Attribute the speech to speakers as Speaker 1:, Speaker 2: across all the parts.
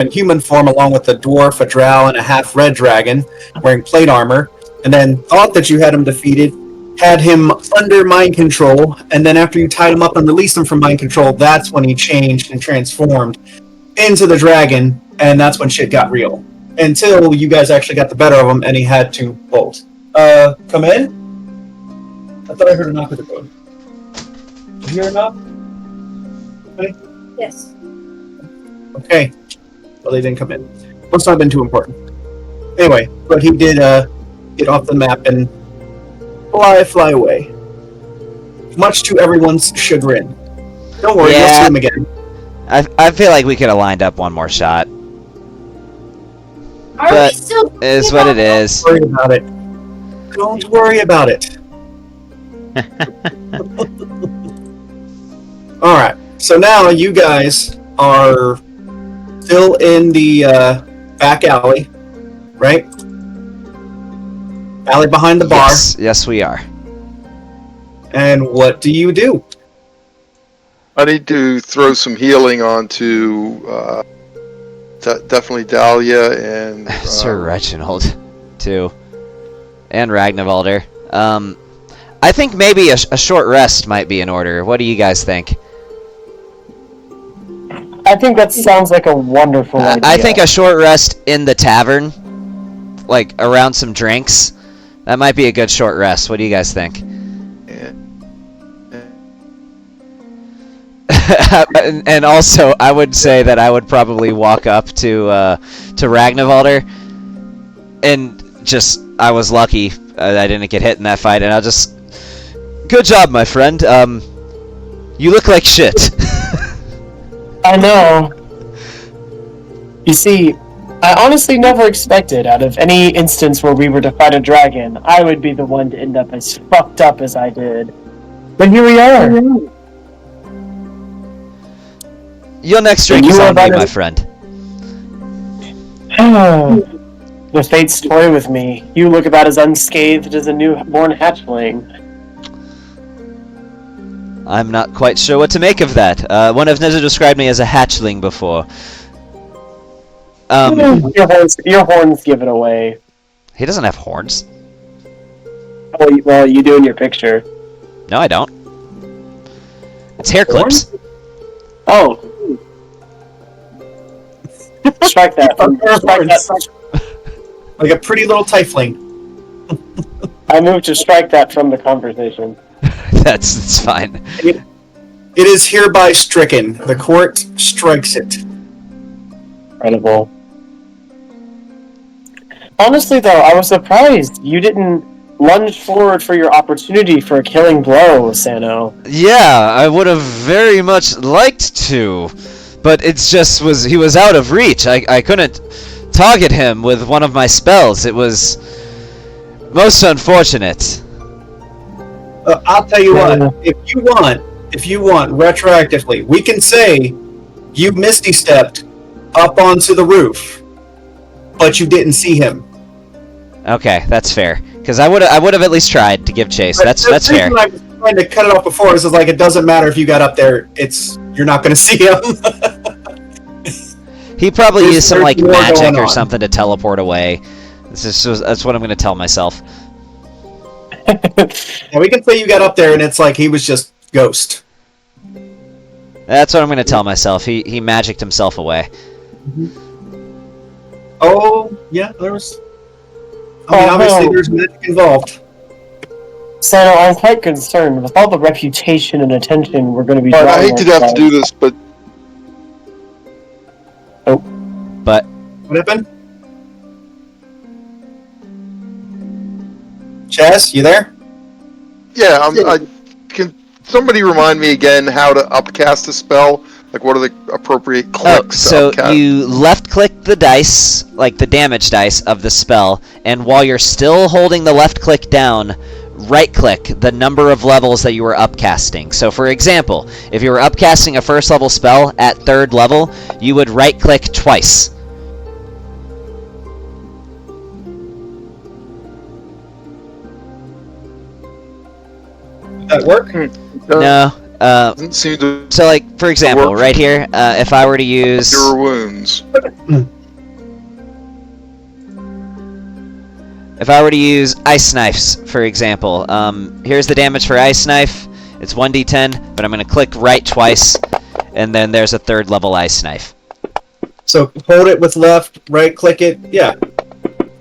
Speaker 1: in human form along with a dwarf, a drow, and a half-red dragon wearing plate armor, and then thought that you had him defeated, had him under mind control, and then after you tied him up and released him from mind control, that's when he changed and transformed into the dragon, and that's when shit got real. Until you guys actually got the better of him and he had to bolt. Come in? I thought I heard a knock at the door. Did you hear a knock? Okay.
Speaker 2: Yes.
Speaker 1: Okay. Well, they didn't come in. Must not have been too important. Anyway, but he did get off the map and fly away. Much to everyone's chagrin. Don't worry, you'll see him again.
Speaker 3: I feel like we could have lined up one more shot.
Speaker 2: But
Speaker 3: it is what it is.
Speaker 1: Don't worry about it. Don't worry about it. Alright, so now you guys are still in the back alley, right? Alley behind the bar.
Speaker 3: Yes, we are.
Speaker 1: And what do you do?
Speaker 4: I need to throw some healing onto definitely Dahlia and
Speaker 3: Sir Reginald, too. And Ragnarvalder. I think maybe a short rest might be in order. What do you guys think?
Speaker 5: I think that sounds like a wonderful idea.
Speaker 3: I think a short rest in the tavern, like around some drinks, that might be a good short rest. What do you guys think? And also, I would say that I would probably walk up to Ragnarvalder, and just, I was lucky I didn't get hit in that fight, and I'll just, good job, my friend. You look like shit.
Speaker 5: I know. You see, I honestly never expected, out of any instance where we were to fight a dragon, I would be the one to end up as fucked up as I did. But here we are.
Speaker 3: Your next drink is on me, my friend.
Speaker 5: The fates toy with me. You look about as unscathed as a newborn hatchling.
Speaker 3: I'm not quite sure what to make of that. One has never described me as a hatchling before.
Speaker 5: Your horns give it away.
Speaker 3: He doesn't have horns.
Speaker 5: Well, you do in your picture.
Speaker 3: No, I don't. It's hair clips.
Speaker 5: Oh. Strike that. Strike that.
Speaker 1: Like a pretty little tiefling.
Speaker 5: I moved to strike that from the conversation.
Speaker 3: That's fine.
Speaker 1: It is hereby stricken. The court strikes it.
Speaker 5: Incredible. Honestly, though, I was surprised you didn't lunge forward for your opportunity for a killing blow, Sano.
Speaker 3: Yeah, I would have very much liked to, but it's just he was out of reach. I couldn't target him with one of my spells. It was most unfortunate.
Speaker 1: I'll tell you what. If you want, retroactively, we can say you misty stepped up onto the roof, but you didn't see him.
Speaker 3: Okay, that's fair. Because I would have at least tried to give chase.
Speaker 1: But
Speaker 3: that's fair.
Speaker 1: I was trying to cut it off before. Is like it doesn't matter if you got up there. You're not going to see him.
Speaker 3: He probably used some like magic or
Speaker 1: on.
Speaker 3: something to teleport away. That's what I'm going to tell myself.
Speaker 1: Yeah, we can say you got up there and it's like he was just ghost.
Speaker 3: That's what I'm going to tell myself. He magicked himself away.
Speaker 1: Oh yeah, there was. I mean, obviously there's magic involved.
Speaker 5: Sano, I'm quite concerned with all the reputation and attention we're going to be drawing.
Speaker 4: I hate to have to do this, but
Speaker 3: But
Speaker 1: what happened? Chaz, you there?
Speaker 4: yeah, can somebody remind me again how to upcast a spell? Like, what are the appropriate clicks to upcast?
Speaker 3: You left-click the dice, like the damage dice of the spell, and while you're still holding the left click down, right-click the number of levels that you were upcasting. So, for example, if you were upcasting a first-level spell at 3rd level, you would right-click twice.
Speaker 1: Did that work?
Speaker 3: No,
Speaker 4: Doesn't seem to
Speaker 3: So, like, for example,
Speaker 4: work.
Speaker 3: right here, if I were to use...
Speaker 4: cure wounds.
Speaker 3: If I were to use Ice Knives, for example, here's the damage for Ice Knife. It's 1d10, but I'm going to click right twice, and then there's a 3rd level Ice Knife.
Speaker 1: So hold it with left, right click it. Yeah,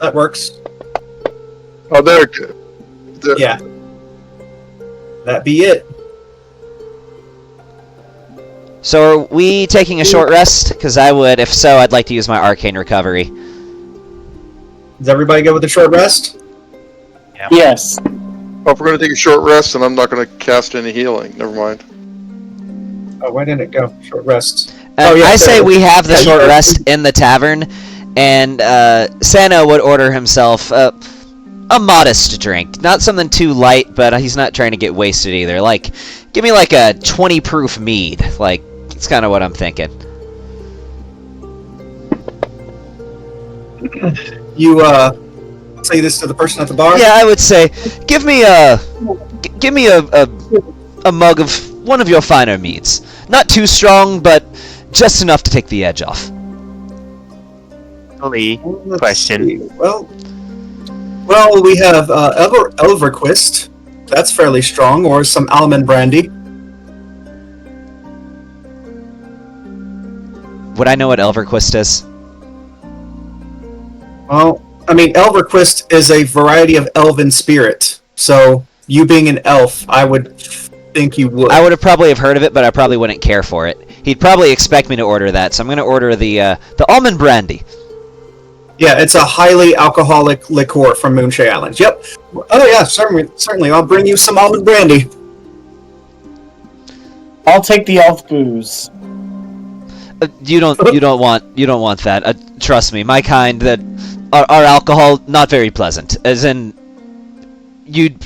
Speaker 1: that works.
Speaker 4: Oh, there.
Speaker 1: Yeah. That be it.
Speaker 3: So are we taking a short rest? Because I would. If so, I'd like to use my Arcane Recovery.
Speaker 1: Does everybody go with the short rest?
Speaker 5: Yes.
Speaker 4: Oh, if we're going to take a short rest, and I'm not going to cast any healing. Never mind.
Speaker 1: Oh, why didn't it go? Short rest.
Speaker 3: I say we have the
Speaker 1: Yeah,
Speaker 3: short
Speaker 1: you-
Speaker 3: rest in the tavern, and Sano would order himself a modest drink. Not something too light, but he's not trying to get wasted either. Like, give me like a 20 proof mead. Like, it's kind of what I'm thinking.
Speaker 1: You say this to the person at the bar?
Speaker 3: Yeah, I would say, give me a mug of one of your finer meads. Not too strong, but just enough to take the edge off.
Speaker 2: Lee,
Speaker 1: Let's
Speaker 2: question.
Speaker 1: see. Well, we have Elverquist. That's fairly strong, or some almond brandy.
Speaker 3: Would I know what Elverquist is?
Speaker 1: Well, I mean, Elverquist is a variety of elven spirit. So, you being an elf, I would think you would.
Speaker 3: I would have probably heard of it, but I probably wouldn't care for it. He'd probably expect me to order that, so I'm going to order the almond brandy.
Speaker 1: Yeah, it's a highly alcoholic liqueur from Moonshine Islands. Yep. Oh yeah, certainly. I'll bring you some almond brandy.
Speaker 5: I'll take the elf booze.
Speaker 3: You don't want that. Trust me, my kind that are alcohol not very pleasant. As in, you'd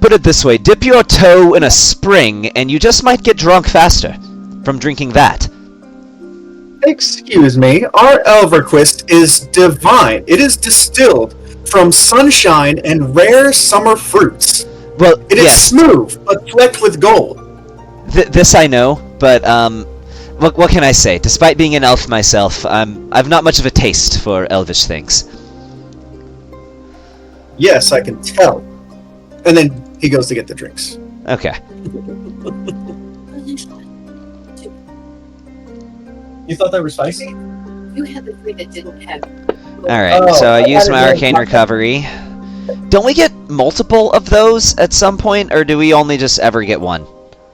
Speaker 3: put it this way: dip your toe in a spring, and you just might get drunk faster from drinking that.
Speaker 1: Excuse me, our Elverquist is divine. It is distilled from sunshine and rare summer fruits.
Speaker 3: Well,
Speaker 1: It is
Speaker 3: yes,
Speaker 1: smooth, but flecked with gold.
Speaker 3: this I know, but what can I say? Despite being an elf myself, I've not much of a taste for elvish things.
Speaker 1: Yes, I can tell. And then he goes to get the drinks.
Speaker 3: Okay.
Speaker 1: You thought they were spicy?
Speaker 6: You had the three that didn't have.
Speaker 3: All right.
Speaker 1: Oh,
Speaker 3: So I
Speaker 1: I
Speaker 3: used my
Speaker 1: didn't know.
Speaker 3: arcane recovery. Don't we get multiple of those at some point, or do we only just ever get one?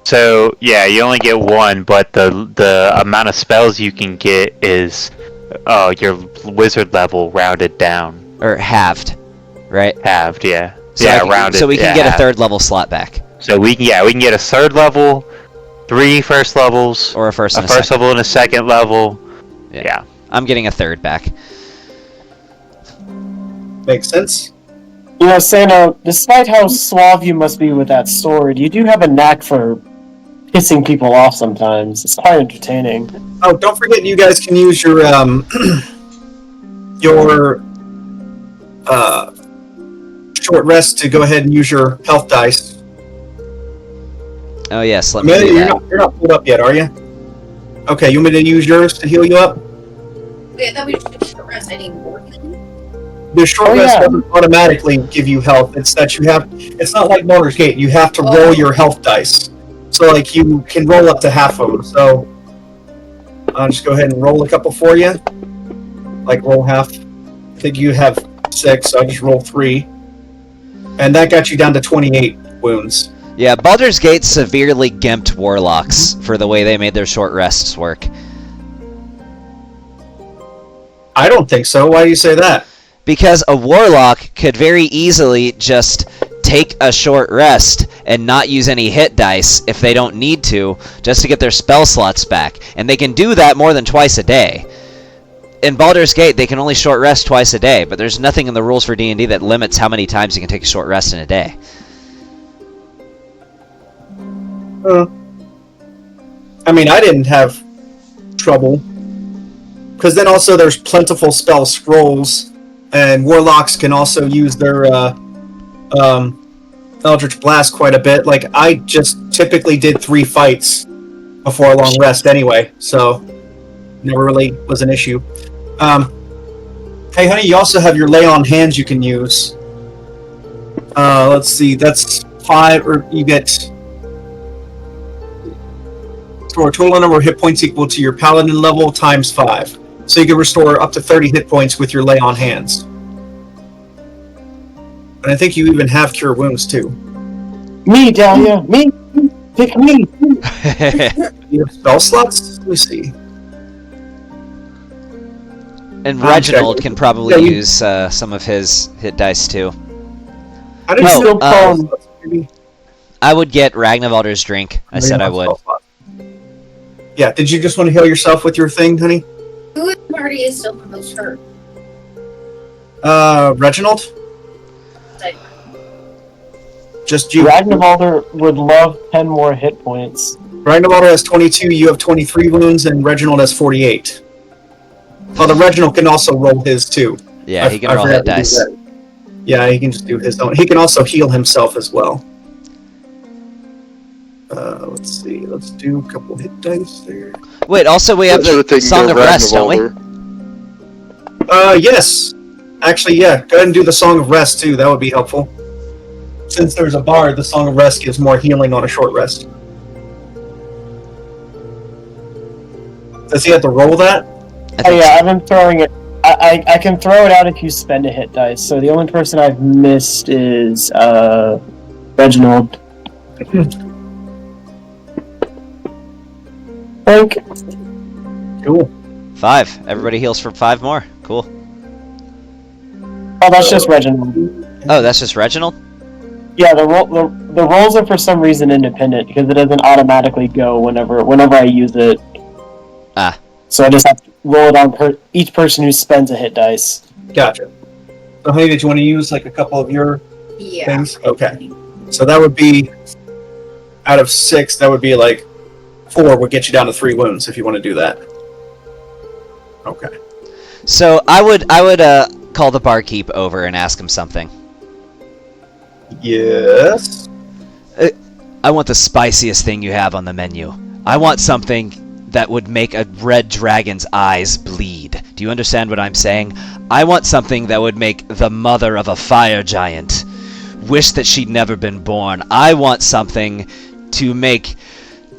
Speaker 2: So yeah, you only get one, but the amount of spells you can get is your wizard level rounded down,
Speaker 3: Or halved, right?
Speaker 2: halved. Yeah,
Speaker 3: So
Speaker 2: yeah,
Speaker 3: I can-
Speaker 2: rounded.
Speaker 3: So we can
Speaker 2: yeah,
Speaker 3: get a
Speaker 2: halved.
Speaker 3: 3rd level slot back,
Speaker 2: So we can get a 3rd level, 3 first levels,
Speaker 3: or a first
Speaker 2: a
Speaker 3: and a
Speaker 2: first
Speaker 3: second.
Speaker 2: level and a 2nd level.
Speaker 3: Yeah.
Speaker 2: Yeah.
Speaker 3: I'm getting a 3rd back.
Speaker 1: Makes sense.
Speaker 5: You know, Sano, despite how suave you must be with that sword, you do have a knack for pissing people off sometimes. It's quite entertaining.
Speaker 1: Oh, don't forget you guys can use your your short rest to go ahead and use your health dice.
Speaker 3: Oh yes, let me
Speaker 1: Amelia,
Speaker 3: do
Speaker 1: you're
Speaker 3: that.
Speaker 1: not pulled up yet, are you? Okay, you want me to use yours to heal you up?
Speaker 6: Wait, I thought we should short rest. I need more healing.
Speaker 1: The short
Speaker 5: Oh,
Speaker 1: rest
Speaker 5: yeah.
Speaker 1: doesn't automatically give you health. It's that you have. It's not like Baldur's Gate. You have to roll your health dice. So like you can roll up to half of them. So I'll just go ahead and roll a couple for you. Like roll half. I think you have 6. So I just roll 3, and that got you down to 28 wounds.
Speaker 3: Yeah, Baldur's Gate severely gimped warlocks for the way they made their short rests work.
Speaker 1: I don't think so. Why do you say that?
Speaker 3: Because a warlock could very easily just take a short rest and not use any hit dice if they don't need to, just to get their spell slots back. And they can do that more than twice a day. In Baldur's Gate, they can only short rest twice a day, but there's nothing in the rules for D&D that limits how many times you can take a short rest in a day.
Speaker 1: I mean, I didn't have trouble. Because then also there's plentiful spell scrolls, and warlocks can also use their Eldritch Blast quite a bit. Like, I just typically did 3 fights before a long rest anyway, so never really was an issue. Hey, honey, you also have your lay on hands you can use. Let's see, that's 5, or you get restore a total number of hit points equal to your paladin level times 5. So you can restore up to 30 hit points with your lay on hands. And I think you even have cure wounds too.
Speaker 5: Me, Dahlia, me, pick me.
Speaker 1: You have spell slots? Let me see.
Speaker 3: And Reginald can probably use some of his hit dice too.
Speaker 1: How did
Speaker 5: still prone.
Speaker 3: I would get Ragnavaldr's drink. I said I would.
Speaker 1: Yeah, did you just want to heal yourself with your thing, honey?
Speaker 6: Who in the party is still the most hurt?
Speaker 1: Reginald?
Speaker 6: Like,
Speaker 1: Just you.
Speaker 5: Ragnvalder would love 10 more hit points.
Speaker 1: Ragnvalder has 22, you have 23 wounds, and Reginald has 48. Well, the Reginald can also roll his too.
Speaker 3: Yeah, he can roll hit dice.
Speaker 1: Yeah, he can just do his own. He can also heal himself as well. Let's see. Let's do a couple hit dice there.
Speaker 3: Wait, also we have the Song of Rest, don't we?
Speaker 1: Yes. Actually, yeah. Go ahead and do the Song of Rest too. That would be helpful. Since there's a bard, the Song of Rest gives more healing on a short rest. Does he have to roll that?
Speaker 5: Oh yeah, I've been throwing it. I can throw it out if you spend a hit dice. So the only person I've missed is Reginald. Thank.
Speaker 1: Cool.
Speaker 3: 5. Everybody heals for 5 more. Cool.
Speaker 5: Oh, that's just Reginald.
Speaker 3: Oh, that's just Reginald?
Speaker 5: Yeah, the rolls are for some reason independent because it doesn't automatically go whenever I use it.
Speaker 3: Ah.
Speaker 5: So I just have to roll it on each person who spends a hit dice.
Speaker 1: Gotcha. So, honey, did you want to use like a couple of your
Speaker 6: yeah.
Speaker 1: things? Okay. So that would be, out of 6, that would be like 4 would get you down to 3 wounds if you want to do that. Okay.
Speaker 3: So I would call the barkeep over and ask him something.
Speaker 1: Yes.
Speaker 3: I want the spiciest thing you have on the menu. I want something that would make a red dragon's eyes bleed. Do you understand what I'm saying? I want something that would make the mother of a fire giant wish that she'd never been born. I want something to make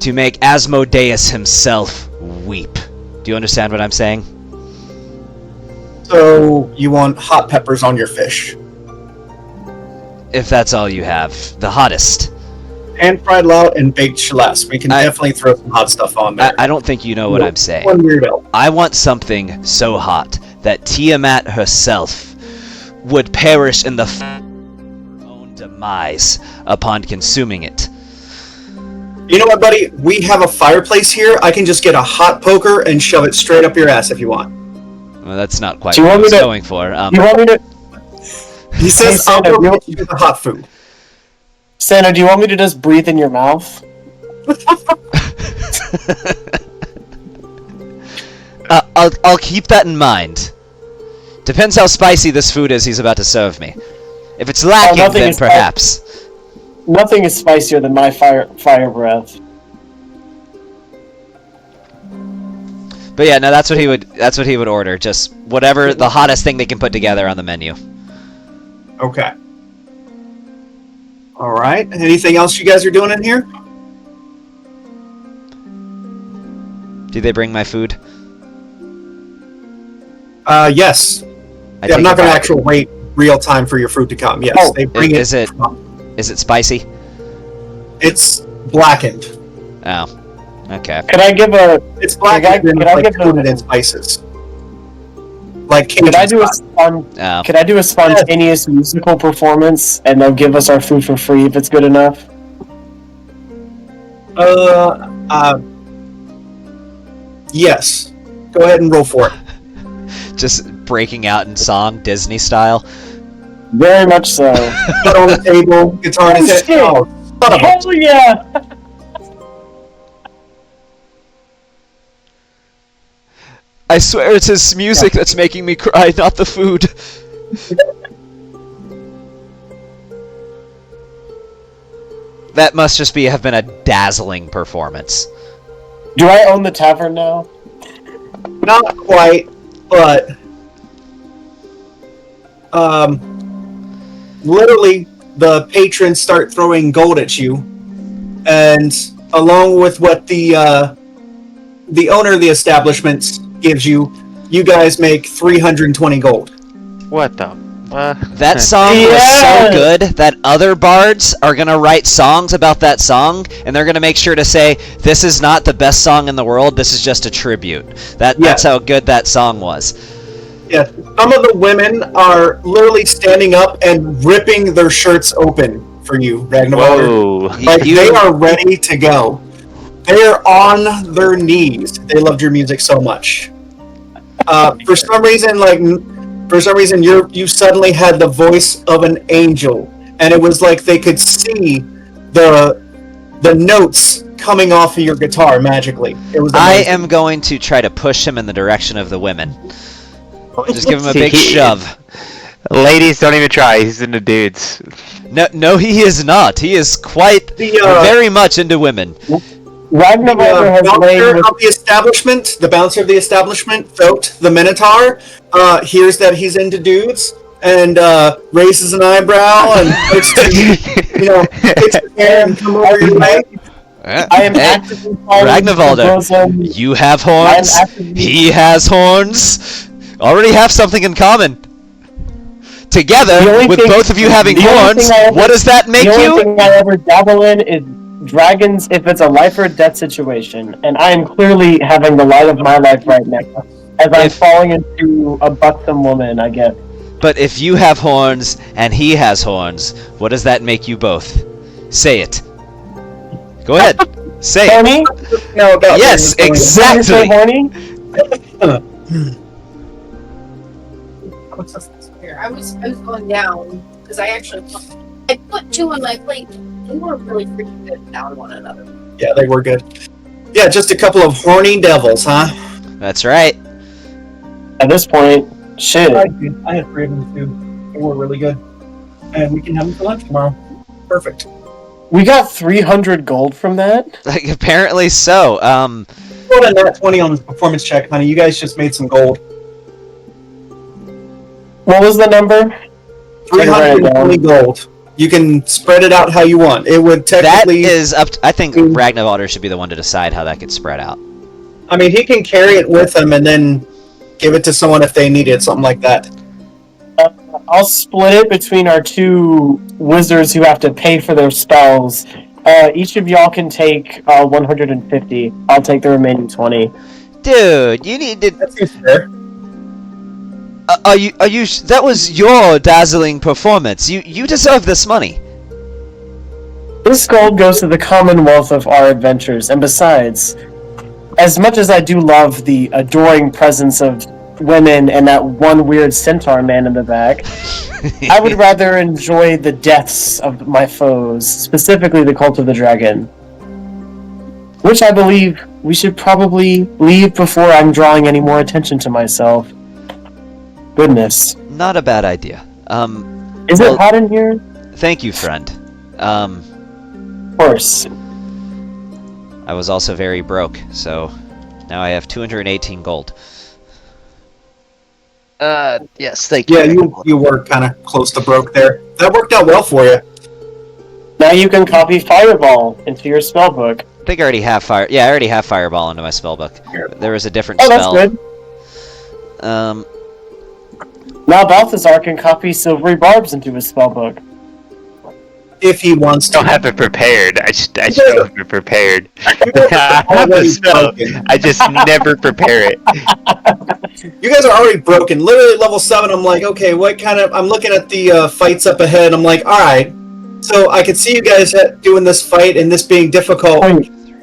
Speaker 3: Asmodeus himself weep. Do you understand what I'm saying?
Speaker 1: So you want hot peppers on your fish.
Speaker 3: If that's all you have. The hottest.
Speaker 1: Pan-fried lout and baked shallats. We can definitely throw some hot stuff on there.
Speaker 3: I don't think you know what I'm saying.
Speaker 1: One weirdo.
Speaker 3: I want something so hot that Tiamat herself would perish in the her own demise upon consuming it.
Speaker 1: You know what, buddy? We have a fireplace here. I can just get a hot poker and shove it straight up your ass if you want.
Speaker 3: Well, that's not quite what I was going for.
Speaker 5: You want me to...
Speaker 1: He says,
Speaker 5: Hey,
Speaker 1: I'll
Speaker 5: Santa,
Speaker 1: go get you the hot food.
Speaker 5: Santa, do you want me to just breathe in your mouth?
Speaker 3: I'll keep that in mind. Depends how spicy this food is he's about to serve me. If it's lacking, then perhaps.
Speaker 5: Nothing is spicier than my fire breath.
Speaker 3: But yeah, no, that's what he would order. Just whatever the hottest thing they can put together on the menu.
Speaker 1: Okay. All right. Anything else you guys are doing in here?
Speaker 3: Do they bring my food?
Speaker 1: Yes. Yeah, I'm not going to actually wait real time for your food to come. Yes, they bring it.
Speaker 3: Is it spicy?
Speaker 1: It's blackened.
Speaker 3: Oh. Okay.
Speaker 5: Can I give a...
Speaker 1: It's blackened and like coated in spices. Like Cajun
Speaker 5: Could I do a spontaneous musical performance and they'll give us our food for free if it's good enough?
Speaker 1: Yes. Go ahead and roll for it.
Speaker 3: Just breaking out in song, Disney style.
Speaker 5: Very much so.
Speaker 1: Foot on the table, guitar in his head. Oh, son of a...
Speaker 5: Hell yeah!
Speaker 3: I swear it's his music that's making me cry, not the food. That must just have been a dazzling performance.
Speaker 5: Do I own the tavern now?
Speaker 1: Not quite, but literally the patrons start throwing gold at you, and along with what the owner of the establishment gives you, you guys make 320 gold.
Speaker 2: What the?
Speaker 3: That song was so good that other bards are going to write songs about that song, and they're going to make sure to say, this is not the best song in the world, this is just a tribute. That's how good that song was.
Speaker 1: Yeah, some of the women are literally standing up and ripping their shirts open for you, Ragnarok. Like, they are ready to go. They're on their knees. They loved your music so much. For some reason, you suddenly had the voice of an angel, and it was like they could see the notes coming off of your guitar magically. It was amazing.
Speaker 3: I am going to try to push him in the direction of the women. Just give him a big shove.
Speaker 2: Ladies, don't even try. He's into dudes.
Speaker 3: No, he is not. He is quite very much into women.
Speaker 1: The bouncer of the establishment, Thoth the Minotaur, hears that he's into dudes and raises an eyebrow and starts to, takes his hair and come over your way.
Speaker 5: I am actively
Speaker 3: Ragnarvalder, you have horns. He has horns. Already have something in common. Together, with both of you having horns, what does that make you?
Speaker 5: The only thing I ever dabble in is dragons if it's a life or death situation, and I am clearly having the light of my life right now, as I'm falling into a buxom woman, I guess.
Speaker 3: But if you have horns and he has horns, what does that make you both? Say it. Go ahead. Say
Speaker 5: horny?
Speaker 3: it. Yes, exactly.
Speaker 5: Horny?
Speaker 6: I was going down because I put two on my plate. They were really freaking good down one another.
Speaker 1: Yeah, they were good. Yeah, just a couple of horny devils, huh?
Speaker 3: That's right.
Speaker 5: At this point, shit.
Speaker 1: I had 3 of them too. They were really good. And we can have them for lunch tomorrow. Perfect.
Speaker 5: We got 300 gold from that?
Speaker 3: Apparently so.
Speaker 1: Put a nat 20 on the performance check, honey. You guys just made some gold.
Speaker 5: What was the number?
Speaker 1: 320 gold. You can spread it out how you want. It would technically...
Speaker 3: That is up to, I think Ragnarvalder should be the one to decide how that gets spread out.
Speaker 1: I mean, he can carry it with him and then give it to someone if they need it, something like that.
Speaker 5: I'll split it between our two wizards who have to pay for their spells. Each of y'all can take 150. I'll take the remaining 20.
Speaker 3: Dude, you need to...
Speaker 1: That seems fair.
Speaker 3: Are you? That was your dazzling performance. You deserve this money.
Speaker 5: This gold goes to the commonwealth of our adventures, and besides, as much as I do love the adoring presence of women and that one weird centaur man in the back, I would rather enjoy the deaths of my foes, specifically the Cult of the Dragon. Which I believe we should probably leave before I'm drawing any more attention to myself. Goodness.
Speaker 3: Not a bad idea.
Speaker 5: Is it hot in here?
Speaker 3: Thank you, friend.
Speaker 5: Of course.
Speaker 3: I was also very broke, so now I have 218 gold.
Speaker 7: Yes, thank you.
Speaker 1: Yeah, you were kind of close to broke there. That worked out well for you.
Speaker 5: Now you can copy Fireball into your spellbook.
Speaker 3: I think I already have fire. Yeah, I already have Fireball into my spellbook. There was a different spell.
Speaker 5: That's good. Now Balthazar can copy Silvery Barbs into his spellbook.
Speaker 1: If he wants to.
Speaker 2: Don't have it prepared. I just don't have it prepared. I have the spell. I just never prepare it.
Speaker 1: You guys are already broken. Literally level 7, I'm like, okay, what kind of... I'm looking at the fights up ahead. I'm like, alright. So I could see you guys doing this fight and this being difficult.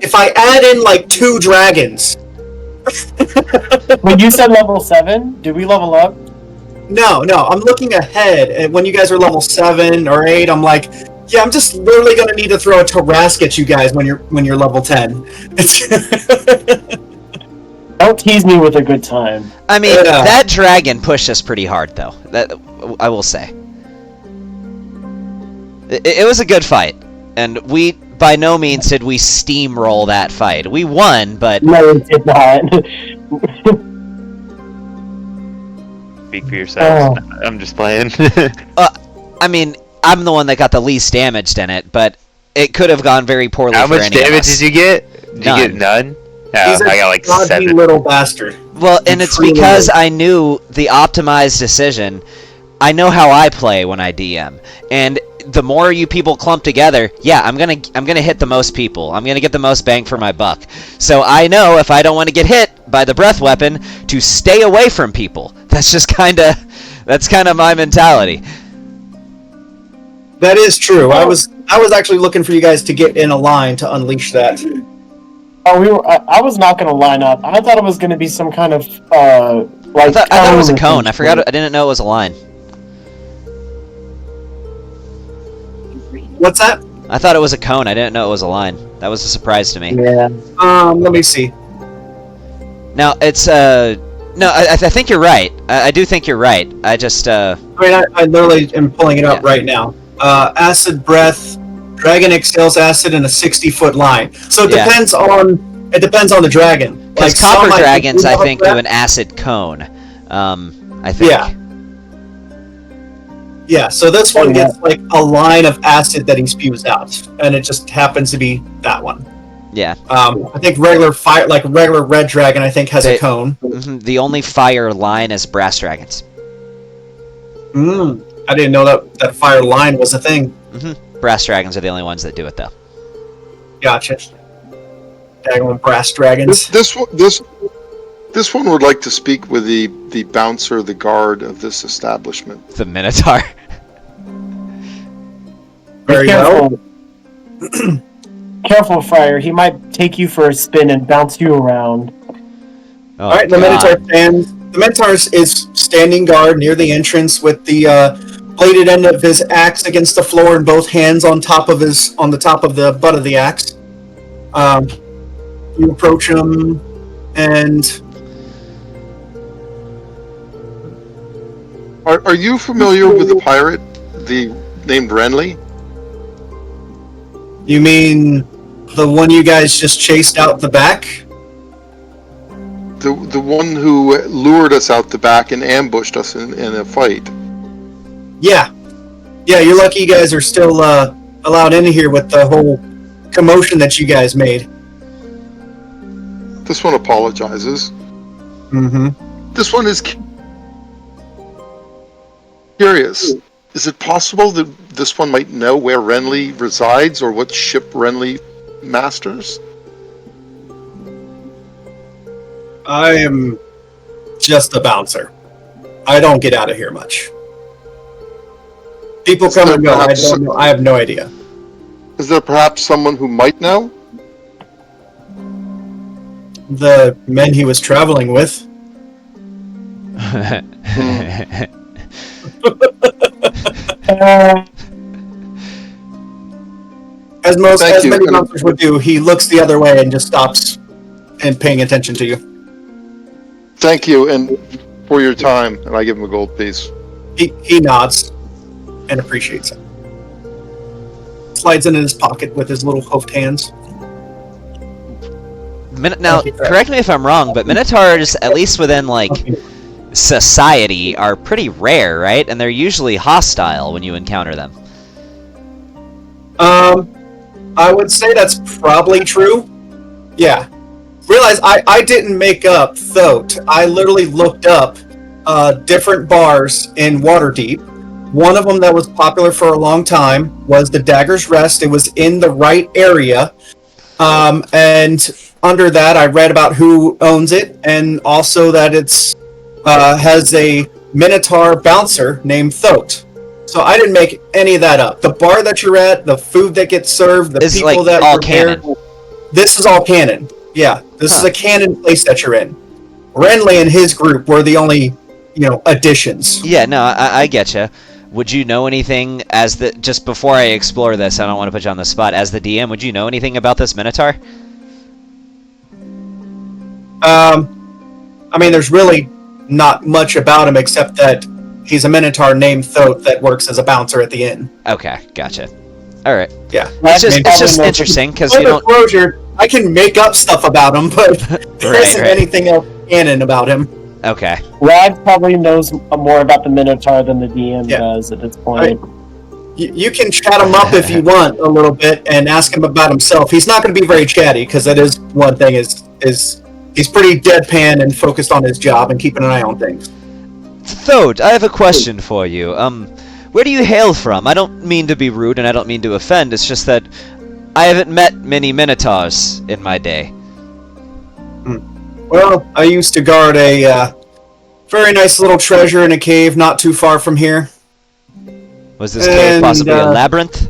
Speaker 1: If I add in, like, 2 dragons...
Speaker 5: When you said level 7, did we level up?
Speaker 1: No, I'm looking ahead, and when you guys are level 7 or 8, I'm like, yeah, I'm just literally gonna need to throw a Tarask at you guys when you're level 10.
Speaker 5: Don't tease me with a good time.
Speaker 3: I mean, that dragon pushed us pretty hard, though. That I will say. It was a good fight, and we by no means did we steamroll that fight. We won, but
Speaker 5: No, it did not.
Speaker 2: Speak for yourselves. I'm just playing.
Speaker 3: I mean, I'm the one that got the least damaged in it, but it could have gone very poorly
Speaker 2: How
Speaker 3: for
Speaker 2: much
Speaker 3: any of
Speaker 2: damage
Speaker 3: us.
Speaker 2: did you get? Did you get none?
Speaker 1: He's
Speaker 2: I got like
Speaker 1: stodgy
Speaker 2: 7.
Speaker 1: little bastard.
Speaker 3: Well, and it's
Speaker 1: Truly
Speaker 3: because
Speaker 1: is.
Speaker 3: I knew the optimized decision. I know how I play when I DM, and the more you people clump together, yeah, I'm gonna hit the most people. I'm gonna get the most bang for my buck. So I know if I don't want to get hit by the breath weapon, to stay away from people. That's kind of my mentality.
Speaker 1: That is true. I was actually looking for you guys to get in a line to unleash that.
Speaker 5: Oh, I was not going to line up. I thought it was going to be some kind of
Speaker 3: I thought it was a cone. I
Speaker 5: or
Speaker 3: forgot. I didn't know it was a line.
Speaker 1: What's that?
Speaker 3: I thought it was a cone. I didn't know it was a line. That was a surprise to me.
Speaker 5: Yeah.
Speaker 1: Let me see.
Speaker 3: Now it's no. I think you're right. I do think you're right. I just
Speaker 1: I mean, I literally am pulling it up right now. Acid breath, dragon exhales acid in a 60-foot line. So it
Speaker 3: Yeah.
Speaker 1: depends on the dragon.
Speaker 3: because
Speaker 1: some
Speaker 3: copper
Speaker 1: might
Speaker 3: dragons,
Speaker 1: do
Speaker 3: I think, do
Speaker 1: that.
Speaker 3: an acid cone. I think.
Speaker 1: Yeah. Yeah, so this one gets like a line of acid that he spews out, and it just happens to be that one.
Speaker 3: Yeah.
Speaker 1: I think regular red dragon, I think has a cone.
Speaker 3: The only fire line is brass dragons.
Speaker 1: I didn't know that fire line was a thing.
Speaker 3: Brass dragons are the only ones that do it, though.
Speaker 1: Gotcha. Daggone brass dragons.
Speaker 4: This one would like to speak with the bouncer, the guard of this establishment.
Speaker 3: The Minotaur.
Speaker 1: Very well.
Speaker 5: Careful, Friar. He might take you for a spin and bounce you around.
Speaker 3: Oh,
Speaker 1: All right, the Minotaur stands. The Minotaur is standing guard near the entrance with the bladed end of his axe against the floor and both hands on the top of the butt of the axe. You approach him, and
Speaker 4: Are you familiar with the pirate, named Renly?
Speaker 1: you mean the one you guys just chased out the back?
Speaker 4: The one who lured us out the back and ambushed us in a fight.
Speaker 1: Yeah. Yeah, you're lucky you guys are still allowed in here with the whole commotion that you guys made.
Speaker 4: This one apologizes. This one is curious. Is it possible that this one might know where Renly resides or what ship Renly masters?
Speaker 1: I am just a bouncer. I don't get out of here much. People come and go. I don't know. I have no idea.
Speaker 4: Is there perhaps someone who might know?
Speaker 1: The men he was traveling with. As many bouncers would do, he looks the other way and just stops and paying attention to you.
Speaker 4: Thank you, and for your time, and I give him a gold piece.
Speaker 1: He nods and appreciates it. Slides it in his pocket with his little hoofed hands.
Speaker 3: Now, correct me if I'm wrong, but Minotaurs, at least within, like, society, are pretty rare, right? And they're usually hostile when you encounter them.
Speaker 1: I would say that's probably true. Yeah. Realize I didn't make up Thoth. I literally looked up different bars in Waterdeep. One of them that was popular for a long time was the Dagger's Rest. It was in the right area. And under that, I read about who owns it, and also that it's has a Minotaur bouncer named Thoth. So I didn't make any of that up. The bar that you're at, the food that gets served, the
Speaker 3: This is,
Speaker 1: people
Speaker 3: like,
Speaker 1: that
Speaker 3: all
Speaker 1: prepare,
Speaker 3: canon.
Speaker 1: this is all canon. Yeah, this is a canon place that you're in. Renly and his group were the only, additions.
Speaker 3: Yeah, no, I get you. Would you know anything just before I explore this? I don't want to put you on the spot. As the DM, would you know anything about this Minotaur?
Speaker 1: I mean, there's really not much about him except that he's a Minotaur named Thoth that works as a bouncer at the inn.
Speaker 3: Okay, gotcha. All right.
Speaker 1: Yeah.
Speaker 3: It's just interesting because you don't.
Speaker 1: Disclosure, I can make up stuff about him, but there isn't anything else canon about him.
Speaker 3: Okay.
Speaker 5: Rag probably knows more about the Minotaur than the DM does at this point.
Speaker 1: You can chat him up if you want a little bit and ask him about himself. He's not going to be very chatty because that is one thing. Is he's pretty deadpan and focused on his job and keeping an eye on things.
Speaker 3: Thode, I have a question for you. Where do you hail from? I don't mean to be rude and I don't mean to offend. It's just that I haven't met many Minotaurs in my day.
Speaker 1: Well, I used to guard a very nice little treasure in a cave not too far from here.
Speaker 3: Was this cave possibly a labyrinth?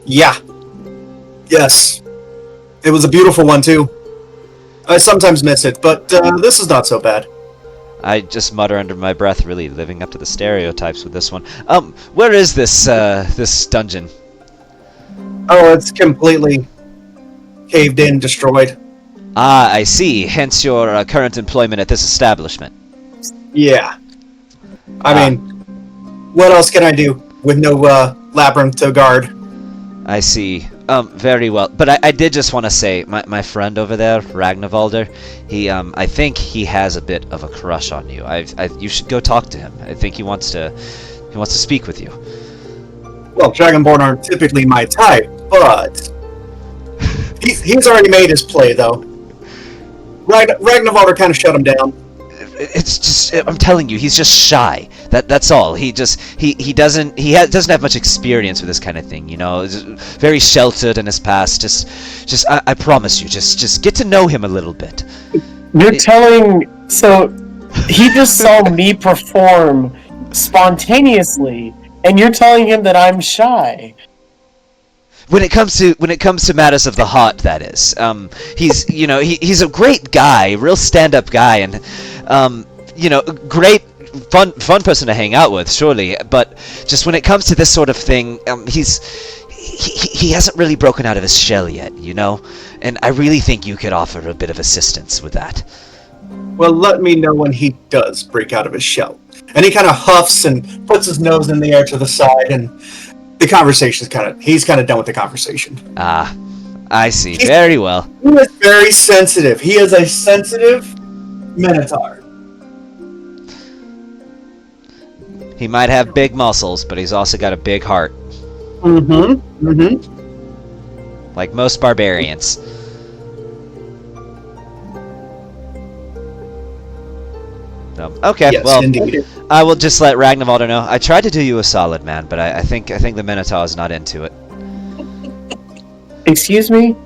Speaker 1: Yeah. Yes. It was a beautiful one, too. I sometimes miss it, but this is not so bad.
Speaker 3: I just mutter under my breath, really living up to the stereotypes with this one. Where is this this dungeon?
Speaker 1: Oh, it's completely caved in, destroyed.
Speaker 3: Ah, I see. Hence your current employment at this establishment.
Speaker 1: Yeah. I mean, what else can I do with no labyrinth to guard?
Speaker 3: I see. Very well. But I did just want to say, my friend over there, Ragnarvalder, he, I think he has a bit of a crush on you. You should go talk to him. I think he wants to speak with you.
Speaker 1: Well, Dragonborn aren't typically my type, but he's already made his play, though. Ragnarvalder kind of shut him down.
Speaker 3: It's just, I'm telling you, he's just shy. That's all. He doesn't have much experience with this kind of thing, you know. He's very sheltered in his past. Just I promise you, just get to know him a little bit.
Speaker 5: So he just saw me perform spontaneously, and you're telling him that I'm shy.
Speaker 3: When it comes to matters of the heart, that is, he's a great guy, real stand-up guy, and great fun person to hang out with, surely. But just when it comes to this sort of thing, he hasn't really broken out of his shell yet, you know. And I really think you could offer a bit of assistance with that.
Speaker 1: Well, let me know when he does break out of his shell. And he kind of huffs and puts his nose in the air to the side, and the conversation's he's kind of done with the conversation.
Speaker 3: Ah, I see. Very well.
Speaker 1: He is very sensitive. He is a sensitive Minotaur.
Speaker 3: He might have big muscles, but he's also got a big heart. Like most barbarians. Okay,
Speaker 1: yes,
Speaker 3: well,
Speaker 1: indeed.
Speaker 3: I will just let Ragnarvalder know. I tried to do you a solid, man, but I think the Minotaur is not into it.
Speaker 5: Excuse me?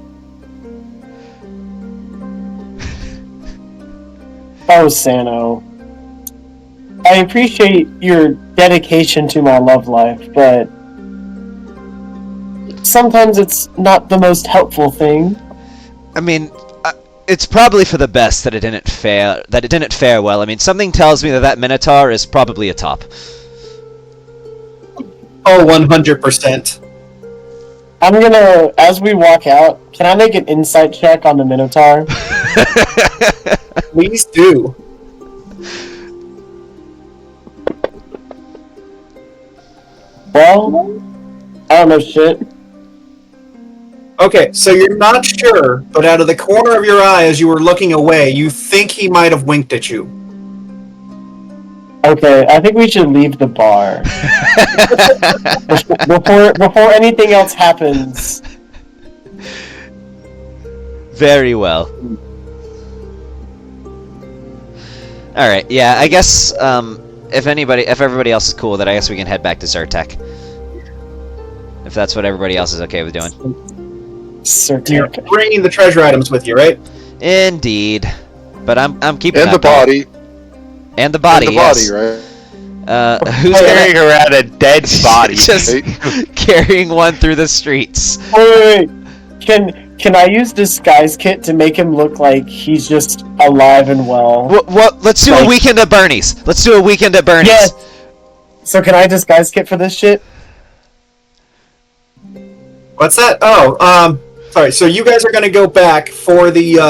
Speaker 5: Oh, Sano. I appreciate your dedication to my love life, but sometimes it's not the most helpful thing.
Speaker 3: I mean, it's probably for the best that it didn't fare well. I mean, something tells me that Minotaur is probably a top.
Speaker 1: Oh, 100%.
Speaker 5: I'm gonna, as we walk out, can I make an insight check on the Minotaur?
Speaker 1: Please do.
Speaker 5: Well, I don't know shit.
Speaker 1: Okay, so you're not sure, but out of the corner of your eye as you were looking away, you think he might have winked at you.
Speaker 5: Okay, I think we should leave the bar. before anything else happens.
Speaker 3: Very well. Alright, yeah, I guess, if everybody else is cool with it, I guess we can head back to Zyrtec. If that's what everybody else is okay with doing.
Speaker 1: You're bringing the treasure items with you, right?
Speaker 3: Indeed. But I'm keeping
Speaker 4: and
Speaker 3: that
Speaker 4: the body.
Speaker 3: And the body, yes.
Speaker 4: Right?
Speaker 3: Who's
Speaker 2: carrying around a dead body?
Speaker 3: Just carrying one through the streets.
Speaker 5: Wait. Can I use disguise kit to make him look like he's just alive and well?
Speaker 3: What? Let's do a weekend at Bernie's. Let's do a weekend at Bernie's.
Speaker 5: Yes. So can I disguise kit for this shit?
Speaker 1: What's that? Oh, sorry. So you guys are going to go back for the.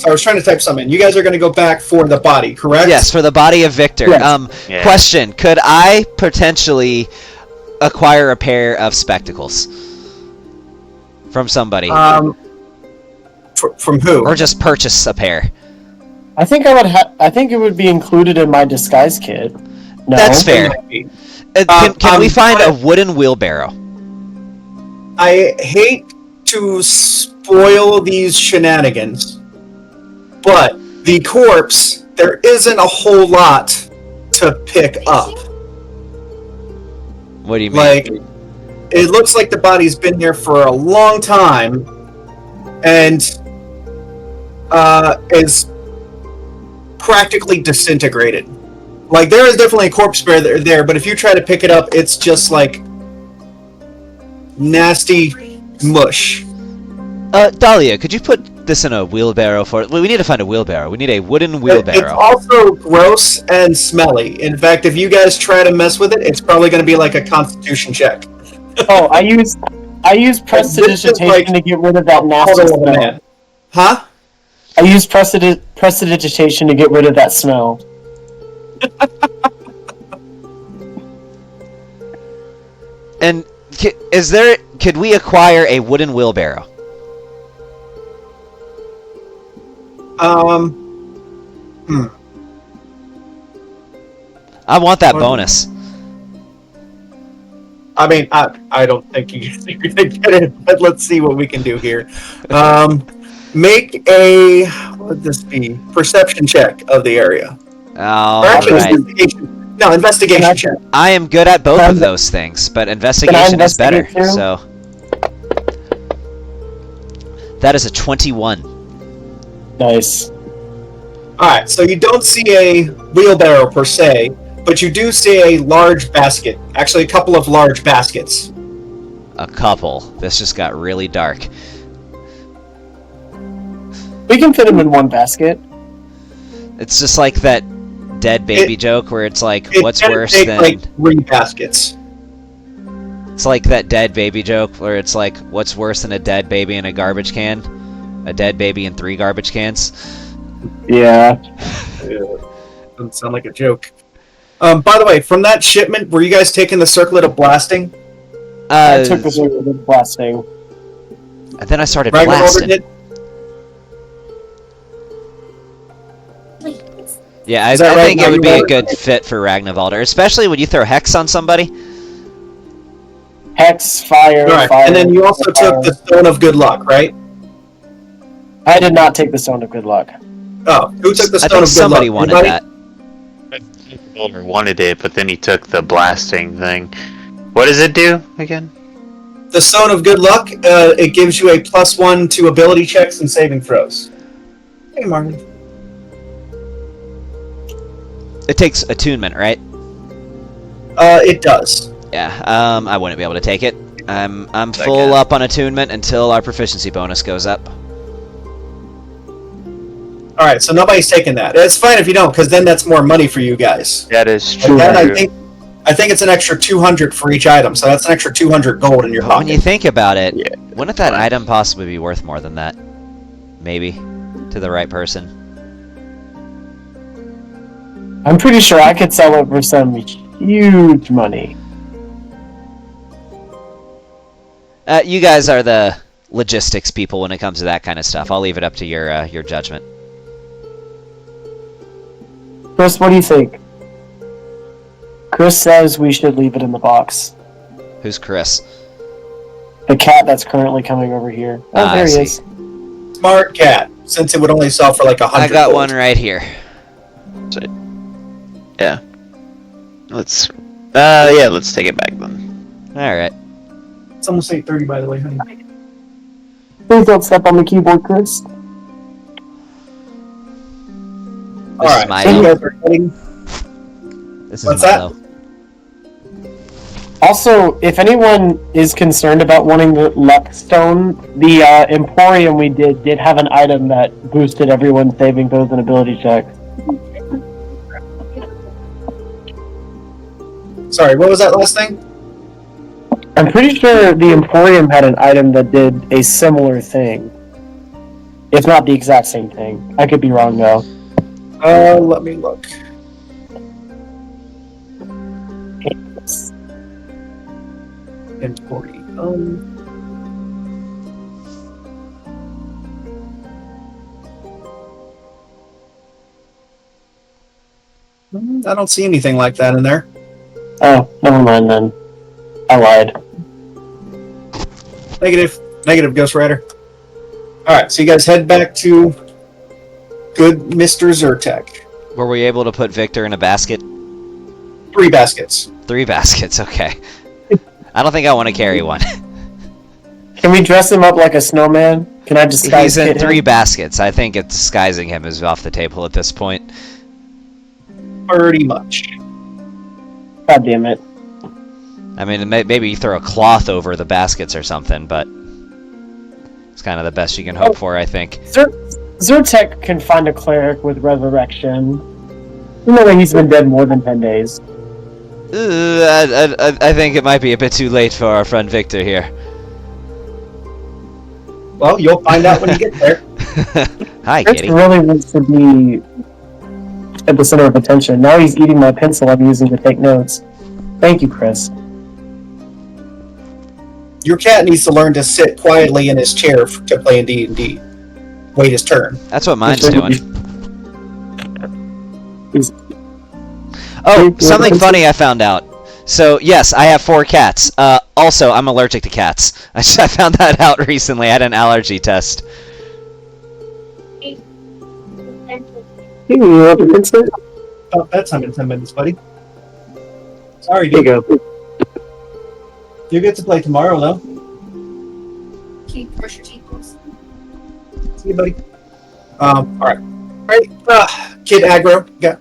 Speaker 1: I was trying to type something. You guys are going to go back for the body, correct?
Speaker 3: Yes, for the body of Victor.
Speaker 5: Yes.
Speaker 3: Question: could I potentially acquire a pair of spectacles from somebody,
Speaker 1: From who?
Speaker 3: or just purchase a pair.
Speaker 5: I think I would. I think it would be included in my disguise kit. No?
Speaker 3: That's fair. Can we find a wooden wheelbarrow?
Speaker 1: I hate to spoil these shenanigans, but the corpse, there isn't a whole lot to pick up.
Speaker 3: What do you mean?
Speaker 1: Like, it looks like the body's been there for a long time, and is practically disintegrated. Like, there is definitely a corpse there, but if you try to pick it up, it's just like nasty mush.
Speaker 3: Dahlia, could you put this in a wheelbarrow for... We need to find a wheelbarrow. We need a wooden wheelbarrow.
Speaker 1: It's also gross and smelly. In fact, if you guys try to mess with it, it's probably going to be like a constitution check.
Speaker 5: Oh, I use prestidigitation to get rid of that nasty smell.
Speaker 1: Huh?
Speaker 5: I use prestidigitation to get rid of that smell.
Speaker 3: And could we acquire a wooden wheelbarrow? I want that bonus.
Speaker 1: I mean, I don't think you're gonna get it, but let's see what we can do here. Make a, what would this be? Perception check of the area.
Speaker 3: All
Speaker 1: Or actually,
Speaker 3: right.
Speaker 1: investigation check.
Speaker 3: I am good at both of those things, but investigation is better.
Speaker 5: investigate too?
Speaker 3: So that is a 21.
Speaker 5: Nice.
Speaker 1: Alright, so you don't see a wheelbarrow per se, but you do see a large basket. Actually, a couple of large baskets.
Speaker 3: A couple. This just got really dark.
Speaker 5: We can fit them in one basket.
Speaker 3: It's just like that dead baby joke where it's like, what's
Speaker 1: can
Speaker 3: worse
Speaker 1: take,
Speaker 3: than...
Speaker 1: like 3 baskets.
Speaker 3: It's like that dead baby joke where it's like, what's worse than a dead baby in a garbage can? A dead baby in 3 garbage cans?
Speaker 5: Yeah.
Speaker 1: Doesn't sound like a joke. By the way, from that shipment, were you guys taking the circlet of blasting?
Speaker 5: I took the circle of blasting.
Speaker 3: And then I started
Speaker 1: Ragnar
Speaker 3: blasting.
Speaker 1: did?
Speaker 3: Yeah,
Speaker 1: Is that
Speaker 3: I
Speaker 1: right,
Speaker 3: think it would be a
Speaker 1: Ragnar?
Speaker 3: good fit for Ragnarvalder, especially when you throw Hex on somebody.
Speaker 5: Hex, fire,
Speaker 1: Alright,
Speaker 5: fire.
Speaker 1: and then you also
Speaker 5: fire.
Speaker 1: took the stone of good luck, right?
Speaker 5: I did not take the stone of good luck.
Speaker 1: Oh, who took the
Speaker 3: I
Speaker 1: stone
Speaker 3: think
Speaker 1: of good
Speaker 3: somebody
Speaker 1: luck?
Speaker 3: wanted
Speaker 1: Anybody?
Speaker 3: that.
Speaker 2: Boulder wanted it, but then he took the blasting thing. What does it do again?
Speaker 1: The stone of good luck, it gives you a +1 to ability checks and saving throws. Hey, Martin.
Speaker 3: It takes attunement, right?
Speaker 1: It does.
Speaker 3: Yeah, I wouldn't be able to take it. I'm full up on attunement until our proficiency bonus goes up.
Speaker 1: Alright, so nobody's taking that. It's fine if you don't, because then that's more money for you guys.
Speaker 2: That is
Speaker 1: And
Speaker 2: true.
Speaker 1: then I think it's an extra 200 for each item, so that's an extra 200 gold in your
Speaker 3: But when
Speaker 1: pocket.
Speaker 3: you think about it,
Speaker 2: Yeah.
Speaker 3: wouldn't that item possibly be worth more than that? Maybe. To the right person.
Speaker 5: I'm pretty sure I could sell it for some huge money.
Speaker 3: You guys are the logistics people when it comes to that kind of stuff. I'll leave it up to your judgment.
Speaker 5: Chris, what do you think? Chris says we should leave it in the box.
Speaker 3: Who's Chris?
Speaker 5: The cat that's currently coming over here. Oh,
Speaker 3: Ah, I
Speaker 5: there he
Speaker 3: see.
Speaker 5: is.
Speaker 1: Smart cat, since it would only sell for like 100
Speaker 3: I got
Speaker 1: gold.
Speaker 3: one right here.
Speaker 7: Yeah. Let's. Yeah. Let's take it back then.
Speaker 3: Alright.
Speaker 1: It's almost 8:30, by the way, honey.
Speaker 5: Please don't step on the keyboard, Chris.
Speaker 3: This is
Speaker 1: Alright,
Speaker 3: my
Speaker 1: so you
Speaker 3: own.
Speaker 1: guys are heading.
Speaker 3: This is
Speaker 1: What's
Speaker 3: Milo.
Speaker 1: that?
Speaker 5: Also, if anyone is concerned about wanting the luck stone, the Emporium we did have an item that boosted everyone's saving throws and ability checks.
Speaker 1: Sorry, what was that last thing?
Speaker 5: I'm pretty sure the Emporium had an item that did a similar thing. If not the exact same thing. I could be wrong though.
Speaker 1: Let me look. inventory. I don't see anything like that in there.
Speaker 5: Oh, never mind then. I lied.
Speaker 1: Negative, Ghost Rider. Alright, so you guys head back to good Mr. Zyrtec.
Speaker 3: Were we able to put Victor in a basket?
Speaker 1: 3 baskets.
Speaker 3: 3 baskets, okay. I don't think I want to carry one.
Speaker 5: Can we dress him up like a snowman? Can I disguise
Speaker 3: He's in
Speaker 5: him?
Speaker 3: 3 baskets. I think disguising him is off the table at this point.
Speaker 1: Pretty much.
Speaker 5: God damn it.
Speaker 3: I mean, maybe you throw a cloth over the baskets or something, but it's kind of the best you can hope for, I think.
Speaker 5: Zyrtec can find a cleric with resurrection. You know that he's been dead more than 10 days.
Speaker 3: I think it might be a bit too late for our friend Victor here.
Speaker 1: Well, you'll find out when you get there.
Speaker 3: Hi,
Speaker 5: Chris
Speaker 3: kitty.
Speaker 5: really wants to be at the center of attention. Now he's eating my pencil I'm using to take notes. Thank you, Chris.
Speaker 1: Your cat needs to learn to sit quietly in his chair to play in D&D. Wait his turn.
Speaker 3: That's what mine's doing.
Speaker 5: He's-
Speaker 3: Oh, something funny I found out. So, yes, I have 4 cats. Also, I'm allergic to cats. I found that out recently. I had an allergy test.
Speaker 5: You want a pencil?
Speaker 1: Oh, bedtime in 10 minutes, buddy. Sorry,
Speaker 5: Here
Speaker 1: dude.
Speaker 5: you go.
Speaker 1: You get to play tomorrow, though.
Speaker 6: Keep brush your teeth, please.
Speaker 1: See you, buddy. Alright. Alright, Kid Aggro got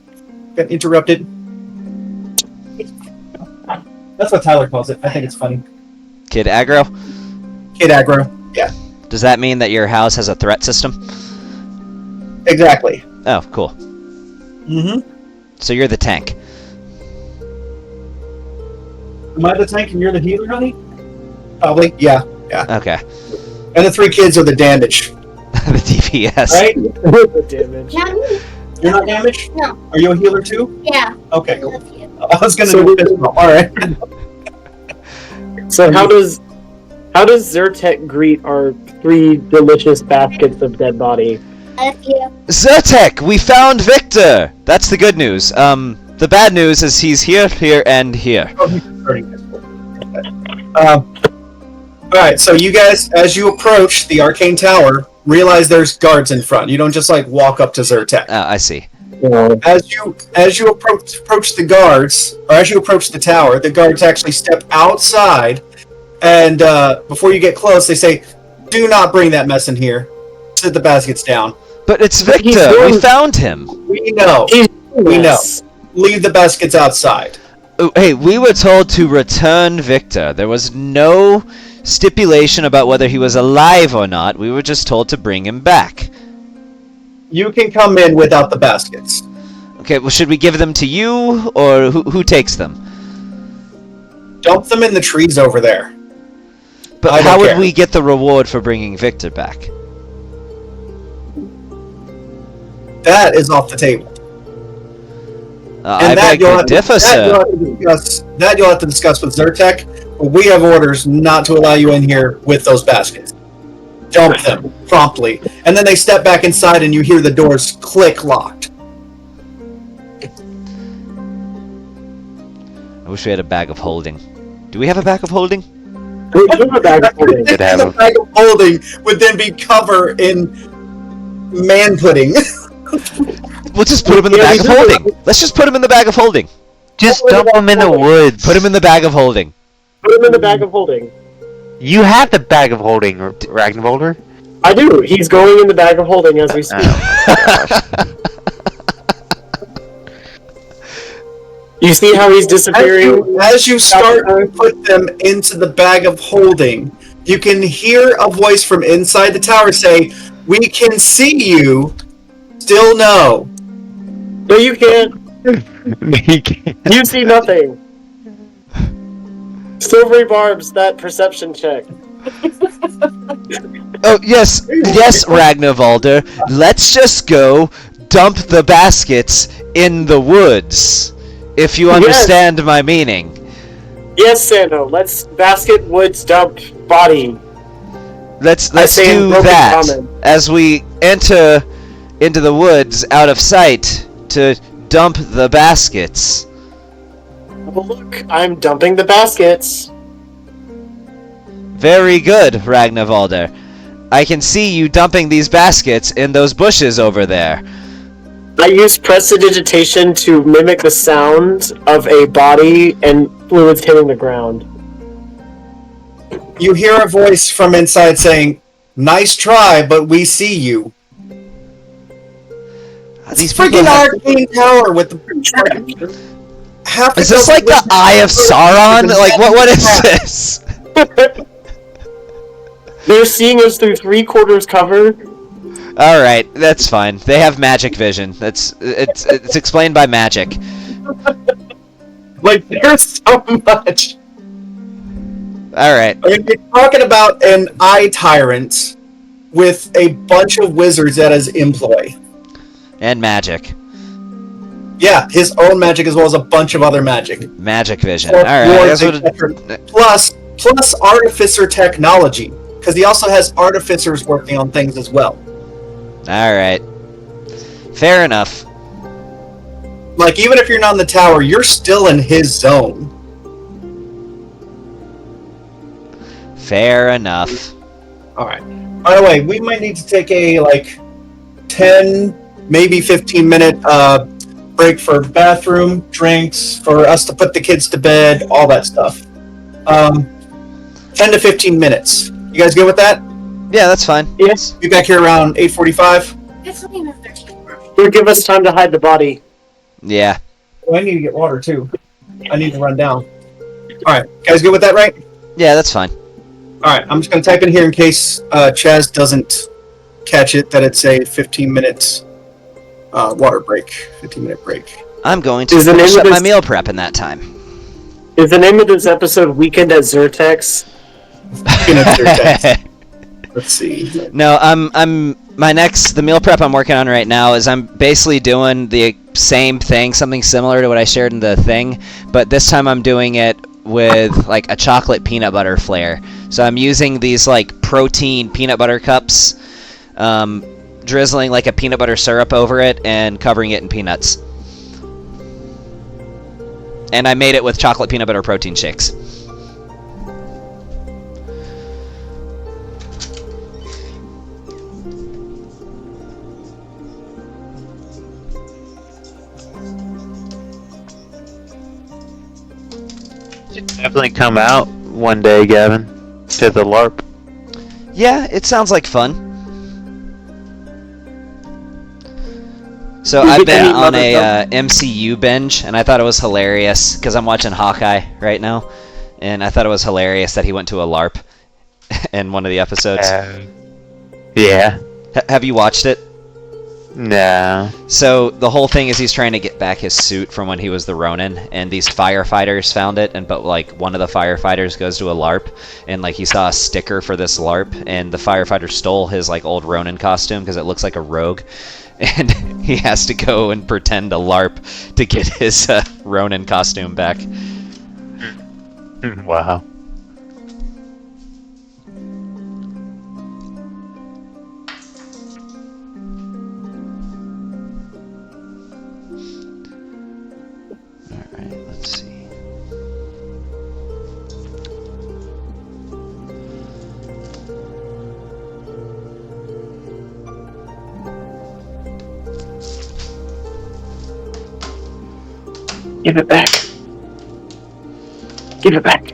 Speaker 1: interrupted. That's what Tyler calls it. I think it's funny.
Speaker 3: Kid aggro?
Speaker 1: Kid Aggro. Yeah,
Speaker 3: Does that mean that your house has a threat system?
Speaker 1: exactly.
Speaker 3: Oh, cool.
Speaker 1: Mm-hmm.
Speaker 3: So you're the tank.
Speaker 1: Am I the tank and you're the healer, honey? Probably, yeah.
Speaker 3: Okay.
Speaker 1: And the 3 kids are the damage,
Speaker 3: The DPS.
Speaker 1: right?
Speaker 5: The damage.
Speaker 1: You're not damaged?
Speaker 6: No.
Speaker 1: Are you a healer too?
Speaker 6: Yeah.
Speaker 1: Okay.
Speaker 6: I love you.
Speaker 1: I was gonna
Speaker 5: So-
Speaker 1: do this. Alright.
Speaker 5: So how does Zyrtec greet our 3 delicious baskets of dead body?
Speaker 6: I love you.
Speaker 3: Zyrtec, we found Victor! That's the good news. The bad news is he's here, here, and here.
Speaker 1: Alright, so you guys, as you approach the arcane tower, realize there's guards in front. You don't just like walk up to Zyrtec.
Speaker 3: I see.
Speaker 1: As you approach the guards, or as you approach the tower, the guards actually step outside, and before you get close, they say, "Do not bring that mess in here. Sit the baskets down."
Speaker 3: But it's
Speaker 5: But he's
Speaker 3: Victor!
Speaker 5: doing-
Speaker 3: We found him!
Speaker 1: We know. We know. Leave the baskets outside.
Speaker 3: Oh, hey, we were told to return Victor. There was no stipulation about whether he was alive or not. We were just told to bring him back.
Speaker 1: You can come in without the baskets.
Speaker 3: Okay, well, should we give them to you, or who takes them?
Speaker 1: Dump them in the trees over there.
Speaker 3: But
Speaker 1: I don't
Speaker 3: how would
Speaker 1: care.
Speaker 3: we get the reward for bringing Victor back?
Speaker 1: That is off the table.
Speaker 3: I beg to differ, sir.
Speaker 1: That you'll have to discuss with Zyrtec. But we have orders not to allow you in here with those baskets. Dump them promptly. And then they step back inside and you hear the doors click locked.
Speaker 3: I wish we had a bag of holding. Do we have a bag of holding?
Speaker 1: The bag of holding would then be covered in man pudding.
Speaker 3: We'll just put him in the bag of holding. Let's just put him in the bag of holding.
Speaker 2: Just dump them in the woods.
Speaker 3: Put him in the bag of holding.
Speaker 5: Put him in the bag of holding.
Speaker 2: You have the bag of holding, Ragnarvolder.
Speaker 5: I do. He's going in the bag of holding as we speak. You see how he's disappearing?
Speaker 1: As you start to put them into the bag of holding, you can hear a voice from inside the tower say, "We can see you. Still no."
Speaker 5: No, you can't. You see nothing. Silvery Barbs, that perception check.
Speaker 3: Oh, yes, Ragnarvalder. Let's just go dump the baskets in the woods, if you understand my meaning.
Speaker 5: Yes, Sando. Let's basket woods dump body.
Speaker 3: Let's
Speaker 5: say in
Speaker 3: do
Speaker 5: broken
Speaker 3: that
Speaker 5: common.
Speaker 3: as we enter into the woods out of sight to dump the baskets.
Speaker 5: Well, look, I'm dumping the baskets.
Speaker 3: Very good, Ragnarvalder. I can see you dumping these baskets in those bushes over there.
Speaker 5: I use prestidigitation to mimic the sound of a body and fluids hitting the ground.
Speaker 1: You hear a voice from inside saying, "Nice try, but we see you."
Speaker 3: These
Speaker 1: Freaking
Speaker 3: people have...
Speaker 1: arcane tower with the half.
Speaker 3: Is this like the Eye of Sauron? Like, what is this?
Speaker 5: They're seeing us through 3/4 cover.
Speaker 3: All right, that's fine. They have magic vision. It's explained by magic.
Speaker 1: Like, there's so much.
Speaker 3: All right.
Speaker 1: I mean, you're talking about an eye tyrant with a bunch of wizards at his employ.
Speaker 3: And magic.
Speaker 1: Yeah, his own magic as well as a bunch of other magic.
Speaker 3: Magic vision. All right.
Speaker 1: Plus artificer technology, because he also has artificers working on things as well.
Speaker 3: All right. Fair enough.
Speaker 1: Like, even if you're not in the tower, you're still in his zone.
Speaker 3: Fair enough.
Speaker 1: Alright. By the way, we might need to take a, 10, maybe 15-minute break for bathroom, drinks, for us to put the kids to bed, all that stuff. 10 to 15 minutes. You guys good with that?
Speaker 3: Yeah, that's fine.
Speaker 5: Yes.
Speaker 1: Be back here around 8:45.
Speaker 6: It's only enough 13.
Speaker 5: It'll give us time to hide the body.
Speaker 3: Yeah.
Speaker 1: Oh, I need to get water, too. I need to run down. Alright, guys good with that, right?
Speaker 3: Yeah, that's fine.
Speaker 1: Alright, I'm just going to type in here in case Chaz doesn't catch it, that it's a 15 minutes water break. 15-minute break.
Speaker 3: I'm going to
Speaker 5: Is the
Speaker 3: finish
Speaker 5: name
Speaker 3: up
Speaker 5: of
Speaker 3: my
Speaker 5: this-
Speaker 3: meal prep in that time.
Speaker 5: Is the name of this episode Weekend at Zyrtex?
Speaker 1: Let's see.
Speaker 3: No, the meal prep I'm working on right now is I'm basically doing the same thing, something similar to what I shared in the thing, but this time I'm doing it with like a chocolate peanut butter flair. So I'm using these like protein peanut butter cups, drizzling like a peanut butter syrup over it and covering it in peanuts. And I made it with chocolate peanut butter protein shakes.
Speaker 2: Definitely come out one day, Gavin, to the LARP.
Speaker 3: Yeah, it sounds like fun. So
Speaker 5: You
Speaker 3: I've
Speaker 5: get
Speaker 3: been
Speaker 5: any
Speaker 3: on
Speaker 5: mother
Speaker 3: a MCU binge, and I thought it was hilarious because I'm watching Hawkeye right now, and I thought it was hilarious that he went to a LARP in one of the episodes.
Speaker 2: Yeah.
Speaker 3: Have you watched it?
Speaker 2: No.
Speaker 3: So the whole thing is he's trying to get back his suit from when he was the Ronin, and these firefighters found it, but one of the firefighters goes to a LARP, and he saw a sticker for this LARP, and the firefighter stole his old Ronin costume because it looks like a rogue, and he has to go and pretend a LARP to get his Ronin costume back.
Speaker 2: Wow.
Speaker 3: Alright, let's see.
Speaker 5: Give it back. Give it back.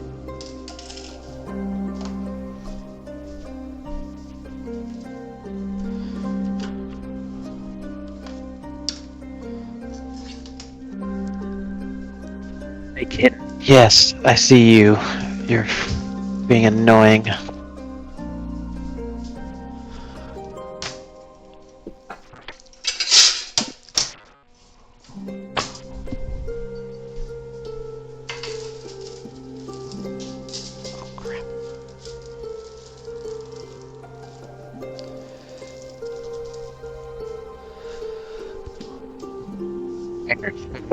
Speaker 2: Hey kid. Yes, I see you. You're being annoying.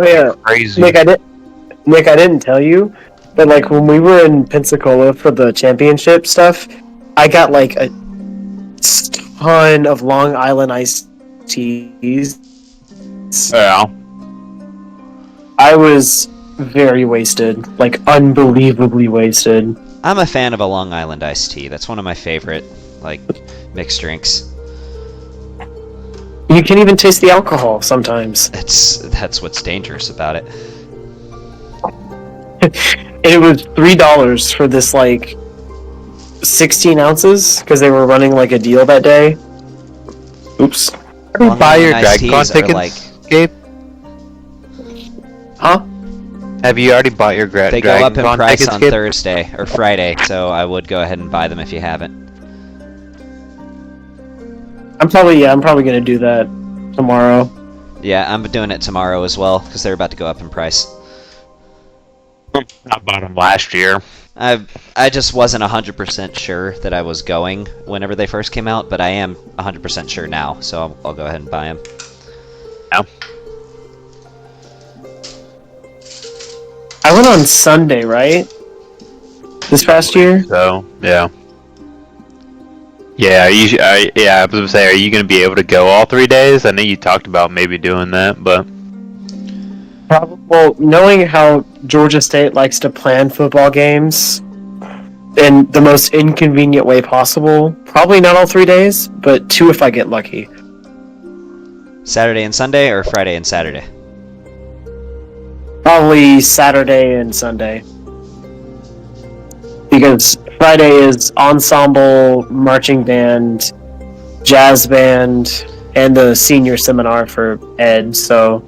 Speaker 5: Oh yeah,
Speaker 2: Crazy.
Speaker 5: Nick, I didn't tell you, but like when we were in Pensacola for the championship stuff, I got like a ton of Long Island iced teas.
Speaker 2: Yeah.
Speaker 5: I was very wasted, like unbelievably wasted.
Speaker 3: I'm a fan of a Long Island iced tea. That's one of my favorite, like, mixed drinks.
Speaker 5: You can even taste the alcohol sometimes.
Speaker 3: That's what's dangerous about it.
Speaker 5: And it was $3 for this like 16 ounces because they were running like a deal that day. Oops.
Speaker 3: Long
Speaker 2: Buy your
Speaker 3: Island iced
Speaker 2: DragCon
Speaker 3: teas are
Speaker 2: tickets,
Speaker 3: like
Speaker 2: Gabe?
Speaker 5: Huh?
Speaker 2: Have you already bought your
Speaker 3: they go up in
Speaker 2: DragCon
Speaker 3: price
Speaker 2: tickets,
Speaker 3: on
Speaker 2: Gabe?
Speaker 3: Thursday or Friday, so I would go ahead and buy them if you haven't.
Speaker 5: I'm probably gonna do that tomorrow.
Speaker 3: Yeah, I'm doing it tomorrow as well because they're about to go up in price.
Speaker 2: I bought them last year.
Speaker 3: I just wasn't 100% sure that I was going whenever they first came out, but I am 100% sure now, so I'll go ahead and buy them.
Speaker 2: Yeah.
Speaker 5: I went on Sunday, right? This past year?
Speaker 2: So, yeah. Yeah, I was gonna say, are you gonna be able to go all 3 days? I know you talked about maybe doing that, but
Speaker 5: Probably. Well, knowing how Georgia State likes to plan football games in the most inconvenient way possible, probably not all 3 days, but 2 if I get lucky.
Speaker 3: Saturday and Sunday, or Friday and Saturday?
Speaker 5: Probably Saturday and Sunday. Because Friday is ensemble, marching band, jazz band, and the senior seminar for Ed, so...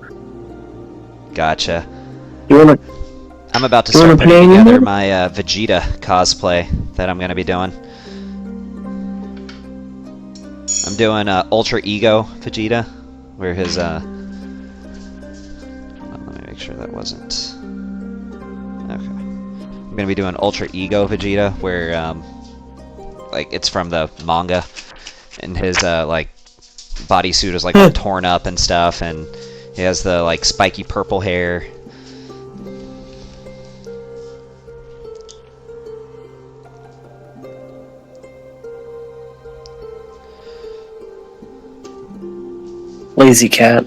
Speaker 3: Gotcha.
Speaker 5: You wanna...
Speaker 3: I'm about to
Speaker 5: You wanna
Speaker 3: start putting
Speaker 5: play
Speaker 3: together
Speaker 5: anymore?
Speaker 3: my Vegeta cosplay that I'm gonna be doing. I'm doing Ultra Ego Vegeta, where his let me make sure that wasn't. Okay. I'm gonna be doing Ultra Ego Vegeta, where like it's from the manga, and his like bodysuit is like all torn up and stuff, and he has the like spiky purple hair.
Speaker 5: Lazy cat.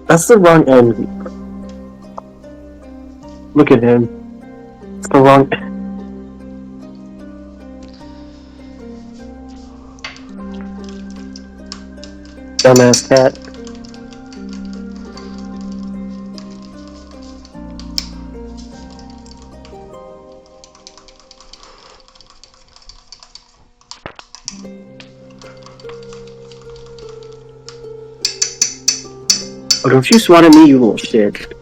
Speaker 5: That's the wrong end. Look at him. It's the wrong... Dumbass cat. Oh, don't you swat at me, you little shit.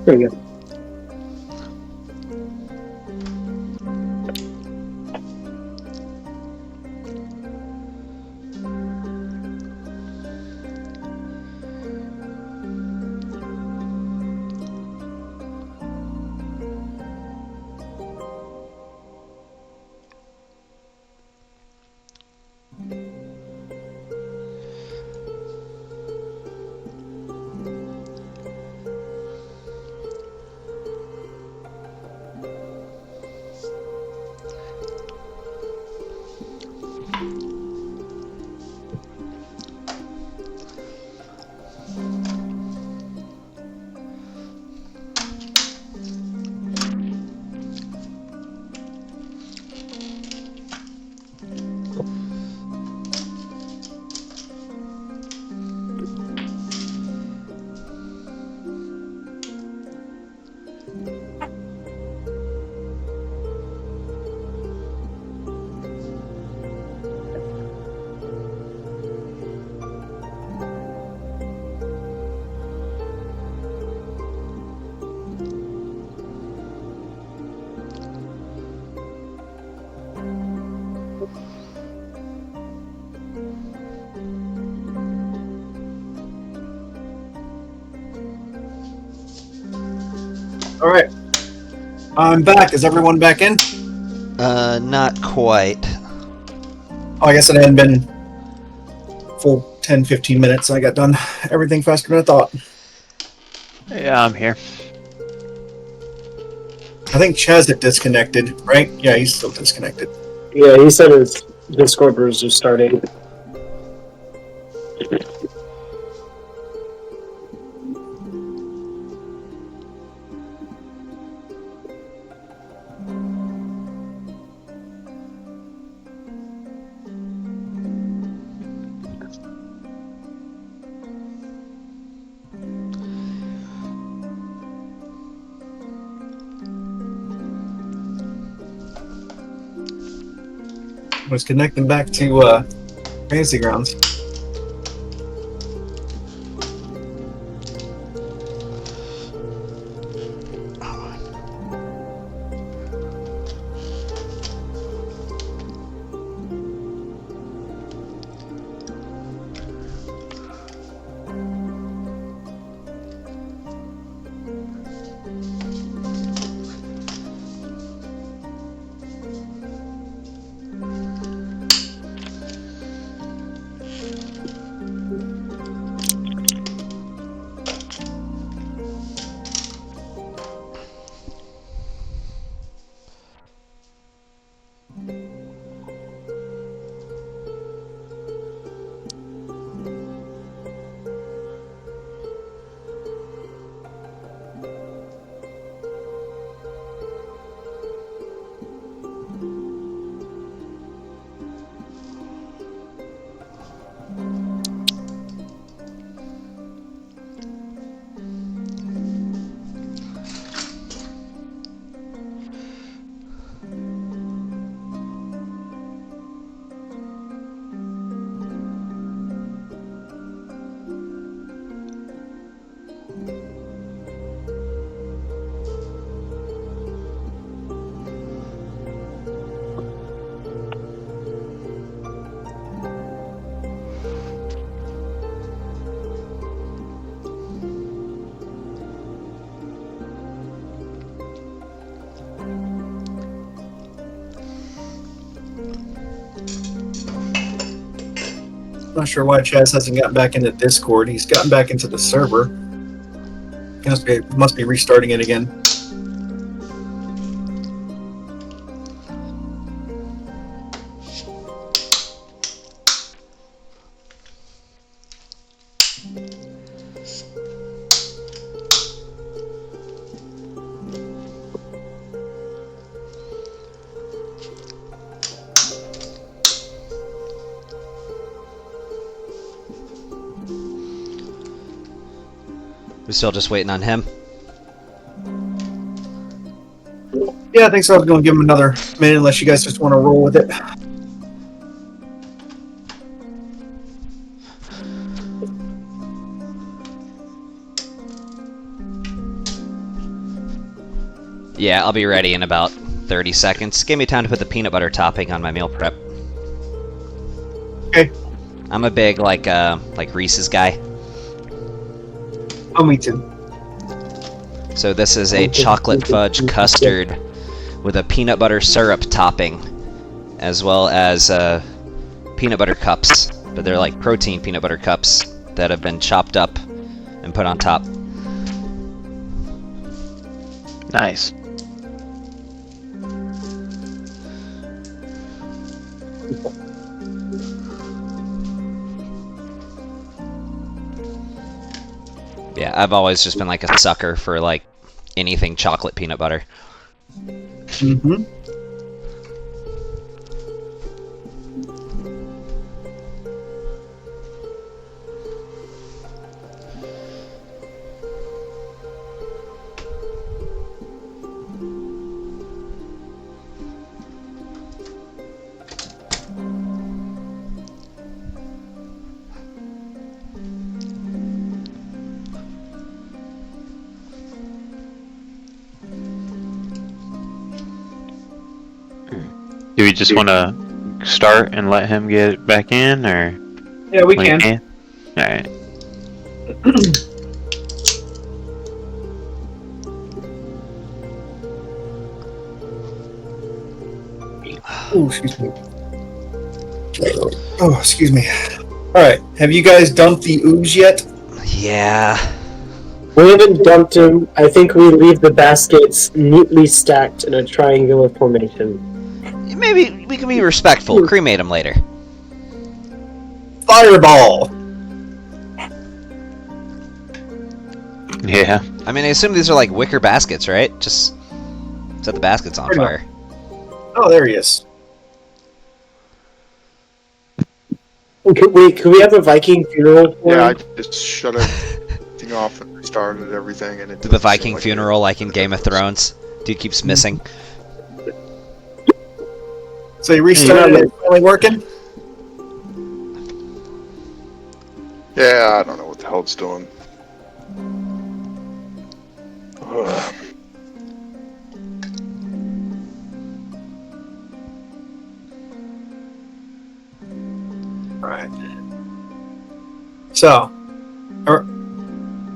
Speaker 5: There you go.
Speaker 1: Alright. I'm back. Is everyone back in?
Speaker 3: Not quite.
Speaker 1: Oh, I guess it hadn't been full 10-15 minutes. I got done everything faster than I thought.
Speaker 2: Yeah, I'm here.
Speaker 1: I think Chaz had disconnected, right? Yeah, he's still disconnected.
Speaker 5: Yeah, he said his Discord was just starting.
Speaker 1: Was connecting back to Fantasy Grounds. Not sure why Chaz hasn't gotten back into Discord. He's gotten back into the server. Must be restarting it again.
Speaker 3: We're still just waiting on him.
Speaker 1: Yeah, I think so. I was going to give him another minute unless you guys just want to roll with it.
Speaker 3: Yeah, I'll be ready in about 30 seconds. Give me time to put the peanut butter topping on my meal prep.
Speaker 1: Okay.
Speaker 3: I'm a big, like Reese's guy.
Speaker 1: Oh, me too.
Speaker 3: So this is a chocolate fudge custard with a peanut butter syrup topping, as well as peanut butter cups, but they're like protein peanut butter cups that have been chopped up and put on top.
Speaker 2: Nice.
Speaker 3: Yeah, I've always just been like a sucker for like anything chocolate peanut butter.
Speaker 1: Mm-hmm.
Speaker 2: Do we just want to start and let him get back in, or?
Speaker 1: Yeah, we can.
Speaker 2: Alright.
Speaker 1: Oh, excuse me. Oh, excuse me. Alright, have you guys dumped the oobs yet?
Speaker 3: Yeah.
Speaker 5: We haven't dumped him. I think we leave the baskets neatly stacked in a triangular formation.
Speaker 3: Maybe we can be respectful. Cremate him later.
Speaker 1: Fireball!
Speaker 2: Yeah.
Speaker 3: I mean, I assume these are like wicker baskets, right? Just set the baskets on
Speaker 1: Pretty
Speaker 3: fire.
Speaker 1: Oh, there he is.
Speaker 5: Could we have a Viking funeral for
Speaker 4: Yeah, I
Speaker 5: him?
Speaker 4: just shut everything off and restarted everything, and it
Speaker 3: The
Speaker 4: doesn't
Speaker 3: Viking
Speaker 4: seem like
Speaker 3: funeral, like in Game of Thrones. Dude keeps missing.
Speaker 1: So you restarted it, finally working?
Speaker 4: Yeah, I don't know what the hell it's doing. Ugh.
Speaker 1: Alright. So,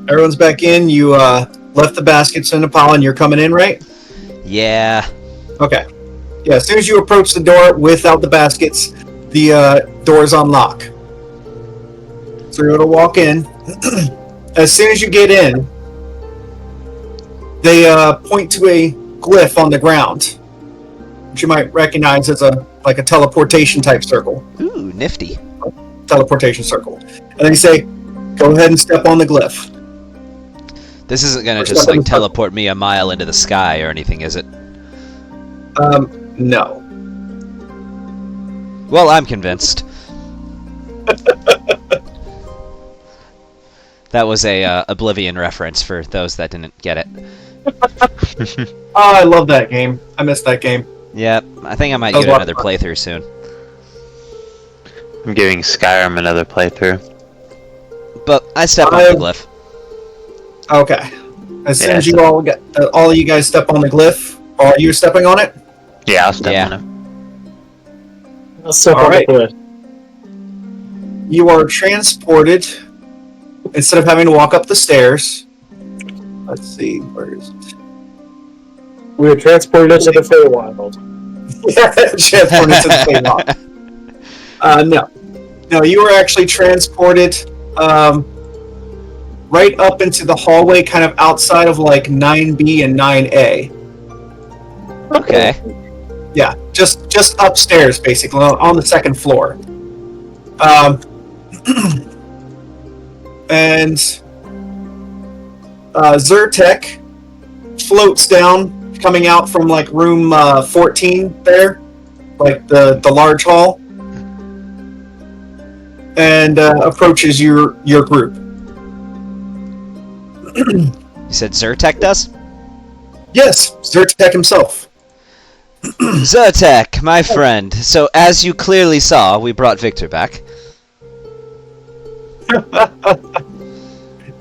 Speaker 1: everyone's back in. You left the baskets in the pile and you're coming in, right?
Speaker 3: Yeah.
Speaker 1: Okay. Yeah, as soon as you approach the door without the baskets, the door's unlock. So you're going to walk in. As soon as you get in, they point to a glyph on the ground, which you might recognize as a teleportation type circle.
Speaker 3: Ooh, nifty.
Speaker 1: Teleportation circle. And then you say, go ahead and step on the glyph.
Speaker 3: This isn't gonna
Speaker 1: Or
Speaker 3: just
Speaker 1: step on
Speaker 3: like
Speaker 1: the
Speaker 3: teleport me a mile into the sky or anything, is it?
Speaker 1: No.
Speaker 3: Well, I'm convinced. That was a Oblivion reference for those that didn't get it.
Speaker 1: Oh, I love that game. I missed that game.
Speaker 3: Yep, I think I might
Speaker 1: That was
Speaker 3: get
Speaker 1: a lot
Speaker 3: another
Speaker 1: of fun.
Speaker 3: playthrough soon.
Speaker 2: I'm giving Skyrim another playthrough.
Speaker 3: But I step on the glyph.
Speaker 1: Okay. As soon
Speaker 2: Yeah,
Speaker 1: as you all of you guys step on the glyph, are you stepping on it?
Speaker 2: Yeah, I'll step
Speaker 3: Yeah.
Speaker 2: on it.
Speaker 5: I'll step on
Speaker 1: Alright.
Speaker 5: the glyph.
Speaker 1: You are transported, instead of having to walk up the stairs. Let's see, where is it?
Speaker 5: We were transported into the Feywild.
Speaker 1: Transported to the Feywild. No. No, you were actually transported right up into the hallway, kind of outside of like 9B and 9A.
Speaker 3: Okay.
Speaker 1: Yeah, just upstairs, basically, on the second floor. And Zyrtec floats down, coming out from like room 14 there, like the large hall, and approaches your group.
Speaker 3: You said Zyrtec does?
Speaker 1: Yes, Zyrtec himself.
Speaker 3: Zyrtec, my friend. So, as you clearly saw, we brought Victor back.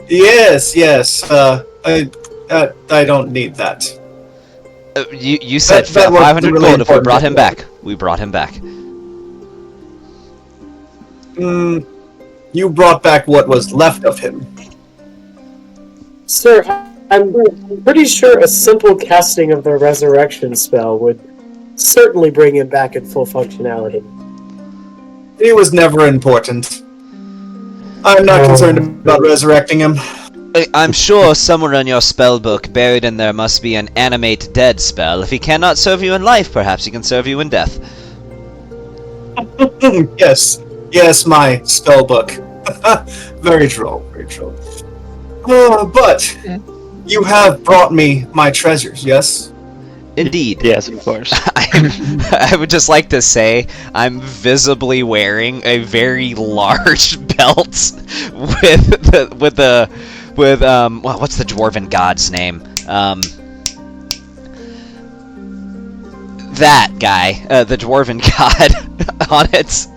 Speaker 1: Yes. I don't need that.
Speaker 3: You said
Speaker 1: That was
Speaker 3: 500
Speaker 1: really
Speaker 3: gold if we
Speaker 1: important.
Speaker 3: brought him back. We brought him back.
Speaker 1: You brought back what was left of him.
Speaker 5: Sir, I'm pretty sure a simple casting of the resurrection spell would certainly bring him back in full functionality.
Speaker 1: He was never important. I'm not concerned about resurrecting him.
Speaker 3: I'm sure somewhere in your spell book, buried in there, must be an animate dead spell. If he cannot serve you in life, perhaps he can serve you in death.
Speaker 1: Yes, my spell book. Very true. But you have brought me my treasures, yes?
Speaker 3: Indeed.
Speaker 2: Yes, of course.
Speaker 3: I would just like to say I'm visibly wearing a very large belt with what's the dwarven god's name? That guy, the dwarven god on it.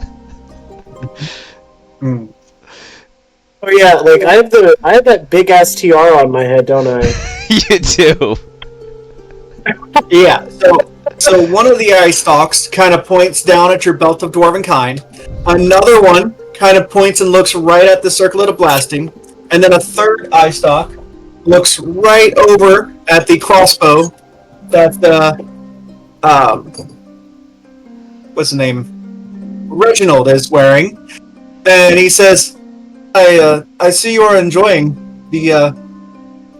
Speaker 5: Oh yeah, like I have that big ass tiara on my head, don't I?
Speaker 3: You do.
Speaker 1: Yeah, so one of the eye stalks kind of points down at your belt of dwarven kind. Another one kind of points and looks right at the circlet of blasting. And then a third eye stalk looks right over at the crossbow that what's his name? Reginald is wearing. And he says, I see you are enjoying the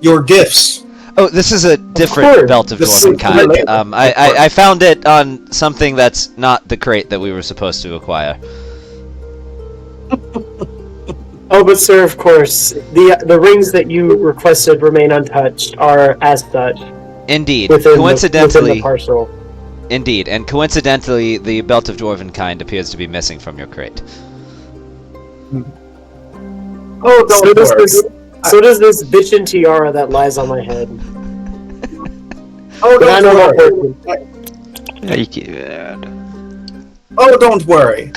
Speaker 1: your gifts.
Speaker 3: Oh, this is a different belt of
Speaker 1: This
Speaker 3: dwarven
Speaker 1: is
Speaker 3: kind.
Speaker 1: related.
Speaker 3: I found it on something that's not the crate that we were supposed to acquire.
Speaker 5: Oh, but sir, of course, the rings that you requested remain untouched are as such.
Speaker 3: Indeed.
Speaker 5: Within
Speaker 3: Coincidentally,
Speaker 5: the parcel.
Speaker 3: indeed, and coincidentally, the belt of dwarven kind appears to be missing from your crate.
Speaker 1: Oh,
Speaker 5: So does this bitchin' tiara that lies on my head.
Speaker 1: Oh,
Speaker 5: But I know
Speaker 1: don't
Speaker 5: that
Speaker 1: worry.
Speaker 5: working.
Speaker 7: Yeah, you can,
Speaker 1: Oh, don't worry.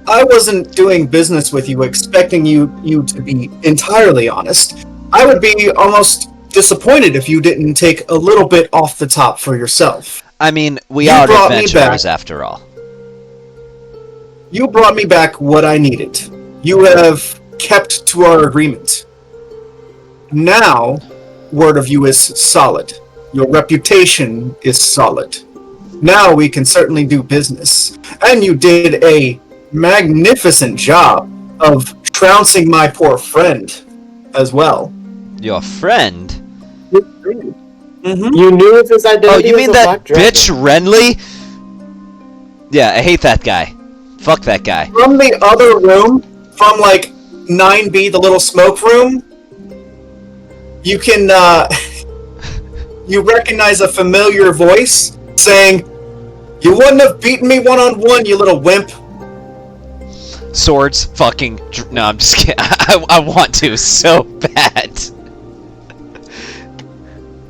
Speaker 1: I wasn't doing business with you expecting you to be entirely honest. I would be almost disappointed if you didn't take a little bit off the top for yourself.
Speaker 3: I mean, we
Speaker 1: You
Speaker 3: are
Speaker 1: brought me
Speaker 3: adventurers
Speaker 1: back.
Speaker 3: after all.
Speaker 1: You brought me back what I needed. You have kept to our agreement. Now, word of you is solid. Your reputation is solid. Now we can certainly do business. And you did a magnificent job of trouncing my poor friend as well.
Speaker 3: Your friend?
Speaker 1: Mm-hmm.
Speaker 5: You knew of his identity.
Speaker 3: Oh, you
Speaker 5: as
Speaker 3: mean
Speaker 5: a
Speaker 3: that
Speaker 5: black dragon.
Speaker 3: bitch Renly? Yeah, I hate that guy. Fuck that guy.
Speaker 1: From the other room, from like 9B, the little smoke room, you can you recognize a familiar voice saying, "You wouldn't have beaten me one-on-one, you little wimp."
Speaker 3: Swords, fucking. No, I'm just kidding. I want to so bad.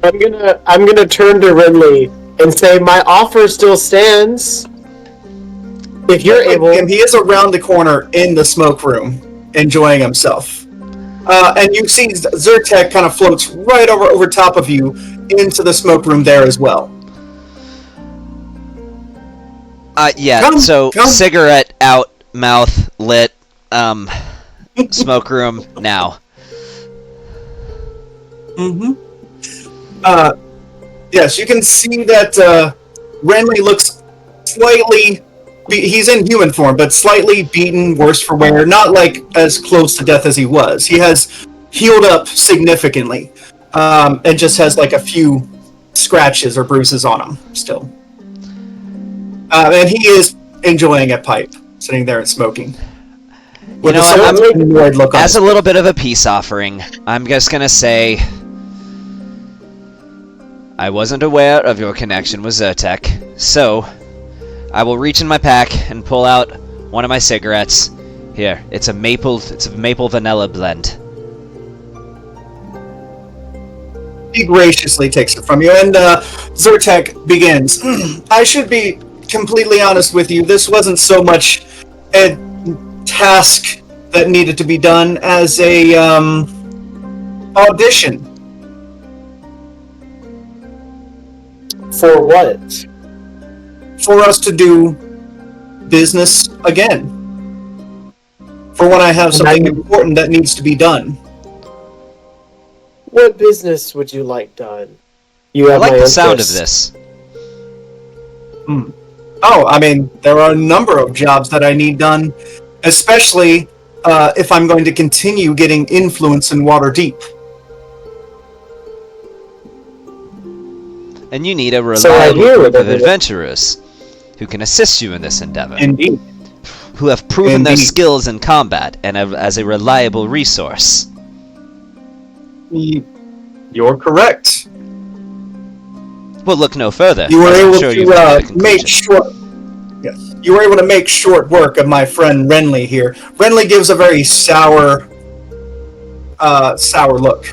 Speaker 5: I'm gonna turn to Renly and say my offer still stands. If you're able.
Speaker 1: He is around the corner in the smoke room, enjoying himself. And you see Zyrtec kind of floats right over top of you into the smoke room there as well.
Speaker 3: Yeah,
Speaker 1: Come.
Speaker 3: cigarette out, mouth lit, smoke room now.
Speaker 1: Mm-hmm. Yes, you can see that Renly looks slightly... He's in human form, but slightly beaten, worse for wear. Not like as close to death as he was. He has healed up significantly, and just has like a few scratches or bruises on him still. And he is enjoying a pipe, sitting there and smoking.
Speaker 3: You know,
Speaker 1: Annoyed look on
Speaker 3: as
Speaker 1: his
Speaker 3: a little bit of a peace offering, I'm just gonna say I wasn't aware of your connection with Zyrtec, so I will reach in my pack and pull out one of my cigarettes. Here, it's a maple vanilla blend.
Speaker 1: He graciously takes it from you, and Zyrtec begins. I should be completely honest with you. This wasn't so much a task that needed to be done as a audition.
Speaker 5: For what?
Speaker 1: For us to do business again. For when I have something important that needs to be done.
Speaker 5: What business would you like done? You
Speaker 3: I
Speaker 5: have
Speaker 3: like
Speaker 5: my
Speaker 3: the sound of
Speaker 5: interest.
Speaker 3: this.
Speaker 1: Oh, I mean, there are a number of jobs that I need done, especially if I'm going to continue getting influence in Waterdeep.
Speaker 3: And you need a
Speaker 5: So I
Speaker 3: reliable
Speaker 5: hear
Speaker 3: group
Speaker 5: that
Speaker 3: of adventurers who can assist you in this endeavor,
Speaker 1: Indeed.
Speaker 3: who have proven their
Speaker 1: Indeed.
Speaker 3: skills in combat and as a reliable resource.
Speaker 1: You're correct.
Speaker 3: We'll look no further.
Speaker 1: You were
Speaker 3: as I'm
Speaker 1: able
Speaker 3: sure you've come
Speaker 1: to
Speaker 3: the
Speaker 1: make
Speaker 3: conclusion.
Speaker 1: short. Yes, you were able to make short work of my friend Renly here. Renly gives a very sour look.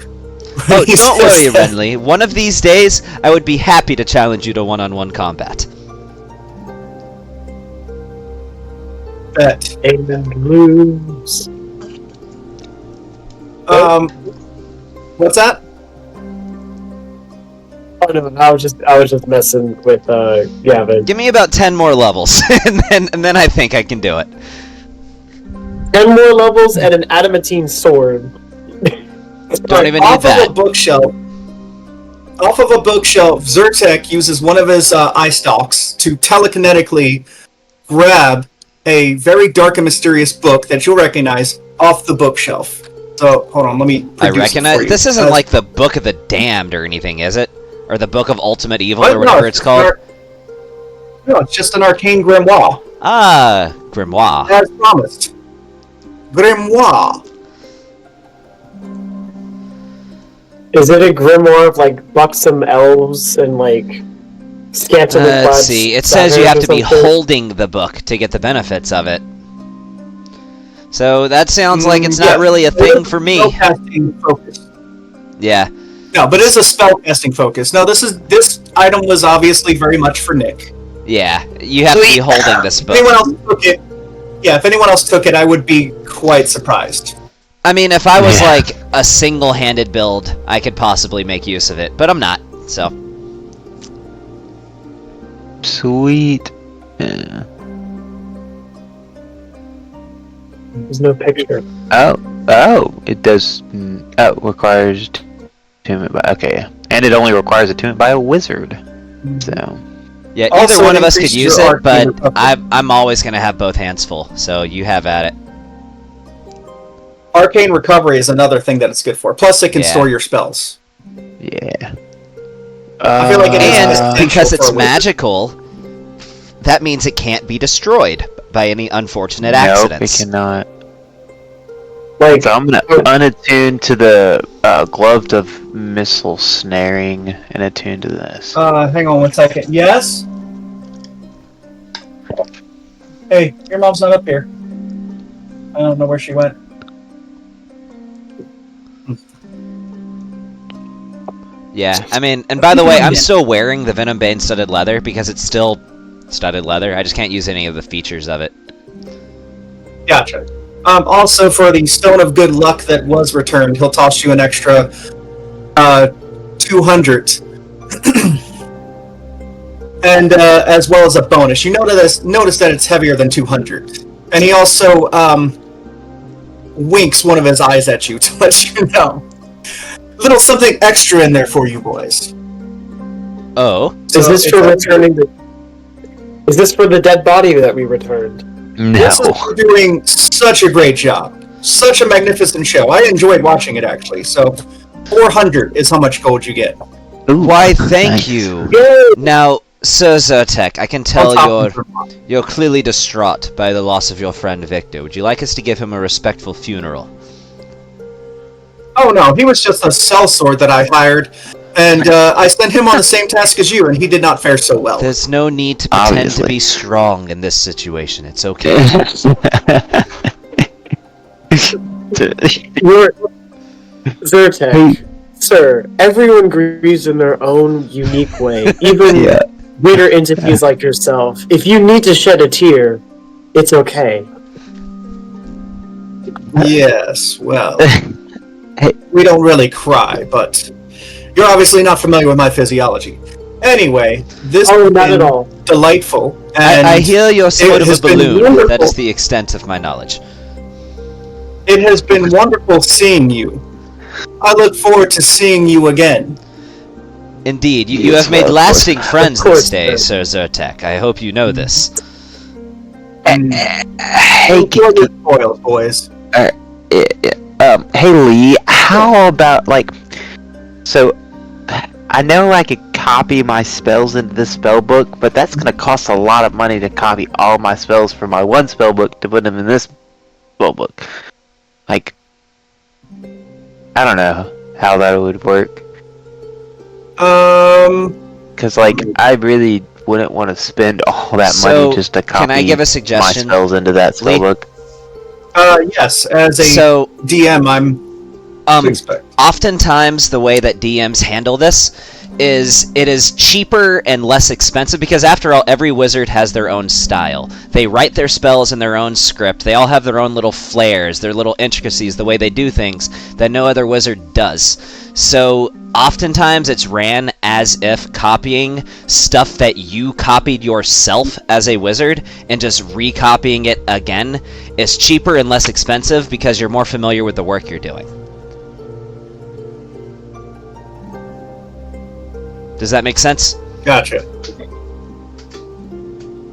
Speaker 3: Oh,
Speaker 1: He
Speaker 3: don't
Speaker 1: says
Speaker 3: worry,
Speaker 1: that-
Speaker 3: Renly. One of these days, I would be happy to challenge you to one-on-one combat.
Speaker 1: Bet.
Speaker 5: Amen. Lose.
Speaker 1: What's that?
Speaker 5: Oh no, I was just messing with Gavin.
Speaker 3: Give me about 10 more levels, and then I think I can do it.
Speaker 5: 10 more levels and an adamantine sword.
Speaker 3: Don't even need
Speaker 1: Off
Speaker 3: that.
Speaker 1: of a bookshelf, Zyrtec uses one of his eye stalks to telekinetically grab a very dark and mysterious book that you'll recognize off the bookshelf. So, hold on, let me
Speaker 3: I
Speaker 1: produce it
Speaker 3: recognize.
Speaker 1: for you.
Speaker 3: This isn't like the Book of the Damned or anything, is it? Or the Book of Ultimate Evil, or
Speaker 1: No,
Speaker 3: whatever it's called?
Speaker 1: No, it's just an arcane grimoire.
Speaker 3: Ah, grimoire.
Speaker 1: As promised. Grimoire.
Speaker 5: Is it a grimoire of like buxom elves and like scantily clad?
Speaker 3: Let's see. It says you have to be
Speaker 5: something?
Speaker 3: holding the book to get the benefits of it. So that sounds like it's not really a thing for me.
Speaker 1: Spellcasting focus.
Speaker 3: Yeah.
Speaker 1: No, but it is a spellcasting focus. No, this item was obviously very much for Nick.
Speaker 3: Yeah. You have to be holding this
Speaker 1: If
Speaker 3: book.
Speaker 1: anyone else took it, yeah, if anyone else took it, I would be quite surprised.
Speaker 3: I mean, if I was like a single-handed build, I could possibly make use of it, but I'm not. So.
Speaker 2: Sweet. Yeah.
Speaker 5: There's no picture.
Speaker 2: Oh, it does. Oh, requires attunement by. Okay, yeah. And it only requires attunement by a wizard. So.
Speaker 3: Yeah,
Speaker 1: Also,
Speaker 3: either one
Speaker 1: it
Speaker 3: of us could
Speaker 1: increases
Speaker 3: use
Speaker 1: your
Speaker 3: it, but
Speaker 1: arcane recovery.
Speaker 3: I'm always going to have both hands full, so you have at it.
Speaker 1: Arcane recovery is another thing that it's good for. Plus, it can
Speaker 3: Yeah.
Speaker 1: store your spells.
Speaker 2: Yeah.
Speaker 1: I feel like it is
Speaker 3: And
Speaker 1: essential
Speaker 3: because
Speaker 1: for
Speaker 3: it's
Speaker 1: a wizard.
Speaker 3: magical, that means it can't be destroyed by any unfortunate
Speaker 2: Nope,
Speaker 3: accidents.
Speaker 2: it cannot.
Speaker 5: Like,
Speaker 2: So I'm gonna unattune to the gloved of missile snaring and attune to this.
Speaker 1: Hang on one second. Yes? Hey, your mom's not up here. I don't know where she went.
Speaker 3: Yeah, I mean, and by the way, I'm still wearing the Venom Bane studded leather because it's still studded leather. I just can't use any of the features of it.
Speaker 1: Gotcha. Also, for the Stone of Good Luck that was returned, he'll toss you an extra 200. And as well as a bonus. You notice that it's heavier than 200. And he also winks one of his eyes at you to let you know. Little something extra in there for you boys.
Speaker 3: Oh,
Speaker 1: So
Speaker 5: is this
Speaker 1: it's
Speaker 5: for
Speaker 1: a-
Speaker 5: returning the? Is this for the dead body that we returned?
Speaker 2: No.
Speaker 1: This is for doing such a great job. Such a magnificent show. I enjoyed watching it, actually. So, 400 is how much gold you get.
Speaker 2: Ooh,
Speaker 3: why, thank
Speaker 2: nice.
Speaker 3: you.
Speaker 5: Yay!
Speaker 3: Now, Sir Zyrtec, I can
Speaker 1: On
Speaker 3: tell
Speaker 1: top of
Speaker 3: you're clearly distraught by the loss of your friend Victor. Would you like us to give him a respectful funeral?
Speaker 1: Oh no, he was just a sellsword that I hired, and I sent him on the same task as you, and he did not fare so well.
Speaker 3: There's no need to pretend to
Speaker 2: Obviously.
Speaker 3: be strong in this situation. It's okay.
Speaker 5: You're Zyrtec, sir. Everyone grieves in their own unique way, even
Speaker 2: Yeah.
Speaker 5: greater entities like yourself. If you need to shed a tear, it's okay.
Speaker 1: Yes, well, we don't really cry, but you're obviously not familiar with my physiology. Anyway, this
Speaker 5: Oh,
Speaker 1: has
Speaker 5: not
Speaker 1: been
Speaker 5: at all.
Speaker 1: delightful, and
Speaker 3: I hear you're sort of a
Speaker 1: has been
Speaker 3: balloon.
Speaker 1: wonderful.
Speaker 3: That is the extent of my knowledge.
Speaker 1: it has been wonderful seeing you. I look forward to seeing you again.
Speaker 3: Indeed, you
Speaker 2: Yes,
Speaker 3: have made
Speaker 2: of course.
Speaker 3: lasting friends
Speaker 5: Of course,
Speaker 3: this day,
Speaker 5: sir.
Speaker 3: Sir Zyrtec. I hope you know this.
Speaker 2: Hey,
Speaker 1: Enjoy the spoils, boys.
Speaker 2: hey Lee, how about like, so I know I could copy my spells into this spell book, but that's gonna cost a lot of money to copy all my spells from my one spell book to put them in this spell book. Like, I don't know how that would work, cause like I really wouldn't want to spend all that
Speaker 3: So,
Speaker 2: money just to copy
Speaker 3: can I give a
Speaker 2: my
Speaker 3: suggestion?
Speaker 2: spells into that spell
Speaker 3: Lee?
Speaker 2: book.
Speaker 1: Yes, as a
Speaker 3: So,
Speaker 1: DM, I'm to expect.
Speaker 3: oftentimes the way that DMs handle this is it is cheaper and less expensive because after all, every wizard has their own style. They write their spells in their own script. They all have their own little flares, their little intricacies, the way they do things that no other wizard does. So oftentimes it's ran as if copying stuff that you copied yourself as a wizard and just recopying it again is cheaper and less expensive because you're more familiar with the work you're doing. Does that make sense?
Speaker 1: Gotcha.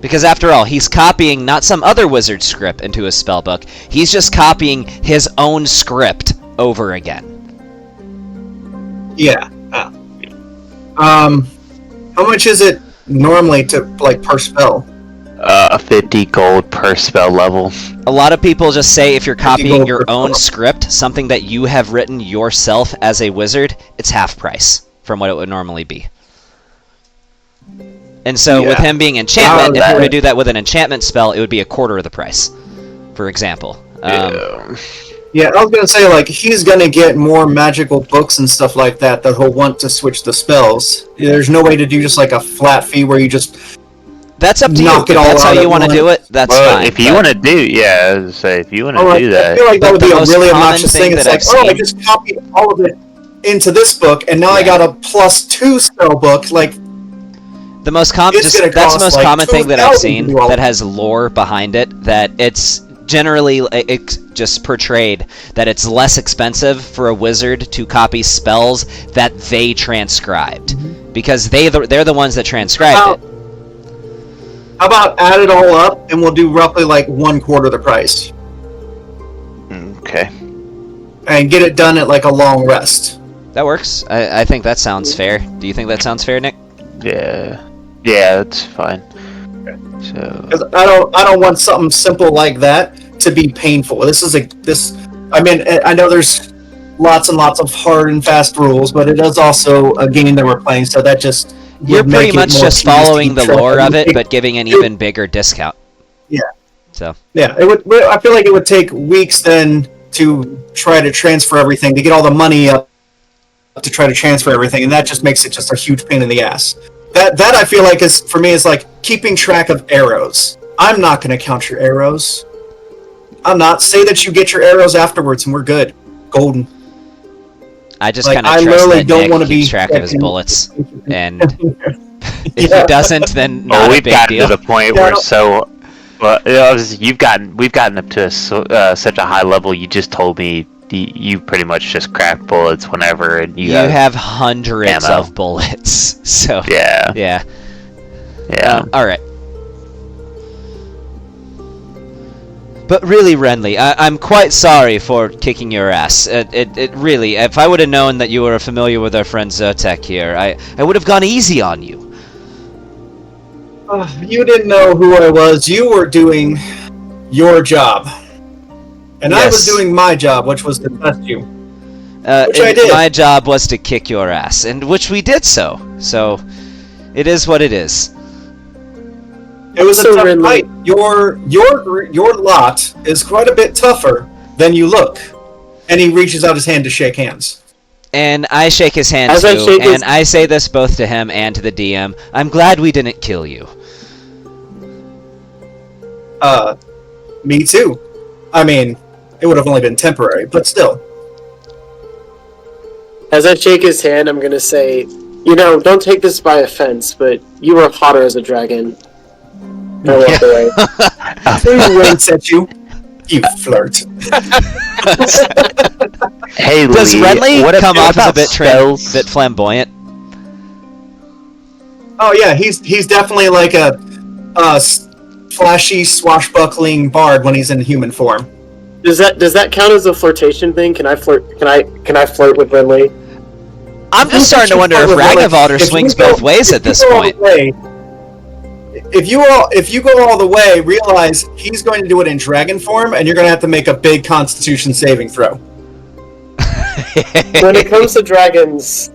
Speaker 3: Because after all, he's copying not some other wizard script into his spellbook. He's just copying his own script over again.
Speaker 1: Yeah. How much is it normally to like per spell?
Speaker 2: 50 gold per spell level.
Speaker 3: A lot of people just say if you're
Speaker 1: 50
Speaker 3: copying
Speaker 1: gold
Speaker 3: your
Speaker 1: per
Speaker 3: own
Speaker 1: spell.
Speaker 3: script, something that you have written yourself as a wizard, it's half price from what it would normally be. And so with
Speaker 1: Yeah.
Speaker 3: him being enchantment, if you were to
Speaker 1: that-
Speaker 3: do that with an enchantment spell, it would be a quarter of the price, for example.
Speaker 1: Yeah, I was gonna say like he's gonna get more magical books and stuff like that he'll want to switch the spells. There's no way to do just like a flat fee where you just
Speaker 3: That's up to you.
Speaker 1: knock
Speaker 3: If
Speaker 1: it all
Speaker 3: that's how
Speaker 1: out
Speaker 3: you
Speaker 1: at
Speaker 3: want to do
Speaker 1: once.
Speaker 3: it, that's
Speaker 2: Well,
Speaker 3: fine.
Speaker 2: if you
Speaker 3: but-
Speaker 2: want to do, yeah, I was gonna say, if you want to
Speaker 1: Oh,
Speaker 2: do
Speaker 1: I
Speaker 2: that,
Speaker 1: feel like that
Speaker 3: But
Speaker 1: would
Speaker 3: the
Speaker 1: be a
Speaker 3: most
Speaker 1: really
Speaker 3: common
Speaker 1: obnoxious
Speaker 3: thing
Speaker 1: thing. It's
Speaker 3: that
Speaker 1: like,
Speaker 3: I've
Speaker 1: oh, I
Speaker 3: seen-
Speaker 1: just copied all of it into this book, and now I
Speaker 3: Yeah.
Speaker 1: got a +2 spell book. Like,
Speaker 3: The most
Speaker 1: It's gonna
Speaker 3: that's the
Speaker 1: cost,
Speaker 3: most
Speaker 1: like,
Speaker 3: common thing that I've
Speaker 1: 2,000
Speaker 3: seen
Speaker 1: to do all
Speaker 3: that
Speaker 1: that.
Speaker 3: has lore behind it. That it's generally it's just portrayed that it's less expensive for a wizard to copy spells that they transcribed because they're the ones that transcribed it.
Speaker 1: how about add it all up, and we'll do roughly like 1/4 the price,
Speaker 2: okay.
Speaker 1: and get it done at like a long rest.
Speaker 3: That works. I think that sounds fair. Do you think that sounds fair, Nick?
Speaker 2: Yeah, that's fine. So,
Speaker 1: Because I don't want something simple like that to be painful. I mean, I know there's lots and lots of hard and fast rules, but it is also a game that we're playing, so that just
Speaker 3: You're
Speaker 1: would make
Speaker 3: pretty
Speaker 1: it
Speaker 3: much
Speaker 1: more
Speaker 3: just
Speaker 1: tedious to
Speaker 3: following
Speaker 1: keep
Speaker 3: the
Speaker 1: track
Speaker 3: lore of it,
Speaker 1: It-
Speaker 3: but giving an even bigger discount.
Speaker 1: Yeah.
Speaker 3: So
Speaker 1: Yeah, it would. I feel like it would take weeks then to try to transfer everything, to get all the money up to try to transfer everything, and that just makes it just a huge pain in the ass. That I feel like is for me is like keeping track of arrows. I'm not going to count your arrows. I'm not. Say that you get your arrows afterwards, and we're good. Golden.
Speaker 3: I just
Speaker 1: Like,
Speaker 3: kind of
Speaker 1: I
Speaker 3: trust
Speaker 1: literally
Speaker 3: that
Speaker 1: don't
Speaker 3: Nick
Speaker 1: wanna
Speaker 3: keeps
Speaker 1: be
Speaker 3: track of his
Speaker 1: checking-
Speaker 3: bullets, and if
Speaker 1: Yeah.
Speaker 3: he doesn't, then not
Speaker 2: well,
Speaker 3: a
Speaker 2: we've
Speaker 3: big
Speaker 2: gotten
Speaker 3: deal.
Speaker 2: to the point
Speaker 1: Yeah,
Speaker 2: where
Speaker 1: I don't-
Speaker 2: we've gotten up to such a high level. You just told me you pretty much just crack bullets whenever, and
Speaker 3: You have hundreds
Speaker 2: ammo.
Speaker 3: of bullets, so
Speaker 2: yeah.
Speaker 3: yeah. All right. But really, Renly, I'm quite sorry for kicking your ass. It really, if I would have known that you were familiar with our friend Zertek here, I would have gone easy on you.
Speaker 1: You didn't know who I was. You were doing your job, and I was
Speaker 3: Yes.
Speaker 1: doing my job, which was to test you. Which I
Speaker 3: And
Speaker 1: did.
Speaker 3: My job was to kick your ass, and which we did so. So, it is what it is.
Speaker 1: It was a
Speaker 5: So
Speaker 1: tough
Speaker 5: Ridley-
Speaker 1: fight. Your lot is quite a bit tougher than you look. And he reaches out his hand to shake hands.
Speaker 3: And I shake his hand
Speaker 5: As I
Speaker 3: too,
Speaker 5: shake his-
Speaker 3: and I say this both to him and to the DM. I'm glad we didn't kill you.
Speaker 1: Me too. I mean, it would have only been temporary, but still.
Speaker 5: As I shake his hand, I'm gonna say, don't take this by offense, but you were hotter as a dragon. And I walk away.
Speaker 1: He winks at you. You flirt.
Speaker 2: Hey,
Speaker 3: Does
Speaker 2: Lee,
Speaker 3: Renly
Speaker 2: what
Speaker 3: come off as a
Speaker 2: about
Speaker 3: bit
Speaker 2: spells?
Speaker 3: bit flamboyant?
Speaker 1: Oh yeah, he's definitely like a flashy, swashbuckling bard when he's in human form.
Speaker 5: Does that count as a flirtation thing? Can I flirt? Can I flirt with Renly?
Speaker 3: I'm just starting to wonder if Ragnvaldr
Speaker 1: If
Speaker 3: swings
Speaker 1: you go-
Speaker 3: both ways
Speaker 1: if
Speaker 3: at
Speaker 1: you
Speaker 3: this
Speaker 1: go all
Speaker 3: point.
Speaker 1: the way- If you go all the way, realize he's going to do it in dragon form, and you're going to have to make a big Constitution saving throw.
Speaker 5: When it comes to dragons,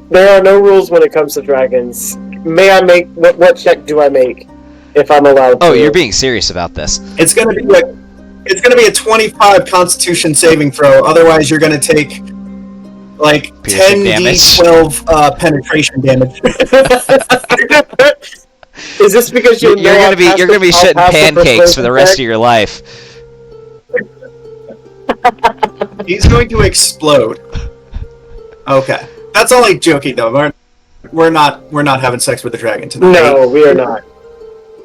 Speaker 5: there are no rules when it comes to dragons. May I make what check do I make if I'm allowed to?
Speaker 3: Oh, you're being serious about this.
Speaker 1: It's going to be a 25 Constitution saving throw. Otherwise, you're going to take like
Speaker 3: Piercing
Speaker 1: 10
Speaker 3: damage.
Speaker 1: d12 penetration damage.
Speaker 5: Is this because
Speaker 3: You're gonna be shitting pancakes for the rest of your life.
Speaker 1: He's going to explode. Okay, that's only joking though. We're not having sex with the dragon tonight.
Speaker 5: No, we are not.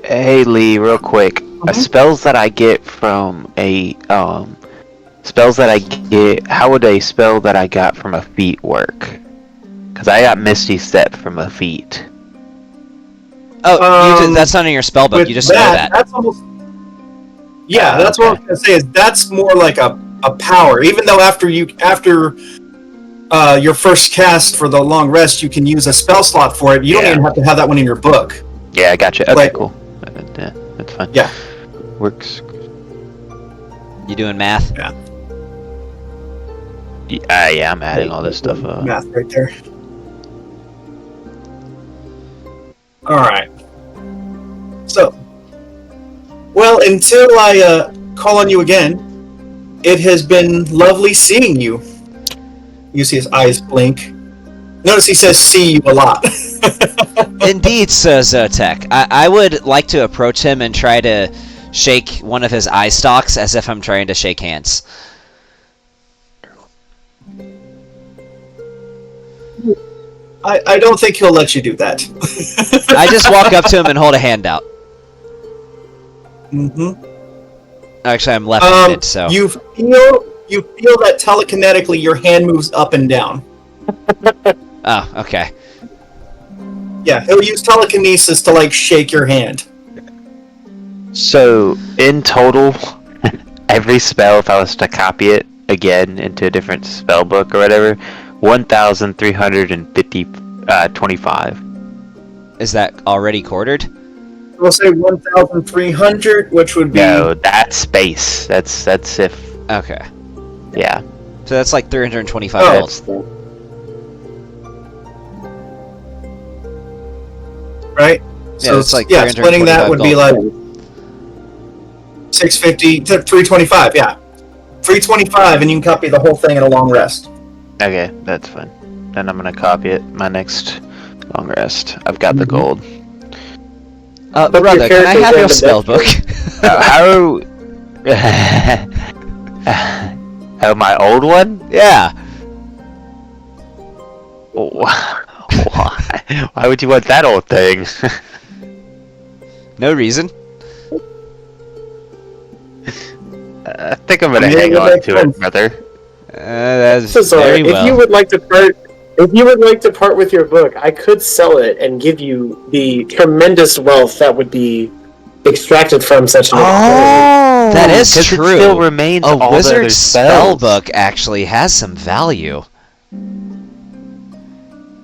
Speaker 2: Hey, Lee, real quick. Spells that I get from how would a spell that I got from a feat work? Because I got Misty Step from a feat.
Speaker 3: Oh, that's not in your spell book.
Speaker 1: with
Speaker 3: You just know that.
Speaker 1: That's almost. Yeah, that's what I was gonna say. Is that's more like a power. Even though after your first cast for the long rest, you can use a spell slot for it. You don't even have to have that one in your book.
Speaker 7: Yeah, I got you. Okay,
Speaker 1: Like-
Speaker 7: cool. Yeah, that's fine.
Speaker 1: Yeah.
Speaker 7: Works.
Speaker 3: You doing math?
Speaker 7: Yeah, I'm adding all this stuff up.
Speaker 1: Math right there. All right. So, well, until I call on you again, it has been lovely seeing you. You see his eyes blink. Notice he says "see you" a lot.
Speaker 3: Indeed, Sir Zotek. I would like to approach him and try to shake one of his eye stalks as if I'm trying to shake hands.
Speaker 1: I don't think he'll let you do that.
Speaker 3: I just walk up to him and hold a hand out.
Speaker 1: Mm-hmm.
Speaker 3: Actually, I'm left-handed, so...
Speaker 1: You feel that telekinetically your hand moves up and down.
Speaker 3: Oh, okay.
Speaker 1: Yeah, he'll use telekinesis to, like, shake your hand.
Speaker 7: So, in total, every spell, if I was to copy it again into a different spell book or whatever, 1,325.
Speaker 3: Is that already quartered?
Speaker 1: We'll say 1,300, which would be...
Speaker 7: No, that's space. That's if...
Speaker 3: Okay.
Speaker 7: Yeah.
Speaker 3: So that's like 325
Speaker 1: Oh.
Speaker 3: gold.
Speaker 1: Right?
Speaker 3: Yeah, it's like
Speaker 1: splitting that would be like 650 to 325, yeah. 325, and you can copy the whole thing in a long rest.
Speaker 7: Okay, that's fine. Then I'm gonna copy it my next long rest. I've got the gold.
Speaker 3: Brother, can I have your spell book?
Speaker 7: Oh, my old one?
Speaker 3: Yeah.
Speaker 7: Why would you want that old thing?
Speaker 3: No reason.
Speaker 7: I think I'm gonna hang on to it, brother.
Speaker 3: That's
Speaker 5: So sorry.
Speaker 3: very well.
Speaker 5: If you would like to part with your book, I could sell it and give you the tremendous wealth that would be extracted from such an
Speaker 7: Oh,
Speaker 3: that is
Speaker 7: 'cause
Speaker 3: true.
Speaker 7: It still remains
Speaker 3: A
Speaker 7: all the other
Speaker 3: wizard's spell
Speaker 7: spells.
Speaker 3: book actually has some value.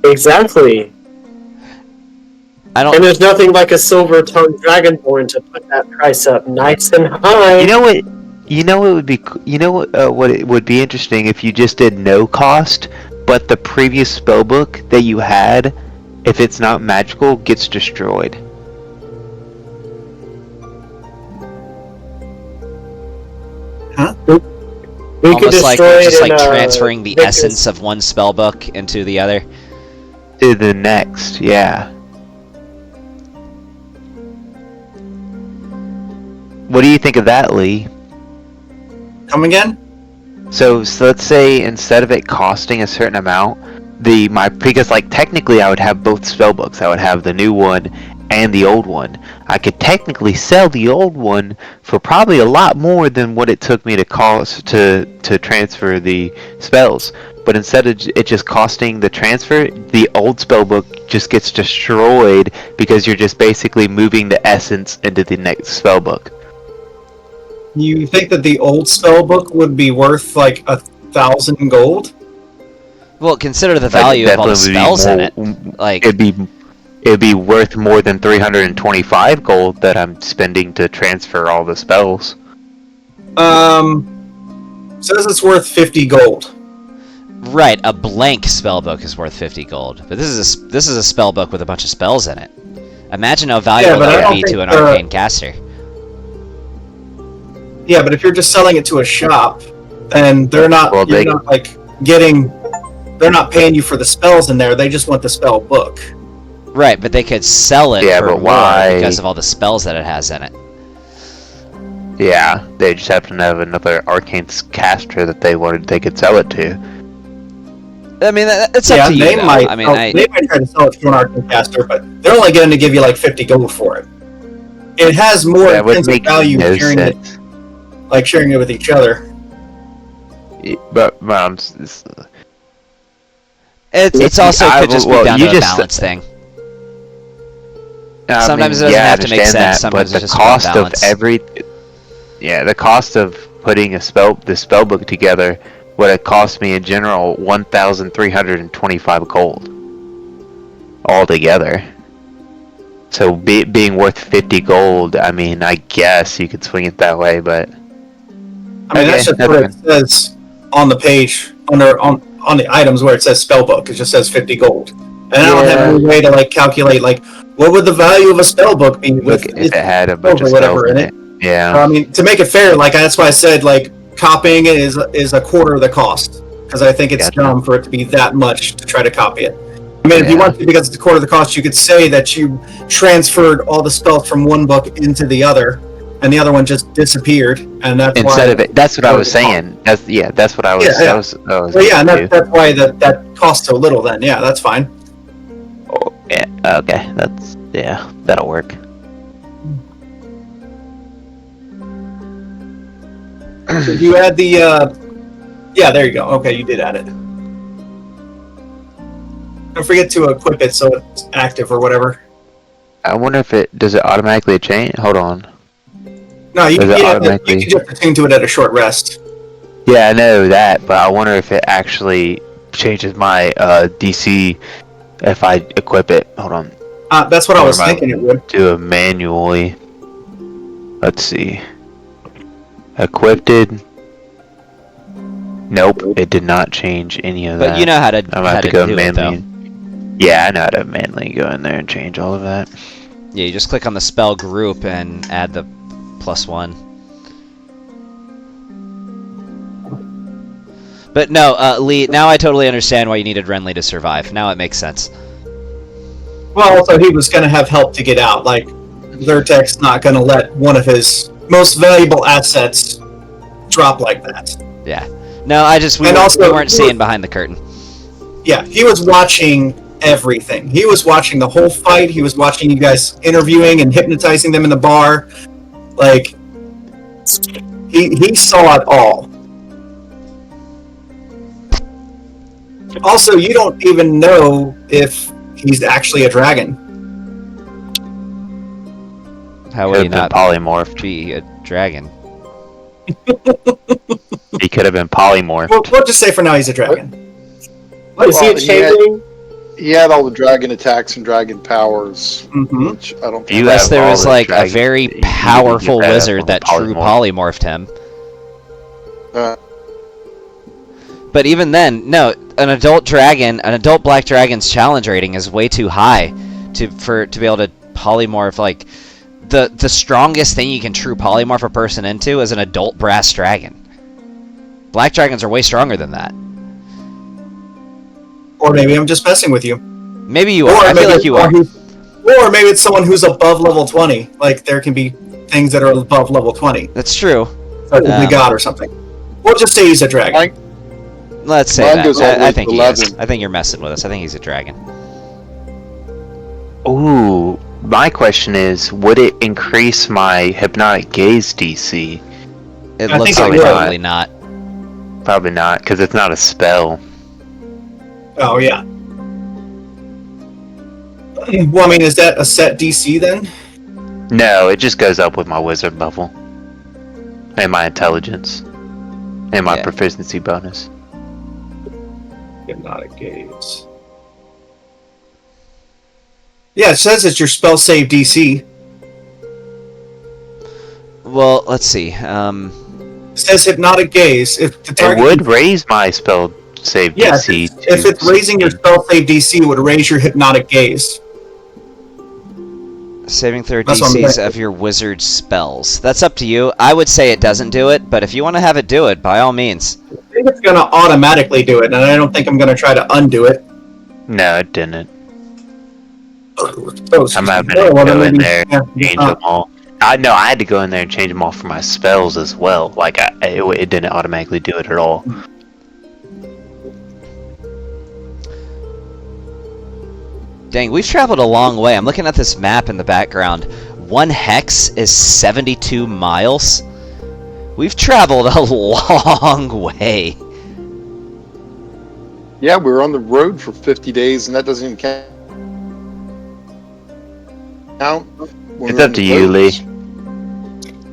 Speaker 5: Exactly.
Speaker 3: I
Speaker 5: And
Speaker 3: don't.
Speaker 5: there's nothing like a silver-tongued dragonborn to put that price up nice and high.
Speaker 7: You know what? You know what would be? You know what it would be interesting if you just did no cost, but the previous spell book that you had, if it's not magical, gets destroyed.
Speaker 5: We could
Speaker 3: Almost like
Speaker 5: destroy
Speaker 3: we're just
Speaker 5: it
Speaker 3: like
Speaker 5: in,
Speaker 3: transferring the
Speaker 5: Victor's-
Speaker 3: essence of one spell book into the other.
Speaker 7: To the next, yeah. What do you think of that, Lee?
Speaker 1: Come again?
Speaker 7: So let's say instead of it costing a certain amount, because like technically I would have both spell books. I would have the new one and the old one. I could technically sell the old one for probably a lot more than what it took me to transfer the spells. But instead of it just costing the transfer, the old spell book just gets destroyed because you're just basically moving the essence into the next spell book.
Speaker 1: You think that the old spell book would be worth like 1,000 gold?
Speaker 3: Well, consider the value of all the spells in it. Like,
Speaker 7: It'd be worth more than 325 gold that I'm spending to transfer all the spells.
Speaker 1: Says it's worth 50 gold.
Speaker 3: right, a blank spell book is worth 50 gold, but this is a spell book with a bunch of spells in it. Imagine how valuable
Speaker 1: but I
Speaker 3: that
Speaker 1: don't
Speaker 3: would be to
Speaker 1: think
Speaker 3: an arcane caster.
Speaker 1: Yeah, but if you're just selling it to a shop, then they're not.
Speaker 7: Well,
Speaker 1: you're not like getting. They're not paying you for the spells in there. They just want the spell book.
Speaker 3: Right, but they could sell it
Speaker 7: Yeah,
Speaker 3: for
Speaker 7: but
Speaker 3: more
Speaker 7: why?
Speaker 3: because of all the spells that it has in it.
Speaker 7: Yeah, they just happen to have another arcane caster that they could sell it to.
Speaker 3: I mean, it's up to you.
Speaker 1: They
Speaker 3: Though.
Speaker 1: might.
Speaker 3: I mean,
Speaker 1: they might try to sell it to an arcane caster, but they're only going to give you like 50 gold for it. It has more
Speaker 7: That would
Speaker 1: intrinsic
Speaker 7: make
Speaker 1: value
Speaker 7: no
Speaker 1: sharing it,
Speaker 7: sense.
Speaker 1: like sharing it with each other.
Speaker 7: But
Speaker 3: it's also
Speaker 7: I
Speaker 3: could just
Speaker 7: well,
Speaker 3: be down
Speaker 7: you
Speaker 3: to a
Speaker 7: just-
Speaker 3: balance thing. Sometimes it doesn't have to make sense. Sometimes
Speaker 7: but
Speaker 3: it's
Speaker 7: the
Speaker 3: just about
Speaker 7: cost of
Speaker 3: balance.
Speaker 7: the cost of putting the spell book together would have cost me in general 1,325 gold altogether. So being worth 50 gold, I mean, I guess you could swing it that way, but
Speaker 1: I mean, that's just what it says on the page on the items where it says spellbook. It just says 50 gold, and I don't have any way to like calculate like what would the value of a spellbook be with
Speaker 7: if it had a bunch of
Speaker 1: whatever
Speaker 7: spells
Speaker 1: in it.
Speaker 7: Yeah.
Speaker 1: I mean, to make it fair, like that's why I said like copying it is a quarter of the cost, because I think it's dumb for it to be that much to try to copy it. I mean, if you want to, because it's a quarter of the cost, you could say that you transferred all the spells from one book into the other, and the other one just disappeared, and that's
Speaker 7: instead
Speaker 1: why
Speaker 7: of it. That's what I was saying. That's what I was.
Speaker 1: Well, yeah, and that's why that costs so little. Then, yeah, that's fine.
Speaker 7: Oh, yeah. Okay. That'll work.
Speaker 1: Did you add the? Yeah, there you go. Okay, you did add it. Don't forget to equip it so it's active or whatever.
Speaker 7: I wonder if does it automatically change? Hold on.
Speaker 1: No, you can just attune to it at a short rest.
Speaker 7: Yeah, I know that, but I wonder if it actually changes my DC if I equip it. Hold on.
Speaker 1: That's what I was thinking it would.
Speaker 7: Do it manually. Let's see. Equipped it. Nope, it did not change any of that.
Speaker 3: But you know how to.
Speaker 7: I'm gonna have to go manually. Yeah, I know how to manually go in there and change all of that.
Speaker 3: Yeah, you just click on the spell group and add the +1. But no, Lee, now I totally understand why you needed Renly to survive. Now it makes sense.
Speaker 1: Well, also he was going to have help to get out. Like, Zyrtek's not going to let one of his most valuable assets drop like that.
Speaker 3: Yeah. No, we weren't seeing behind the curtain.
Speaker 1: Yeah, he was watching everything. He was watching the whole fight. He was watching you guys interviewing and hypnotizing them in the bar. Like, he saw it all. Also, you don't even know if he's actually a dragon.
Speaker 3: How would he not
Speaker 7: polymorphed?
Speaker 3: Be a dragon?
Speaker 7: He could have been polymorphed.
Speaker 1: We'll just say for now he's a dragon.
Speaker 5: Is he a changeling?
Speaker 4: He had all the dragon attacks and dragon powers,
Speaker 1: Mm-hmm.
Speaker 4: which I don't think...
Speaker 3: Unless there was like a very powerful wizard that true polymorphed him. But even then, no, an adult black dragon's challenge rating is way too high to be able to polymorph. Like, the strongest thing you can true polymorph a person into is an adult brass dragon. Black dragons are way stronger than that.
Speaker 1: Or maybe I'm just messing with you.
Speaker 3: Maybe you are. I feel like you are.
Speaker 1: Or maybe it's someone who's above level 20. Like, there can be things that are above level 20.
Speaker 3: That's true.
Speaker 1: Like a god or something. We'll just say he's a dragon.
Speaker 3: Let's say that. I think he is. I think you're messing with us. I think he's a dragon.
Speaker 7: Ooh, my question is, would it increase my hypnotic gaze DC?
Speaker 3: It looks like probably not.
Speaker 7: Probably not, because it's not a spell.
Speaker 1: Oh, yeah. Well, I mean, is that a set DC then?
Speaker 7: No, it just goes up with my wizard level. And my intelligence. And my proficiency bonus.
Speaker 1: Hypnotic gaze. Yeah, it says it's your spell save DC.
Speaker 3: Well, let's see.
Speaker 1: It says hypnotic gaze. If the target
Speaker 7: it would raise my spell save DC.
Speaker 1: If it's raising your spell save DC, it would raise your hypnotic gaze.
Speaker 3: Saving throw DCs of your wizard spells. That's up to you. I would say it doesn't do it, but if you want to have it do it, by all means.
Speaker 1: I think it's going to automatically do it, and I don't think I'm going to try to undo it.
Speaker 7: No, it didn't.
Speaker 1: Oh,
Speaker 7: I'm having to go in there and change them all. I had to go in there and change them all for my spells as well. Like, it didn't automatically do it at all.
Speaker 3: Dang, we've traveled a long way. I'm looking at this map in the background. 1 hex is 72 miles. We've traveled a long way.
Speaker 4: Yeah, we were on the road for 50 days, and that doesn't even count. Count.
Speaker 7: It's up to you, Lee.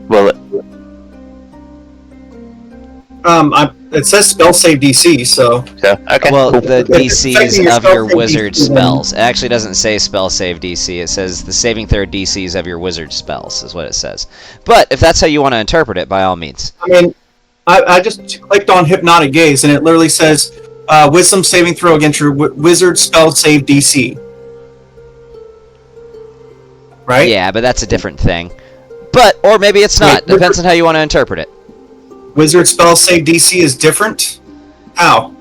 Speaker 7: Well,
Speaker 1: It says spell save DC, so
Speaker 7: okay.
Speaker 3: Well,
Speaker 7: cool.
Speaker 3: the
Speaker 1: It's affecting
Speaker 3: DCs
Speaker 1: your
Speaker 3: of your
Speaker 1: spell save
Speaker 3: wizard
Speaker 1: DCs.
Speaker 3: spells. It actually doesn't say spell save DC. It says the saving throw DCs of your wizard spells is what it says. But if that's how you want to interpret it, by all means.
Speaker 1: I mean, I just clicked on Hypnotic Gaze, and it literally says Wisdom saving throw against your wizard spell save DC. Right?
Speaker 3: Yeah, but that's a different thing. But, or maybe it's not.
Speaker 1: Wait,
Speaker 3: Depends on how you want to interpret it.
Speaker 1: Wizard spell save DC is different? How?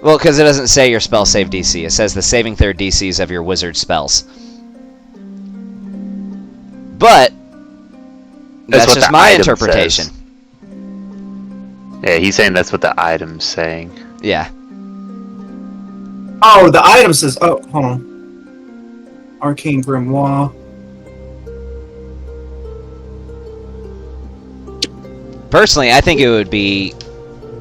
Speaker 3: Well, because it doesn't say your spell save DC. It says the saving throw DCs of your wizard spells. But that's
Speaker 7: what
Speaker 3: just
Speaker 7: the
Speaker 3: my
Speaker 7: item
Speaker 3: interpretation.
Speaker 7: says. Yeah, he's saying that's what the item's saying.
Speaker 3: Yeah.
Speaker 1: Oh, the item says. Oh, hold on. Arcane Grimoire.
Speaker 3: Personally, I think it would be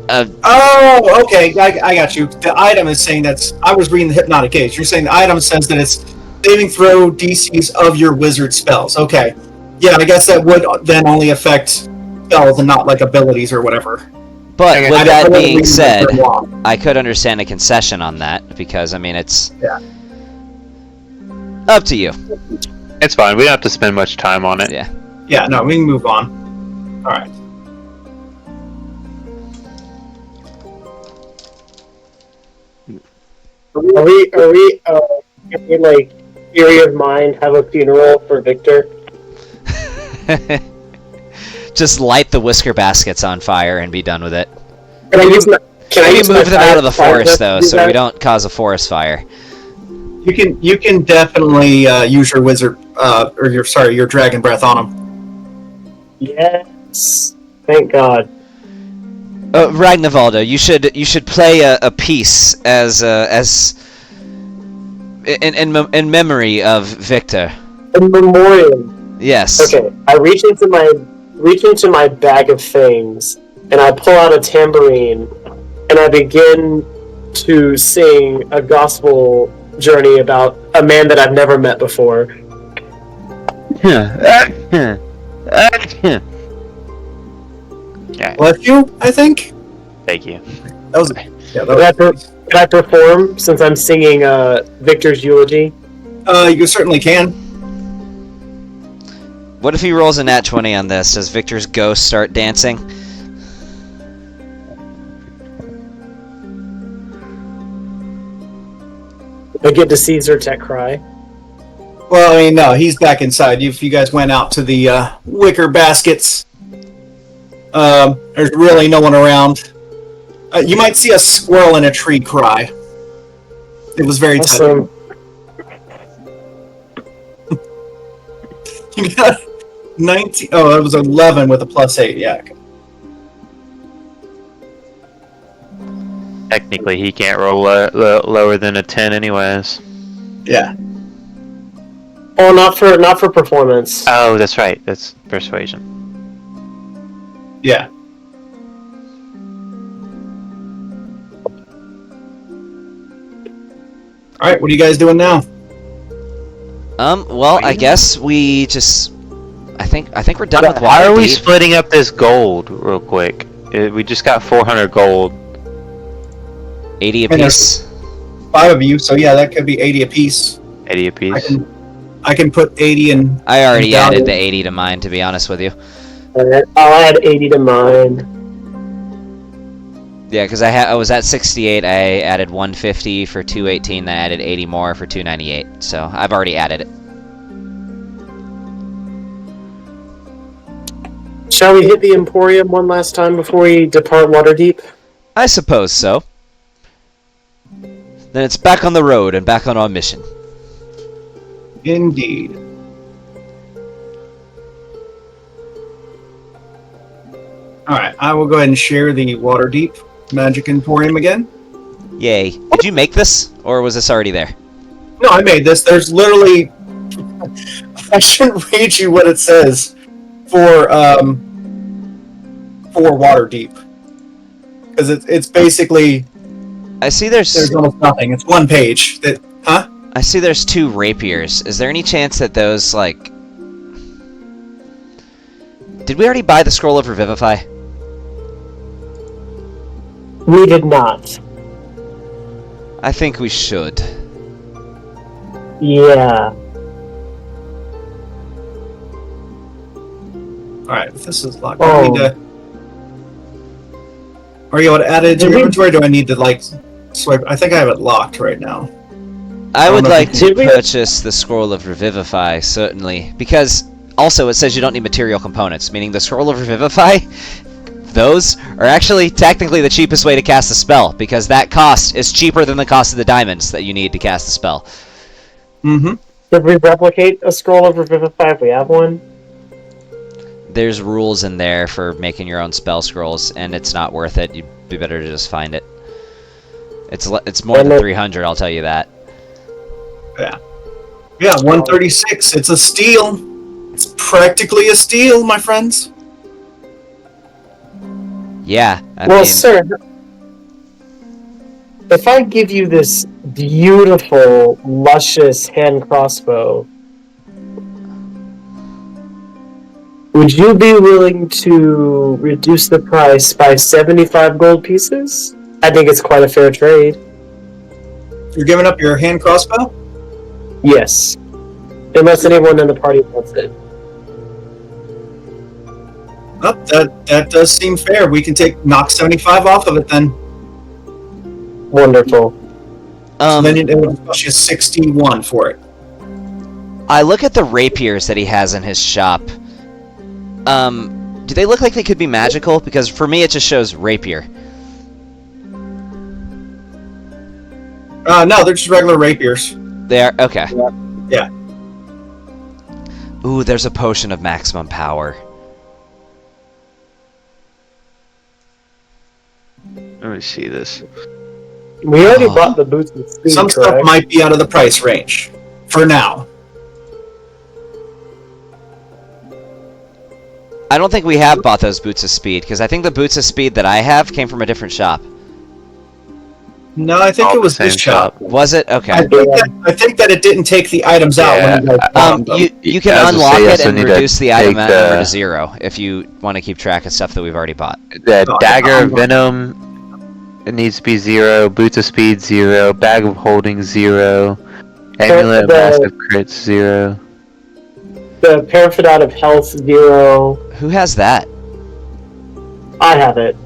Speaker 3: a
Speaker 1: Oh, okay. I got you. The item is saying that's. I was reading the Hypnotic Gaze. You're saying the item says that it's saving throw DCs of your wizard spells. Okay. Yeah, I guess that would then only affect spells and not like abilities or whatever.
Speaker 3: But
Speaker 7: Okay.
Speaker 3: with
Speaker 1: I
Speaker 3: that
Speaker 1: don't
Speaker 3: being
Speaker 1: read the
Speaker 3: said,
Speaker 1: Grimoire.
Speaker 3: I could understand a concession on that because I mean it's
Speaker 1: Yeah.
Speaker 3: up to you.
Speaker 7: It's fine. We don't have to spend much time on it.
Speaker 3: Yeah.
Speaker 1: Yeah, no, we can move on. All right.
Speaker 5: Can we, like, Fury of Mind have a funeral for Victor?
Speaker 3: Just light the whisker baskets on fire and be done with it.
Speaker 5: Can I use my, can I
Speaker 3: Maybe
Speaker 5: use my
Speaker 3: move them out of the
Speaker 5: fire
Speaker 3: forest
Speaker 5: breath
Speaker 3: though,
Speaker 5: to do
Speaker 3: so
Speaker 5: that?
Speaker 3: we don't cause a forest fire.
Speaker 1: You can definitely use your wizard or your dragon breath on them.
Speaker 5: Yes. Thank God.
Speaker 3: Ragnarvaldo, you should play a piece as in memory of Victor.
Speaker 5: In memoriam.
Speaker 3: Yes.
Speaker 5: Okay. I reach into my bag of things and I pull out a tambourine and I begin to sing a gospel journey about a man that I've never met before.
Speaker 7: Yeah,
Speaker 1: Bless you, I think.
Speaker 7: thank you.
Speaker 1: That was
Speaker 5: Can I perform since I'm singing Victor's eulogy?
Speaker 1: you certainly can.
Speaker 3: What if he rolls a nat 20 on this? Does Victor's ghost start dancing?
Speaker 5: I get to see Zyrtec cry.
Speaker 1: Well, I mean, no, he's back inside. If you guys went out to the wicker baskets, there's really no one around. You might see a squirrel in a tree cry. It was very touching.
Speaker 5: Awesome.
Speaker 1: You got 19. Oh, it was 11 with a +8. Yeah.
Speaker 7: Technically, he can't roll lower than a 10 anyways.
Speaker 1: Yeah.
Speaker 5: Oh, not for performance.
Speaker 7: Oh, that's right. That's persuasion.
Speaker 1: Yeah. All right. What are you guys doing now?
Speaker 3: Well, I guess we just. I think we're done with
Speaker 7: Why are we
Speaker 3: Waterdeep.
Speaker 7: splitting up this gold real quick? We just got 400 gold.
Speaker 3: 80
Speaker 1: And
Speaker 3: apiece.
Speaker 1: 5 of you, so yeah, that could be 80 apiece.
Speaker 7: 80 apiece.
Speaker 1: I can put 80 in.
Speaker 3: I already
Speaker 1: Value.
Speaker 3: added the 80 to mine, to be honest with you.
Speaker 5: I'll add 80 to mine.
Speaker 3: Yeah, because I was at 68. I added 150 for 218. Then I added 80 more for 298. So I've already added it.
Speaker 5: Shall we hit the Emporium one last time before we depart Waterdeep?
Speaker 3: I suppose so. Then it's back on the road and back on our mission.
Speaker 1: Indeed. Alright, I will go ahead and share the Waterdeep Magic Emporium again.
Speaker 3: Yay. Did you make this? Or was this already there?
Speaker 1: No, I made this. There's literally... I shouldn't read you what it says for Waterdeep. Because it's basically...
Speaker 3: I see
Speaker 1: There's almost nothing. It's one page. Huh?
Speaker 3: I see there's 2 rapiers. Is there any chance that those, like... Did we already buy the Scroll of Revivify?
Speaker 5: We did not.
Speaker 3: I think we should.
Speaker 5: Yeah.
Speaker 1: Alright, if this is locked, I need to... Are you able to add it to
Speaker 5: Did
Speaker 1: your
Speaker 5: we-
Speaker 1: inventory, or do I need to, like, swipe? I think I have it locked right now.
Speaker 3: I would
Speaker 1: know if
Speaker 3: like
Speaker 1: you-
Speaker 3: to
Speaker 5: Did we-
Speaker 3: purchase the Scroll of Revivify, certainly. Because, also, it says you don't need material components, meaning the Scroll of Revivify, those are actually technically the cheapest way to cast a spell, because that cost is cheaper than the cost of the diamonds that you need to cast a spell.
Speaker 1: Mm-hmm.
Speaker 5: Did we replicate a scroll of Revivify if we have one?
Speaker 3: There's rules in there for making your own spell scrolls, and it's not worth it. You'd be better to just find it. It's more than 300, I'll tell you that.
Speaker 1: Yeah. Yeah, 136. It's a steal. It's practically a steal, my friends.
Speaker 3: Yeah, I
Speaker 5: Well,
Speaker 3: mean,
Speaker 5: sir, if I give you this beautiful, luscious hand crossbow, would you be willing to reduce the price by 75 gold pieces? I think it's quite a fair trade.
Speaker 1: You're giving up your hand crossbow?
Speaker 5: Yes. Unless anyone in the party wants it.
Speaker 1: Oh, that does seem fair. We can knock 75 off of it then.
Speaker 5: Wonderful.
Speaker 1: Then it would cost you 61 for it.
Speaker 3: I look at the rapiers that he has in his shop. Do they look like they could be magical? Because for me, it just shows rapier.
Speaker 1: No, they're just regular rapiers.
Speaker 3: They are? Okay.
Speaker 1: Yeah.
Speaker 3: Ooh, there's a potion of maximum power.
Speaker 7: Let me see this.
Speaker 5: We already
Speaker 3: Oh.
Speaker 5: bought the boots and speed,
Speaker 1: Some stuff
Speaker 5: correct?
Speaker 1: might be out of the price range. For now.
Speaker 3: I don't think we have bought those boots of speed, because I think the boots of speed that I have came from a different shop.
Speaker 1: No, I think
Speaker 7: All
Speaker 1: it was
Speaker 7: the
Speaker 1: this
Speaker 7: same
Speaker 1: shop.
Speaker 3: Was it? Okay.
Speaker 1: I think that it didn't take the items out when you guys bought them.
Speaker 3: You can
Speaker 7: I was gonna
Speaker 3: unlock
Speaker 7: say, you
Speaker 3: it
Speaker 7: also
Speaker 3: and
Speaker 7: need to
Speaker 3: reduce the item
Speaker 7: take
Speaker 3: number
Speaker 7: the-
Speaker 3: to 0 if you want to keep track of stuff that we've already bought.
Speaker 7: The
Speaker 1: Oh,
Speaker 7: dagger
Speaker 1: I'm-
Speaker 7: of venom, it needs to be 0. Boots of speed 0. Bag of holding 0. Amulet of
Speaker 5: the-
Speaker 7: massive crits 0.
Speaker 5: The Parafidot of Health 0.
Speaker 3: Who has that?
Speaker 5: I have it.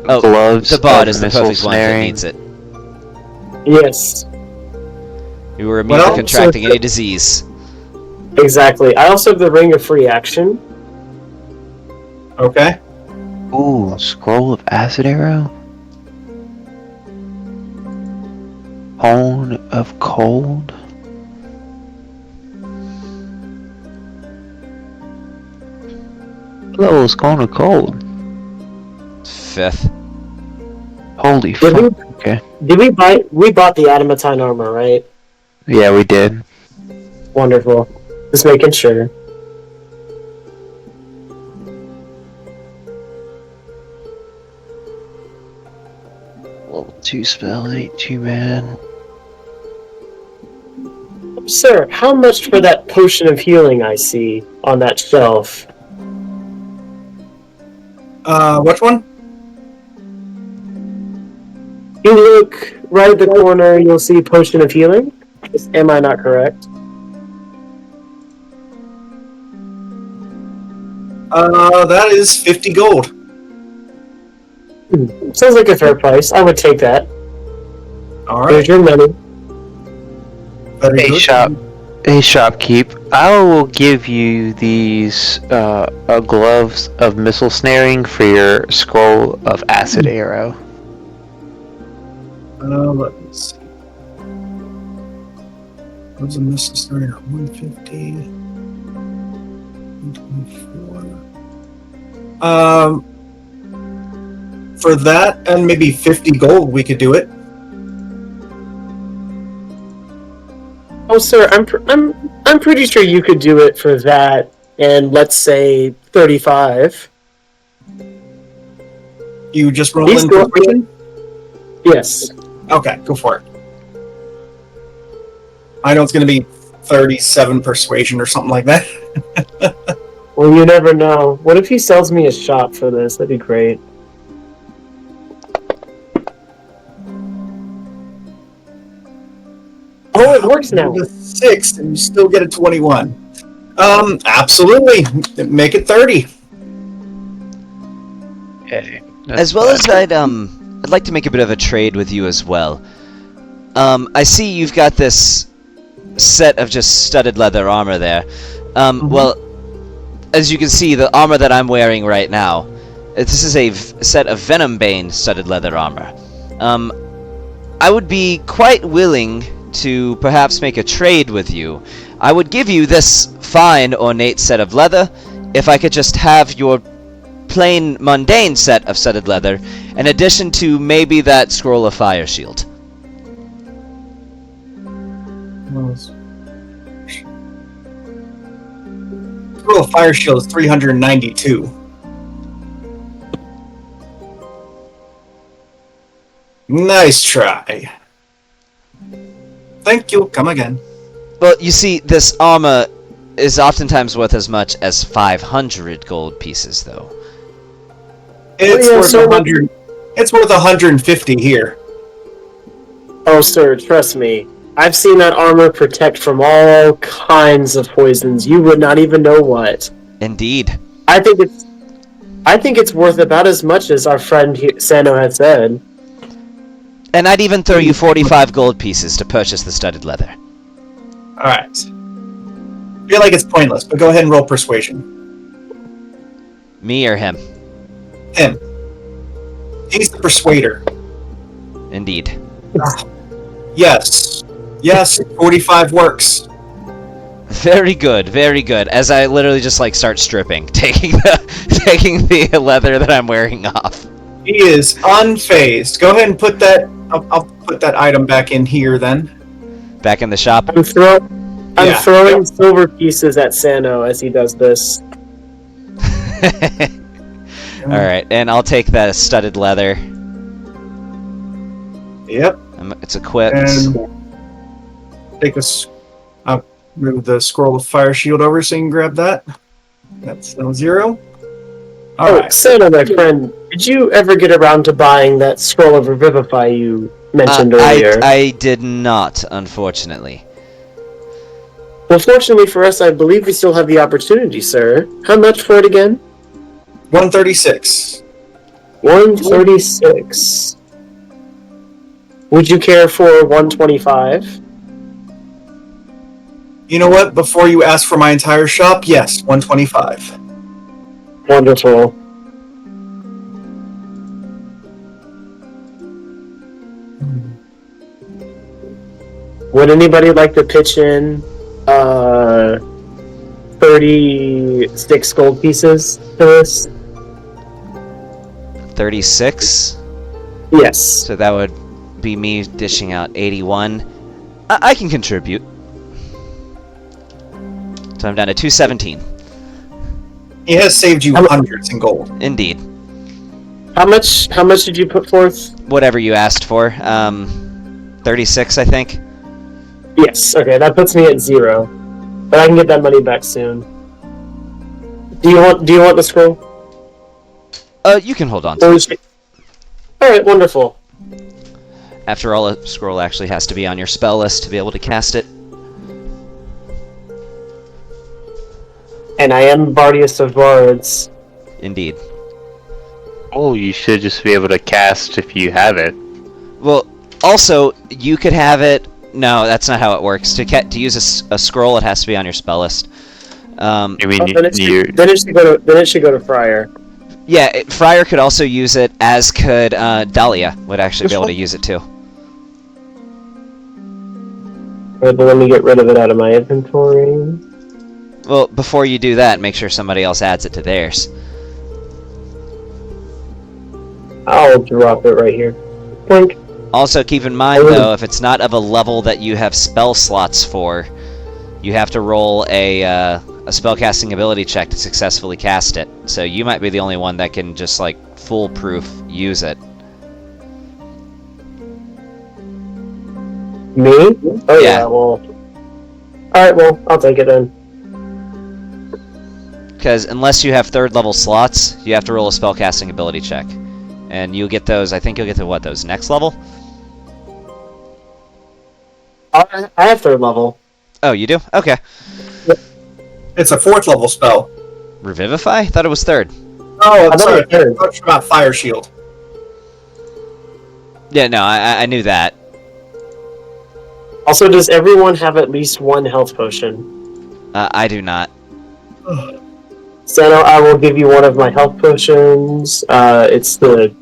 Speaker 3: Oh,
Speaker 7: Gloves.
Speaker 3: the bot
Speaker 7: of
Speaker 3: is the
Speaker 7: missile
Speaker 3: perfect one that
Speaker 7: snaring.
Speaker 3: needs it.
Speaker 5: Yes,
Speaker 3: You were immune
Speaker 1: Well,
Speaker 3: to contracting any disease.
Speaker 5: exactly. I also have the Ring of Free Action.
Speaker 1: Okay.
Speaker 7: Ooh, scroll of acid arrow. Hone of cold. What level is Cone of cold?
Speaker 3: 5th.
Speaker 7: Holy
Speaker 5: Did
Speaker 7: fuck.
Speaker 5: we,
Speaker 7: Okay.
Speaker 5: did we buy? We bought the Adamantine armor, right?
Speaker 7: Yeah, we did.
Speaker 5: Wonderful. Just making sure.
Speaker 7: Level 2 spell, ain't too bad.
Speaker 5: Sir, how much for that potion of healing I see on that shelf?
Speaker 1: Which one?
Speaker 5: You look right at the corner, you'll see potion of healing. Am I not correct?
Speaker 1: That is 50 gold.
Speaker 5: Sounds like a fair price. I would take that.
Speaker 1: Alright.
Speaker 5: Here's your money.
Speaker 1: Very
Speaker 7: Hey,
Speaker 1: good.
Speaker 7: shopkeep, I will give you these gloves of missile snaring for your scroll of acid arrow.
Speaker 1: Let me see. What was a missile starting at 150? 124. For that and maybe 50 gold, we could do it.
Speaker 5: Oh, sir, I'm pretty sure you could do it for that, and let's say 35.
Speaker 1: You just roll
Speaker 5: These
Speaker 1: in
Speaker 5: go-
Speaker 1: persuasion?
Speaker 5: Yes.
Speaker 1: Okay, go for it. I know it's going to be 37 persuasion or something like that.
Speaker 5: Well, you never know. What if he sells me a shop for this? That'd be great. Oh, it works now.
Speaker 1: The 6, and you still get a 21. Absolutely. Make it 30.
Speaker 7: Okay.
Speaker 3: As well as I'd like to make a bit of a trade with you as well. I see you've got this set of just studded leather armor there. Well, as you can see, the armor that I'm wearing right now, this is a set of Venombane studded leather armor. I would be quite willing to perhaps make a trade with you. I would give you this fine, ornate set of leather if I could just have your plain, mundane set of studded leather, in addition to maybe that scroll of fire shield.
Speaker 1: Scroll of fire shield is 392. Nice try. Thank you. Come again.
Speaker 3: Well, you see, this armor is oftentimes worth as much as 500 gold pieces, though.
Speaker 1: It's
Speaker 5: yeah,
Speaker 1: worth
Speaker 5: so
Speaker 1: 100. It's worth 150 here.
Speaker 5: Oh, sir, trust me. I've seen that armor protect from all kinds of poisons. You would not even know what.
Speaker 3: Indeed.
Speaker 5: I think it's worth about as much as our friend Sano had said.
Speaker 3: And I'd even throw you 45 gold pieces to purchase the studded leather.
Speaker 1: Alright. I feel like it's pointless, but go ahead and roll persuasion.
Speaker 3: Me or him?
Speaker 1: Him. He's the persuader.
Speaker 3: Indeed.
Speaker 1: Yes. Yes, 45 works.
Speaker 3: Very good, very good. As I literally just like start stripping, taking the leather that I'm wearing off.
Speaker 1: He is unfazed. Go ahead and put that. I'll put that item back in here then.
Speaker 3: Back in the shop.
Speaker 5: I'm throwing silver pieces at Sano as he does this.
Speaker 3: Alright, and I'll take that studded leather.
Speaker 1: Yep.
Speaker 3: It's equipped.
Speaker 1: And take this. I'll move the scroll of fire shield over so you can grab that. That's no 0. Alright.
Speaker 5: Sano, my friend, did you ever get around to buying that scroll of revivify you mentioned earlier?
Speaker 3: I did not, unfortunately.
Speaker 5: Well, fortunately for us, I believe we still have the opportunity, sir. How much for it again?
Speaker 1: 136.
Speaker 5: 136. Would you care for 125?
Speaker 1: You know what? Before you ask for my entire shop, yes, 125.
Speaker 5: Wonderful. Would anybody like to pitch in 36 gold pieces to this?
Speaker 3: 36?
Speaker 5: Yes.
Speaker 3: So that would be me dishing out 81. I can contribute. So I'm down to 217.
Speaker 1: He has saved you hundreds in gold.
Speaker 3: Indeed.
Speaker 5: How much did you put forth?
Speaker 3: Whatever you asked for. 36, I think.
Speaker 5: Yes. Okay, that puts me at 0. But I can get that money back soon. Do you want the scroll?
Speaker 3: You can hold on to it.
Speaker 5: Alright, wonderful.
Speaker 3: After all, a scroll actually has to be on your spell list to be able to cast it.
Speaker 5: And I am Bardiest of Bards.
Speaker 3: Indeed.
Speaker 7: Oh, you should just be able to cast if you have it.
Speaker 3: Well, also, you could have it... No, that's not how it works. To use a scroll, it has to be on your spell list.
Speaker 7: I mean,
Speaker 5: then it should go to Friar.
Speaker 3: Yeah, Friar could also use it, as could Dahlia would actually be able to use it too.
Speaker 5: Right, but let me get rid of it out of my inventory.
Speaker 3: Well, before you do that, make sure somebody else adds it to theirs.
Speaker 5: I'll drop it right here. Blink.
Speaker 3: Also, keep in mind, though, if it's not of a level that you have spell slots for, you have to roll a spellcasting ability check to successfully cast it. So you might be the only one that can just, like, foolproof use it.
Speaker 5: Me? Oh,
Speaker 3: Yeah.
Speaker 5: yeah, well, Alright, well, I'll take it then.
Speaker 3: Because unless you have 3rd level slots, you have to roll a spellcasting ability check. And you'll get those, I think you'll get to what, those next level?
Speaker 5: I have 3rd level.
Speaker 3: Oh, you do? Okay.
Speaker 1: It's a 4th level spell.
Speaker 3: Revivify? I thought it was 3rd.
Speaker 1: Oh,
Speaker 5: I thought
Speaker 1: sorry.
Speaker 5: it was 3rd.
Speaker 1: I thought you were about Fire Shield.
Speaker 3: Yeah, no, I knew that.
Speaker 5: Also, does everyone have at least 1 health potion?
Speaker 3: I do not.
Speaker 5: Sano, I will give you one of my health potions. It's the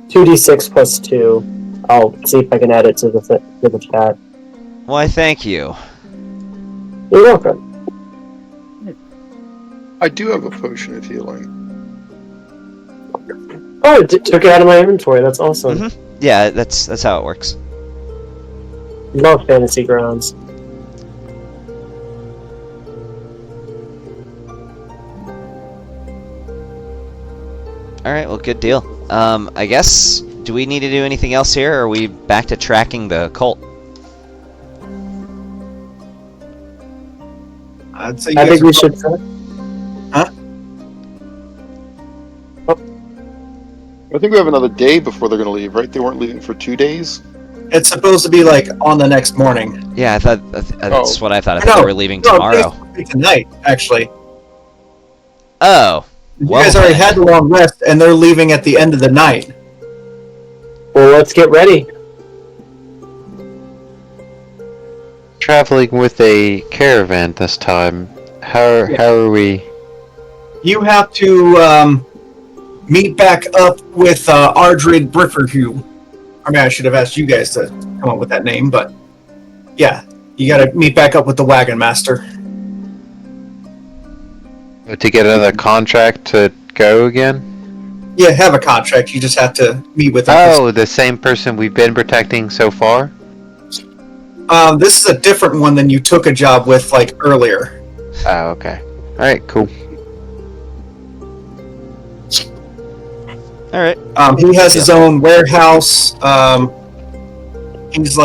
Speaker 5: 2d6 plus 2. I'll see if I can add it to the chat.
Speaker 3: Why, thank you.
Speaker 5: You're welcome.
Speaker 4: I do have a potion of healing.
Speaker 5: Oh, it took it out of my inventory. That's awesome.
Speaker 3: Mhm. Yeah, that's how it works.
Speaker 5: Love Fantasy Grounds.
Speaker 3: Alright, well, good deal. I guess, do we need to do anything else here, or are we back to tracking the cult?
Speaker 1: I'd say
Speaker 5: I
Speaker 1: you
Speaker 5: think we
Speaker 1: guys are-
Speaker 5: should.
Speaker 4: I think we have another day before they're going to leave, right? They weren't leaving for 2 days?
Speaker 1: It's supposed to be like on the next morning.
Speaker 3: Yeah, I thought that's what I thought. I thought
Speaker 1: No,
Speaker 3: they were leaving
Speaker 1: no,
Speaker 3: tomorrow.
Speaker 1: it's supposed to be tonight, actually.
Speaker 3: Oh.
Speaker 1: You
Speaker 3: Well
Speaker 1: guys already
Speaker 3: then.
Speaker 1: had the long rest, and they're leaving at the end of the night.
Speaker 5: Well, let's get ready.
Speaker 7: Traveling with a caravan this time. How are we?
Speaker 1: You have to meet back up with Ardrid Brifferhue. I mean, I should have asked you guys to come up with that name, but yeah, you got to meet back up with the Wagon Master.
Speaker 7: To get another contract to go again?
Speaker 1: Yeah, have a contract. You just have to meet with him.
Speaker 7: Oh, the same person we've been protecting so far?
Speaker 1: This is a different one than you took a job with like earlier.
Speaker 7: Oh, okay. Alright, cool.
Speaker 3: Alright.
Speaker 1: He has his own warehouse. He's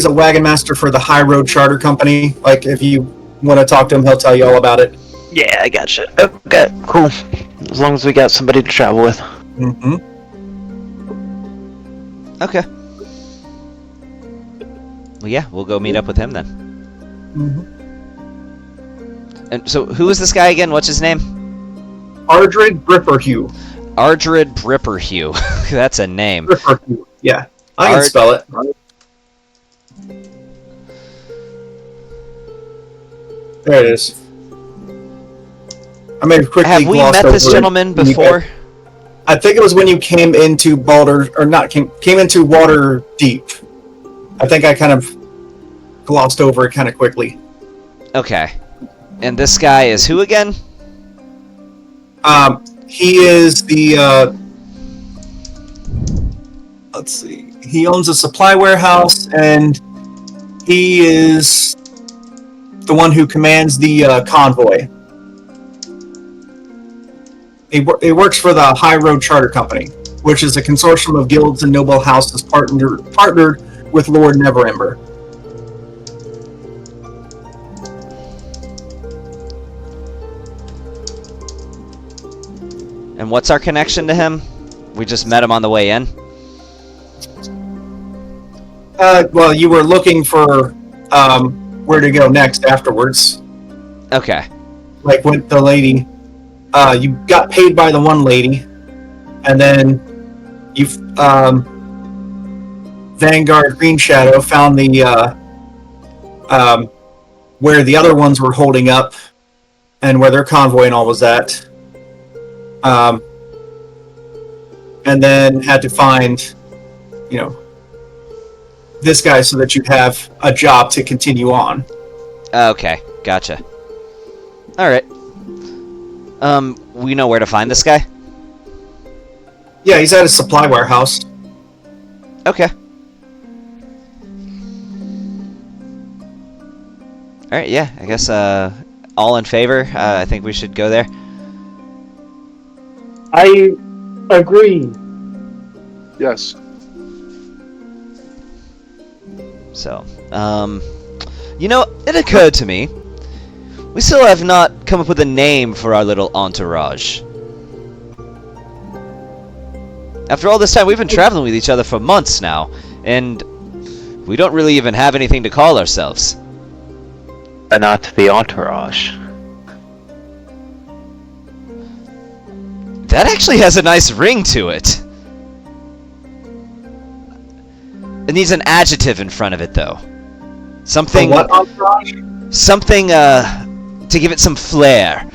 Speaker 1: a wagon master for the High Road Charter Company. Like, if you want to talk to him, he'll tell you all about it.
Speaker 7: Yeah, I gotcha. Okay, cool. As long as we got somebody to travel with.
Speaker 1: Mm-hmm.
Speaker 3: Okay. Well, yeah, we'll go meet up with him then.
Speaker 1: Mm-hmm.
Speaker 3: And so, who is this guy again? What's his name?
Speaker 1: Ardrid Brifferhue.
Speaker 3: Ardrid Bripperhue. That's a name.
Speaker 1: Brifferhue. Yeah, I can spell it. There it is. I may have quickly
Speaker 3: Have we
Speaker 1: glossed
Speaker 3: met this
Speaker 1: over it.
Speaker 3: gentleman before?
Speaker 1: I think it was when you came into came into Water Deep. I think I kind of glossed over it kind of quickly.
Speaker 3: Okay. And this guy is who again?
Speaker 1: He is the let's see. He owns a supply warehouse, and he is the one who commands the convoy. He works for the High Road Charter Company, which is a consortium of guilds and noble houses partnered with Lord Neverember.
Speaker 3: And what's our connection to him? We just met him on the way in?
Speaker 1: Well, you were looking for where to go next afterwards.
Speaker 3: Okay.
Speaker 1: Like with the lady, you got paid by the one lady, and then you Vanguard Green Shadow found the where the other ones were holding up, and where their convoy and all was at. And then had to find, this guy so that you'd have a job to continue on.
Speaker 3: Okay. Gotcha. Alright. We know where to find this guy?
Speaker 1: Yeah, he's at a supply warehouse.
Speaker 3: Okay. Alright, yeah. I guess, all in favor? I think we should go there.
Speaker 5: I agree.
Speaker 4: Yes.
Speaker 3: So, You know, it occurred to me. We still have not come up with a name for our little entourage. After all this time, we've been traveling with each other for months now, and we don't really even have anything to call ourselves.
Speaker 7: Not the Entourage.
Speaker 3: That actually has a nice ring to it. It needs an adjective in front of it, though. Something.
Speaker 1: What entourage?
Speaker 3: Something, to give it some flair.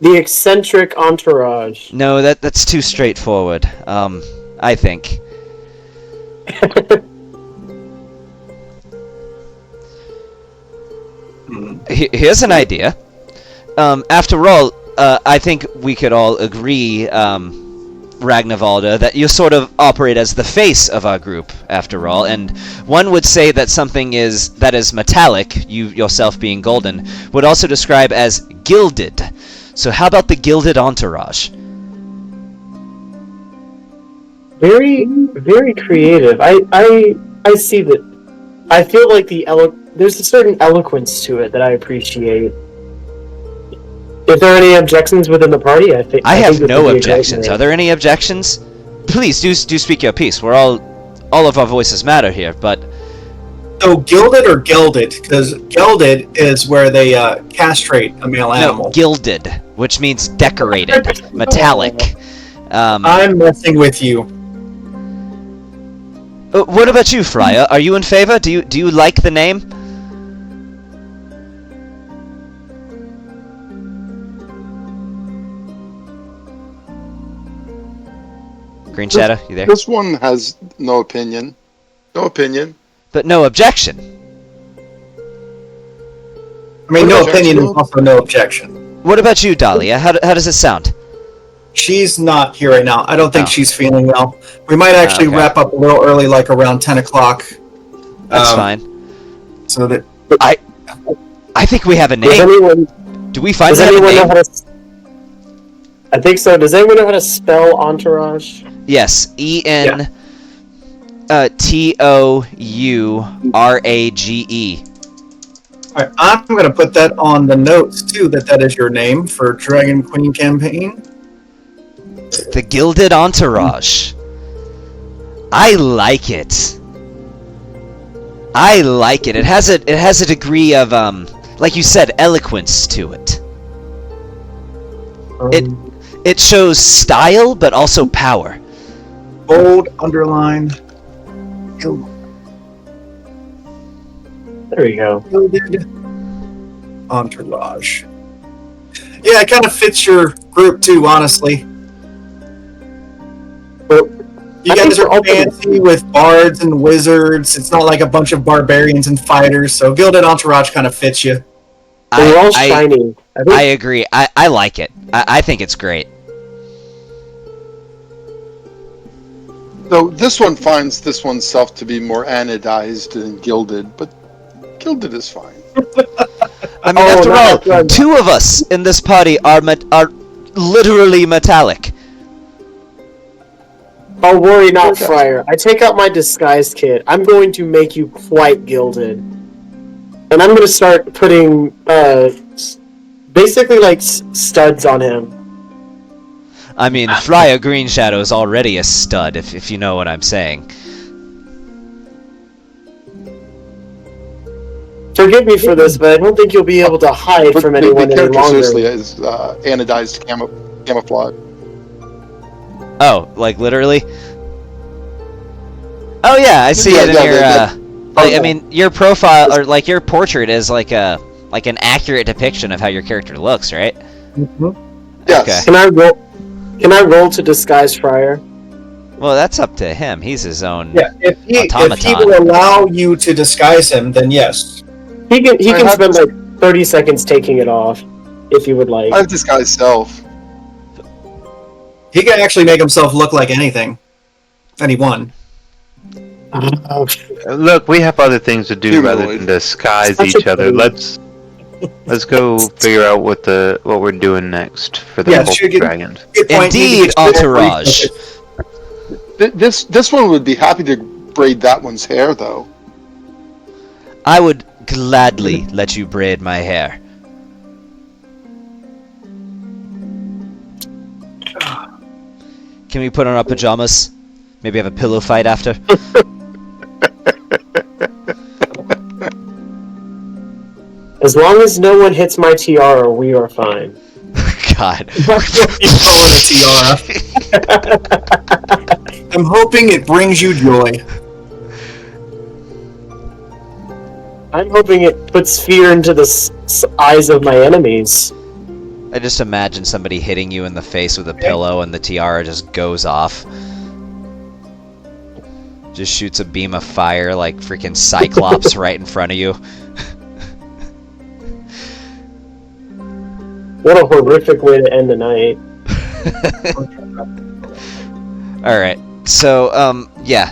Speaker 5: The eccentric entourage.
Speaker 3: No, that's too straightforward. I think. Here's an idea. After all, I think we could all agree, Ragnavalda, that you sort of operate as the face of our group, after all, and one would say that something that is metallic, you yourself being golden, would also describe as gilded. So how about the Gilded Entourage?
Speaker 5: Very, very creative. I see that. I feel like there's a certain eloquence to it that I appreciate. If there are any objections within the party, I
Speaker 3: have
Speaker 5: think
Speaker 3: no objections. Are there any objections? Please do speak your piece. We're all of our voices matter here. But
Speaker 1: So gilded or gilded? Because gilded is where they castrate a male animal.
Speaker 3: no, gilded, which means decorated, metallic.
Speaker 1: I'm messing with you.
Speaker 3: What about you, Freya? Are you in favor? Do you like the name? Green Shadow, you there?
Speaker 4: This one has no opinion. No opinion.
Speaker 3: But no objection.
Speaker 1: I mean, no
Speaker 4: Objection.
Speaker 1: opinion is also no objection.
Speaker 3: What about you, Dahlia? How does it sound?
Speaker 1: She's not here right now. I don't think
Speaker 3: Oh.
Speaker 1: she's feeling well. We might actually
Speaker 3: Okay.
Speaker 1: wrap up a little early, like around 10 o'clock.
Speaker 3: That's fine.
Speaker 1: So that
Speaker 3: I think we have a
Speaker 5: Does
Speaker 3: name.
Speaker 5: anyone?
Speaker 3: Do we finally
Speaker 5: Does
Speaker 3: have a
Speaker 5: anyone know
Speaker 3: name?
Speaker 5: how to? I think so. Does anyone know how to spell entourage?
Speaker 3: Yes, Tourage.
Speaker 1: Alright, I'm going to put that on the notes too, that is your name for Dragon Queen campaign.
Speaker 3: The Gilded Entourage. I like it. I like it. It has a degree of like you said, eloquence to it. It shows style but also power.
Speaker 1: Bold, underline,
Speaker 5: There we go.
Speaker 1: gilded entourage. Yeah, it kind of fits your group too, honestly.
Speaker 5: Well,
Speaker 1: You
Speaker 5: I think
Speaker 1: guys are
Speaker 5: we're open-
Speaker 1: fancy with bards and wizards. It's not like a bunch of barbarians and fighters, so Gilded Entourage kind of fits you.
Speaker 5: They're all
Speaker 3: I
Speaker 5: shiny.
Speaker 3: I agree. I like it. I think it's great.
Speaker 4: Though this one finds this oneself to be more anodized than gilded, but gilded is fine.
Speaker 3: I mean,
Speaker 5: Oh,
Speaker 3: after
Speaker 5: no,
Speaker 3: all,
Speaker 5: no, no.
Speaker 3: two of us in this party are literally metallic.
Speaker 5: Oh, worry not, Friar. I take out my disguise kit. I'm going to make you quite gilded. And I'm going to start putting, basically like studs on him.
Speaker 3: I mean, Freya Green Shadow is already a stud, if you know what I'm saying.
Speaker 5: Forgive me for this, but I don't think you'll be able to hide
Speaker 4: But
Speaker 5: from
Speaker 4: the
Speaker 5: anyone any
Speaker 4: character
Speaker 5: longer.
Speaker 4: seriously is anodized camouflage.
Speaker 3: Oh, like literally? Oh yeah, I see
Speaker 4: Yeah,
Speaker 3: it in
Speaker 4: yeah,
Speaker 3: your. I mean, your profile or like your portrait is like an accurate depiction of how your character looks, right?
Speaker 4: Yes.
Speaker 3: Okay.
Speaker 5: Can I roll to disguise Friar?
Speaker 3: Well, that's up to him. He's his own.
Speaker 1: Yeah, if he
Speaker 3: Automaton.
Speaker 1: will allow you to disguise him, then yes.
Speaker 5: He can
Speaker 4: have-
Speaker 5: spend like 30 seconds taking it off, if you would like.
Speaker 4: I have disguised self.
Speaker 1: He can actually make himself look like anything. Anyone.
Speaker 7: Look, we have other things to do
Speaker 4: Humanoid.
Speaker 7: rather than disguise
Speaker 5: Such a
Speaker 7: each other.
Speaker 5: pain.
Speaker 7: Let's go figure out what we're doing next for the
Speaker 1: Yeah,
Speaker 7: whole
Speaker 1: should get-
Speaker 7: dragons.
Speaker 1: Good point.
Speaker 3: Indeed,
Speaker 1: You can just-
Speaker 3: Entourage.
Speaker 4: This one would be happy to braid that one's hair, though.
Speaker 3: I would gladly let you braid my hair. Can we put on our pajamas? Maybe have a pillow fight after?
Speaker 5: As long as no one hits my tiara, we are fine.
Speaker 3: God.
Speaker 1: You call it a tiara. I'm hoping it brings you joy.
Speaker 5: I'm hoping it puts fear into the eyes of my enemies.
Speaker 3: I just imagine somebody hitting you in the face with a pillow and the tiara just goes off. Just shoots a beam of fire like freaking Cyclops right in front of you.
Speaker 5: What a horrific way to end the night.
Speaker 3: Alright, so, yeah.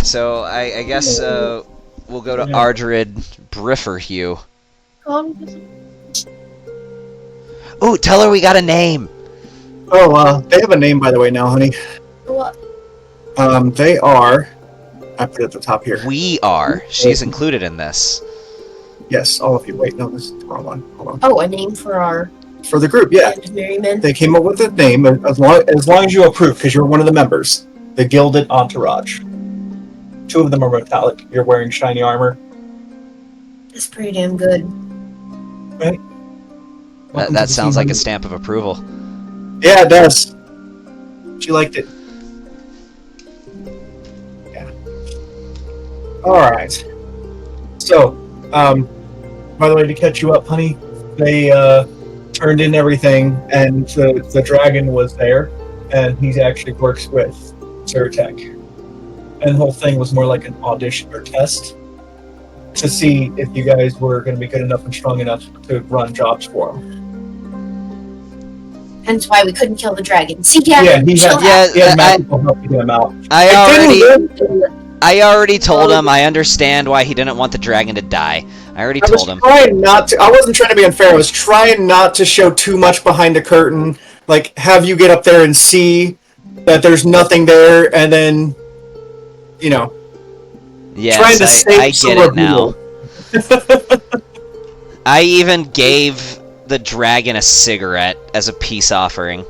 Speaker 3: So, I guess, we'll go to Ardred Brifferhue. Ooh, tell her we got a name!
Speaker 1: Oh, they have a name, by the way, now, honey.
Speaker 6: What?
Speaker 1: They are... I put it at the top here.
Speaker 3: We are. She's included in this.
Speaker 1: Yes, all of you. Wait, no, this is the wrong one. Hold on.
Speaker 6: Oh, a name for our
Speaker 1: For the group, yeah.
Speaker 6: band of merrymen.
Speaker 1: They came up with a name, as long as you approve, because you're one of the members. The Gilded Entourage. 2 of them are metallic. You're wearing shiny armor.
Speaker 6: That's pretty damn good.
Speaker 1: Right?
Speaker 3: That sounds like a stamp of approval.
Speaker 1: Yeah, it does. She liked it. Yeah. Alright. So, by the way, to catch you up, honey, they turned in everything, and the dragon was there, and he actually works with Zyrtec. And the whole thing was more like an audition or test to see if you guys were going to be good enough and strong enough to run jobs for him.
Speaker 6: Hence why we couldn't kill the dragon. See, Gavin,
Speaker 1: Yeah, he
Speaker 6: chill
Speaker 1: had,
Speaker 6: out.
Speaker 1: he had magical help to get him out.
Speaker 3: I already told him. I understand why he didn't want the dragon to die. I already told him.
Speaker 1: I wasn't trying to be unfair. I was trying not to show too much behind the curtain. Like, have you get up there and see that there's nothing there, and then, you know,
Speaker 3: Yes,
Speaker 1: trying to save
Speaker 3: I
Speaker 1: some
Speaker 3: get it now.
Speaker 1: reveal.
Speaker 3: I even gave the dragon a cigarette as a peace offering.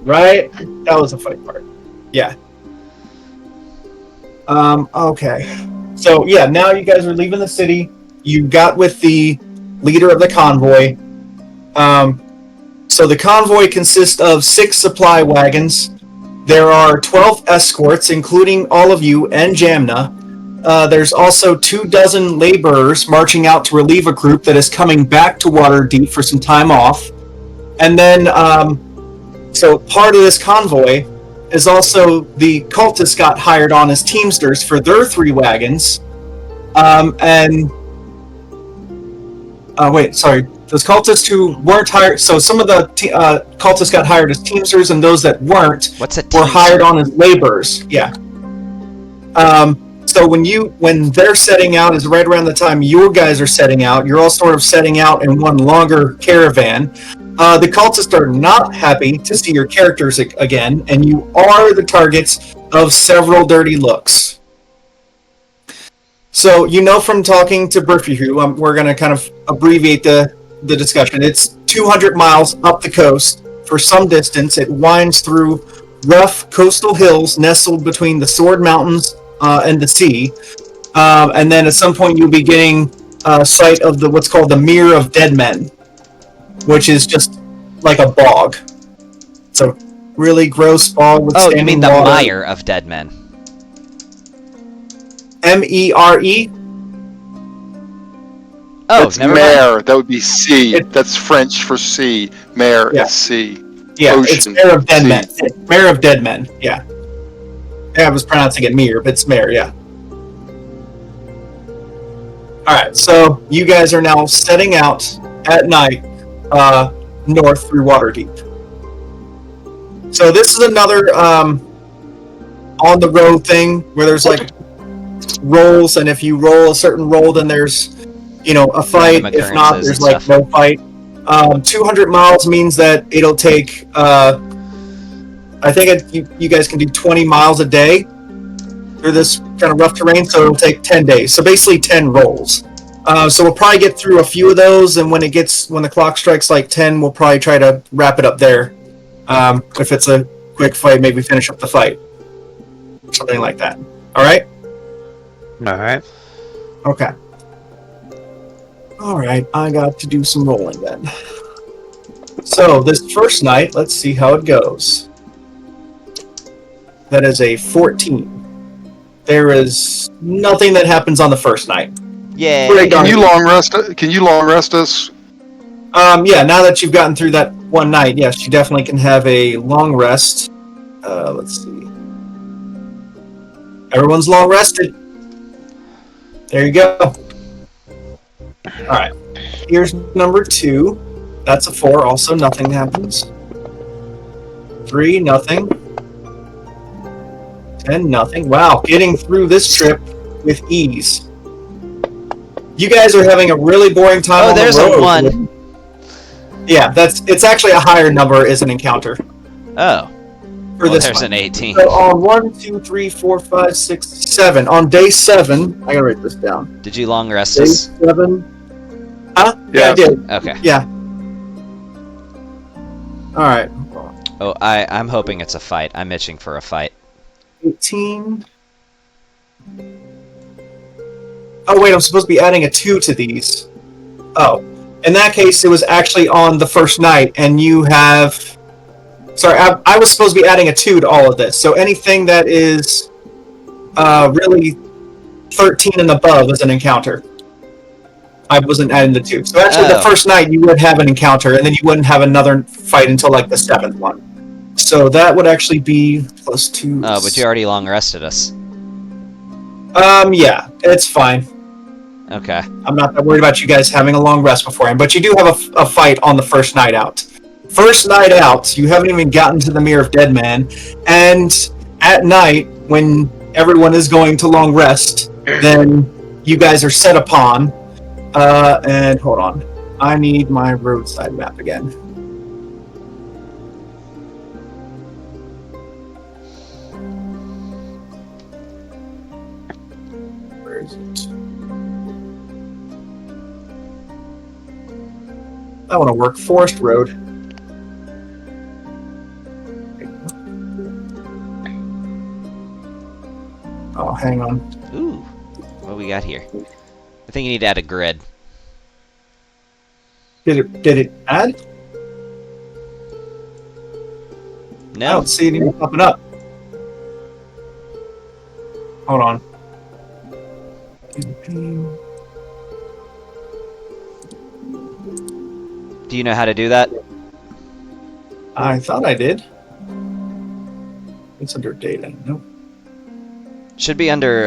Speaker 1: Right? That was the funny part. Yeah. Okay. So, yeah, now you guys are leaving the city. You got with the leader of the convoy. So the convoy consists of 6 supply wagons. There are 12 escorts, including all of you and Jamna. There's also 24 laborers marching out to relieve a group that is coming back to Waterdeep for some time off. And then, so part of this convoy is also the cultists got hired on as teamsters for their 3 wagons. Those cultists who weren't hired, so some of the cultists got hired as teamsters, and those that weren't were hired on as laborers. Yeah. So when they're setting out is right around the time you guys are setting out. You're all sort of setting out in one longer caravan. The cultists are not happy to see your characters again, and you are the targets of several dirty looks. So you know from talking to Brifferhue, we're going to kind of abbreviate the discussion. It's 200 miles up the coast for some distance. It winds through rough coastal hills nestled between the Sword Mountains and the sea. And then at some point you'll be getting sight of what's called the Mere of Dead Men, which is just like a bog. It's a really gross bog with standing water.
Speaker 3: Oh, you mean the Mire of Dead Men?
Speaker 1: M-E-R-E?
Speaker 3: Oh,
Speaker 4: that's
Speaker 3: never
Speaker 4: mare.
Speaker 3: mind.
Speaker 4: That would be sea. That's French for sea. Mare is sea.
Speaker 1: Yeah,
Speaker 4: Ocean,
Speaker 1: it's Mare of Dead
Speaker 4: sea.
Speaker 1: Men. Mare of Dead Men, yeah. I was pronouncing it Mere, but it's Mare, yeah. Alright, so you guys are now setting out at night north through Waterdeep. So this is another on-the-road thing where there's like rolls, and if you roll a certain roll, then there's, you know, a fight. If not, there's like no fight. 200 miles means that it'll take, I think you guys can do 20 miles a day. through this kind of rough terrain, so it'll take 10 days. So basically 10 rolls. So we'll probably get through a few of those, and when the clock strikes like 10, we'll probably try to wrap it up there. If it's a quick fight, maybe finish up the fight. Something like that. Alright?
Speaker 7: Alright.
Speaker 1: Okay. Alright, I got to do some rolling then. So, this first night, let's see how it goes. That is a 14. There is nothing that happens on the first night.
Speaker 3: Yeah.
Speaker 4: Can you long rest? Can you long rest us?
Speaker 1: Yeah, now that you've gotten through that one night, yes, you definitely can have a long rest. Let's see. Everyone's long rested. There you go. Alright. Here's number 2. That's a 4. Also, nothing happens. 3, nothing. 10, nothing. Wow, getting through this trip with ease. You guys are having a really boring time on the road.
Speaker 3: Oh, there's a 1.
Speaker 1: Yeah, it's actually a higher number as an encounter.
Speaker 3: Oh.
Speaker 1: For this
Speaker 3: there's
Speaker 1: one.
Speaker 3: an 18.
Speaker 1: So on 1, 2, 3, 4, 5, 6, 7. On day 7, I gotta write this down.
Speaker 3: Did you long rest
Speaker 1: Day
Speaker 3: us?
Speaker 1: 7. Huh? Yeah,
Speaker 4: Yeah.
Speaker 1: I did.
Speaker 3: Okay.
Speaker 1: Yeah. Alright.
Speaker 3: Oh, I'm hoping it's a fight. I'm itching for a fight.
Speaker 1: 18. Oh, wait, I'm supposed to be adding a 2 to these. Oh. In that case, it was actually on the first night, and you have... Sorry, I was supposed to be adding a 2 to all of this. So anything that is really 13 and above is an encounter. I wasn't adding the 2. So actually, the first night, you would have an encounter, and then you wouldn't have another fight until, like, the 7th one. So that would actually be plus 2.
Speaker 3: Oh, but you already long rested us.
Speaker 1: Yeah, it's fine.
Speaker 3: Okay.
Speaker 1: I'm not that worried about you guys having a long rest beforehand, but you do have a fight on the first night out. First night out, you haven't even gotten to the Mirror of Dead Man, and at night, when everyone is going to long rest, then you guys are set upon, and hold on. I need my roadside map again. Where is it? I want to work Forest Road. Oh, hang on.
Speaker 3: Ooh. What we got here? I think you need to add a grid.
Speaker 1: Did it add? I
Speaker 3: No.
Speaker 1: don't see it even popping up. Hold on.
Speaker 3: Do you know how to do that?
Speaker 1: I thought I did. It's under data. Nope.
Speaker 3: Should be under,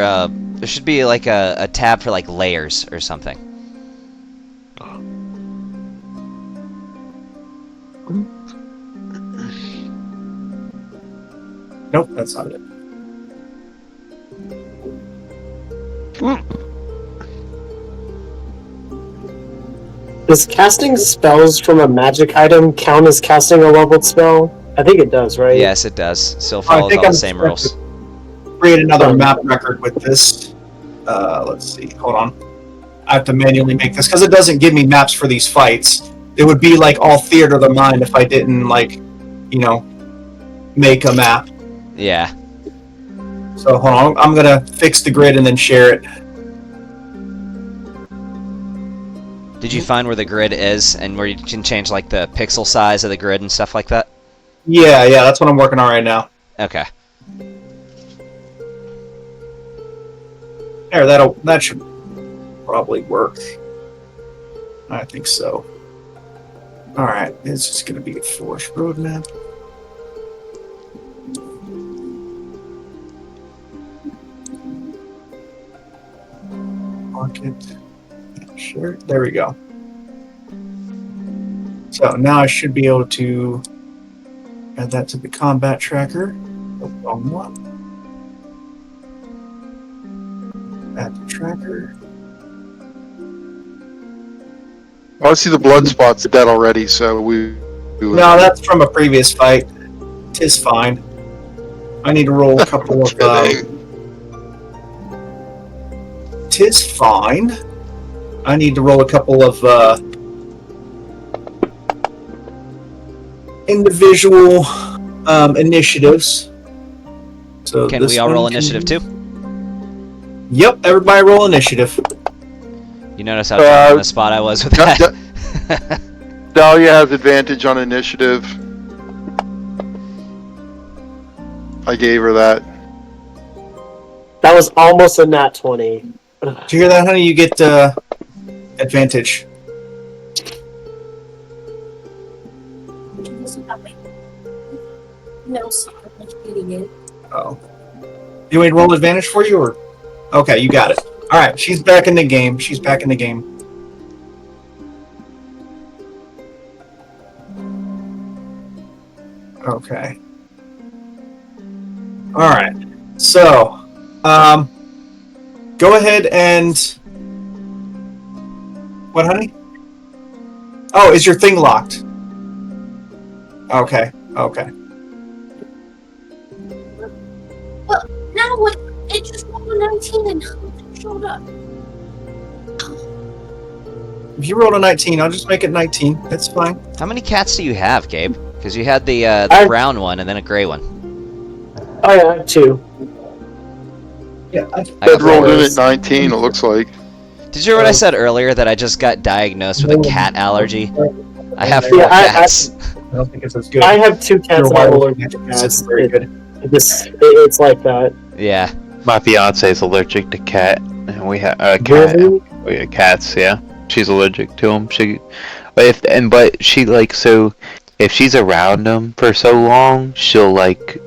Speaker 3: there should be like a tab for like layers or something.
Speaker 1: Nope, that's not it.
Speaker 5: Does casting spells from a magic item count as casting a leveled spell? I think it does, right?
Speaker 3: Yes, it does. Still follows all the same rules.
Speaker 1: Create another map record with this. Let's see. Hold on. I have to manually make this because it doesn't give me maps for these fights. It would be like all theater of the mind if I didn't, like, you know, make a map.
Speaker 3: Yeah.
Speaker 1: So hold on. I'm gonna fix the grid and then share it.
Speaker 3: Did you find where the grid is and where you can change like the pixel size of the grid and stuff like that?
Speaker 1: Yeah, that's what I'm working on right now.
Speaker 3: Okay.
Speaker 1: There, that should probably work. I think so. Alright, it's just gonna be a Forest Road map. Market. Sure. There we go. So now I should be able to add that to the combat tracker. The wrong one. Add the tracker.
Speaker 4: I see the blood spots dead already, so we
Speaker 1: No, that's from a previous fight. Tis fine. I need to roll a couple of That is fine. I need to roll a couple of individual initiatives. So
Speaker 3: Can
Speaker 1: this
Speaker 3: we all
Speaker 1: one
Speaker 3: roll
Speaker 1: can-
Speaker 3: initiative too?
Speaker 1: Yep, everybody roll initiative.
Speaker 3: You notice how down on the spot I was with that?
Speaker 4: Dahlia has advantage on initiative. I gave her that.
Speaker 5: That was almost a nat 20.
Speaker 1: Did you hear that, honey? You get advantage.
Speaker 6: No, sorry, I'm eating it.
Speaker 1: Oh. You want me to roll advantage for you, or? Okay, you got it. All right, she's back in the game. She's back in the game. Okay. All right. So, go ahead and what, honey? Oh, is your thing locked? Okay. Okay.
Speaker 6: Well, now what? It just rolled a 19 and showed up.
Speaker 1: If you rolled a 19, I'll just make it 19. That's fine.
Speaker 3: How many cats do you have, Gabe? Because you had the brown one and then a gray one.
Speaker 5: Oh, yeah, I have 2.
Speaker 1: Yeah.
Speaker 3: I
Speaker 4: Ed
Speaker 3: got
Speaker 4: rolled in
Speaker 3: four.
Speaker 4: at 19, it looks like.
Speaker 3: Did you hear what I said earlier that I just got diagnosed with a cat allergy? I have 4
Speaker 5: Yeah,
Speaker 3: cats.
Speaker 1: I don't think it's as good.
Speaker 5: I have 2 cats
Speaker 1: Your
Speaker 5: and I'm
Speaker 1: wireless
Speaker 5: allergic to
Speaker 1: connection
Speaker 5: cats.
Speaker 1: is very good.
Speaker 5: It's like that.
Speaker 3: Yeah.
Speaker 7: My fiance is allergic to cat, and we have
Speaker 5: Really?
Speaker 7: we have cats. Yeah, she's allergic to them. But she like so. If she's around them for so long, she'll like.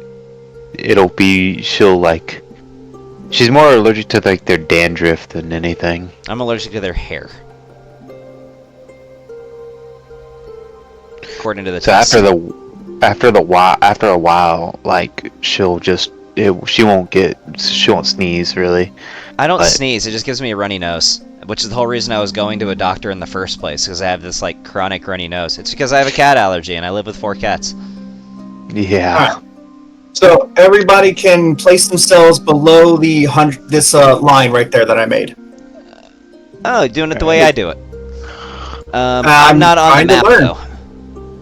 Speaker 7: She's more allergic to like their dandruff than anything.
Speaker 3: I'm allergic to their hair. According to the
Speaker 7: So
Speaker 3: test.
Speaker 7: after a while, like she won't sneeze really.
Speaker 3: I don't
Speaker 7: but-
Speaker 3: sneeze, it just gives me a runny nose. Which is the whole reason I was going to a doctor in the first place, because I have this like chronic runny nose. It's because I have a cat allergy and I live with 4 cats.
Speaker 7: Yeah.
Speaker 1: Alright. So everybody can place themselves below the this line right there that I made.
Speaker 3: Oh, doing it the way I do it. I'm
Speaker 1: I'm
Speaker 3: not on the
Speaker 1: trying to
Speaker 3: map
Speaker 1: learn.
Speaker 3: though.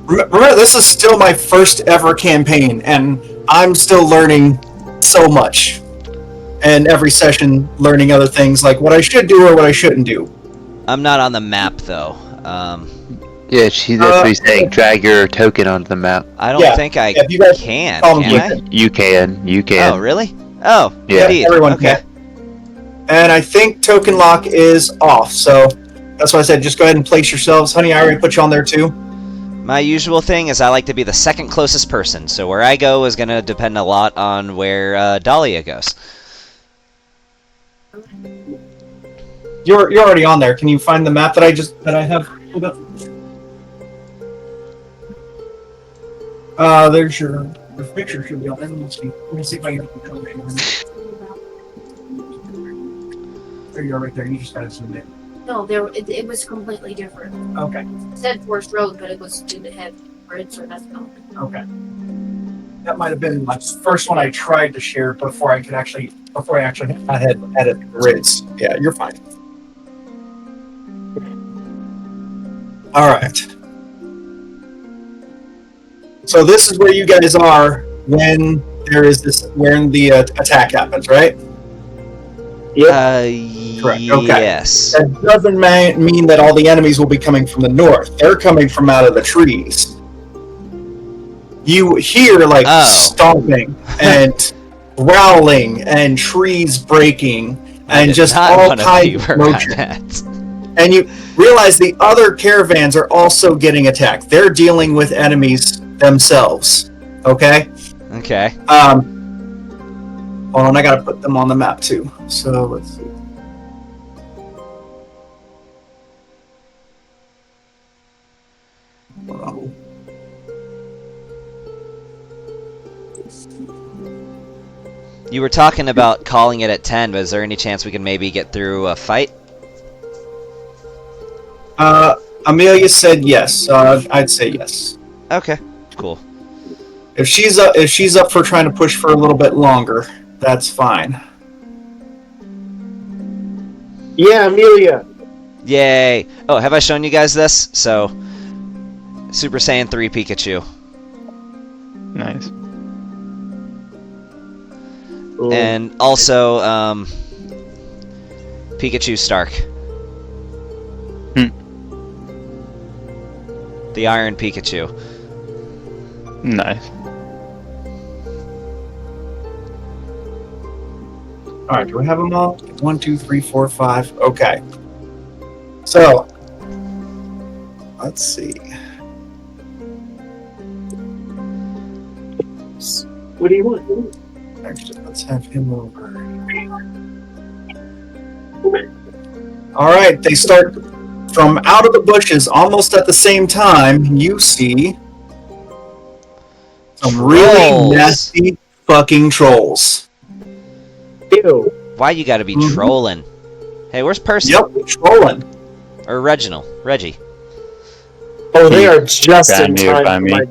Speaker 1: Remember, this is still my first ever campaign, and I'm still learning so much. And every session, learning other things like what I should do or what I shouldn't do.
Speaker 3: I'm not on the map though.
Speaker 7: Yeah, that's what he's saying. Drag your token onto the map.
Speaker 3: I don't
Speaker 1: Yeah,
Speaker 3: think I
Speaker 1: if you guys
Speaker 3: can.
Speaker 1: follow
Speaker 3: Can
Speaker 1: me.
Speaker 3: I?
Speaker 7: You can.
Speaker 3: Oh, really? Oh,
Speaker 7: Yeah.
Speaker 3: indeed.
Speaker 1: Everyone
Speaker 3: Okay.
Speaker 1: can. And I think token lock is off, so that's why I said just go ahead and place yourselves. Honey, I already put you on there too.
Speaker 3: My usual thing is I like to be the second closest person, so where I go is going to depend a lot on where Dahlia goes.
Speaker 1: You're already on there. Can you find the map that I have pulled up? There's your picture should be on there. Let me see if I can come in. There you are right there. You just gotta zoom in.
Speaker 6: No, it was completely different.
Speaker 1: Okay.
Speaker 6: It said Forest Road, but it was didn't have bridge or nothing.
Speaker 1: Okay. That might have been my first one I tried to share before I actually had added grids. Yeah, you're fine. All right. So this is where you guys are when the attack happens, right? Correct, okay.
Speaker 3: Yes.
Speaker 1: That doesn't mean that all the enemies will be coming from the north. They're coming from out of the trees. You hear like stomping and growling and trees breaking and just all kinds of motion. And you realize the other caravans are also getting attacked. They're dealing with enemies themselves. Okay?
Speaker 3: Okay.
Speaker 1: Hold on, I gotta put them on the map too. So let's see. Oh.
Speaker 3: You were talking about calling it at 10, but is there any chance we can maybe get through a fight?
Speaker 1: Amelia said yes. I'd say yes.
Speaker 3: Okay, cool.
Speaker 1: If she's up for trying to push for a little bit longer, that's fine.
Speaker 5: Yeah, Amelia.
Speaker 3: Yay! Oh, have I shown you guys this? So, Super Saiyan 3 Pikachu.
Speaker 8: Nice.
Speaker 5: Ooh.
Speaker 3: And also, Pikachu Stark. The Iron Pikachu.
Speaker 8: Nice.
Speaker 1: All right, do we have them all? 1, 2, 3, 4, 5. Okay. So, let's see.
Speaker 5: What do you want?
Speaker 1: Actually, let's have him over. All right, they start from out of the bushes almost at the same time. You see some really
Speaker 3: Trolls.
Speaker 1: nasty fucking trolls.
Speaker 5: Ew.
Speaker 3: Why you gotta be trolling? Hey, where's Percy?
Speaker 1: Yep, trolling.
Speaker 3: Or Reggie?
Speaker 5: Oh, they are just
Speaker 8: Got
Speaker 5: in
Speaker 8: nearby
Speaker 5: time for
Speaker 8: me.
Speaker 5: my...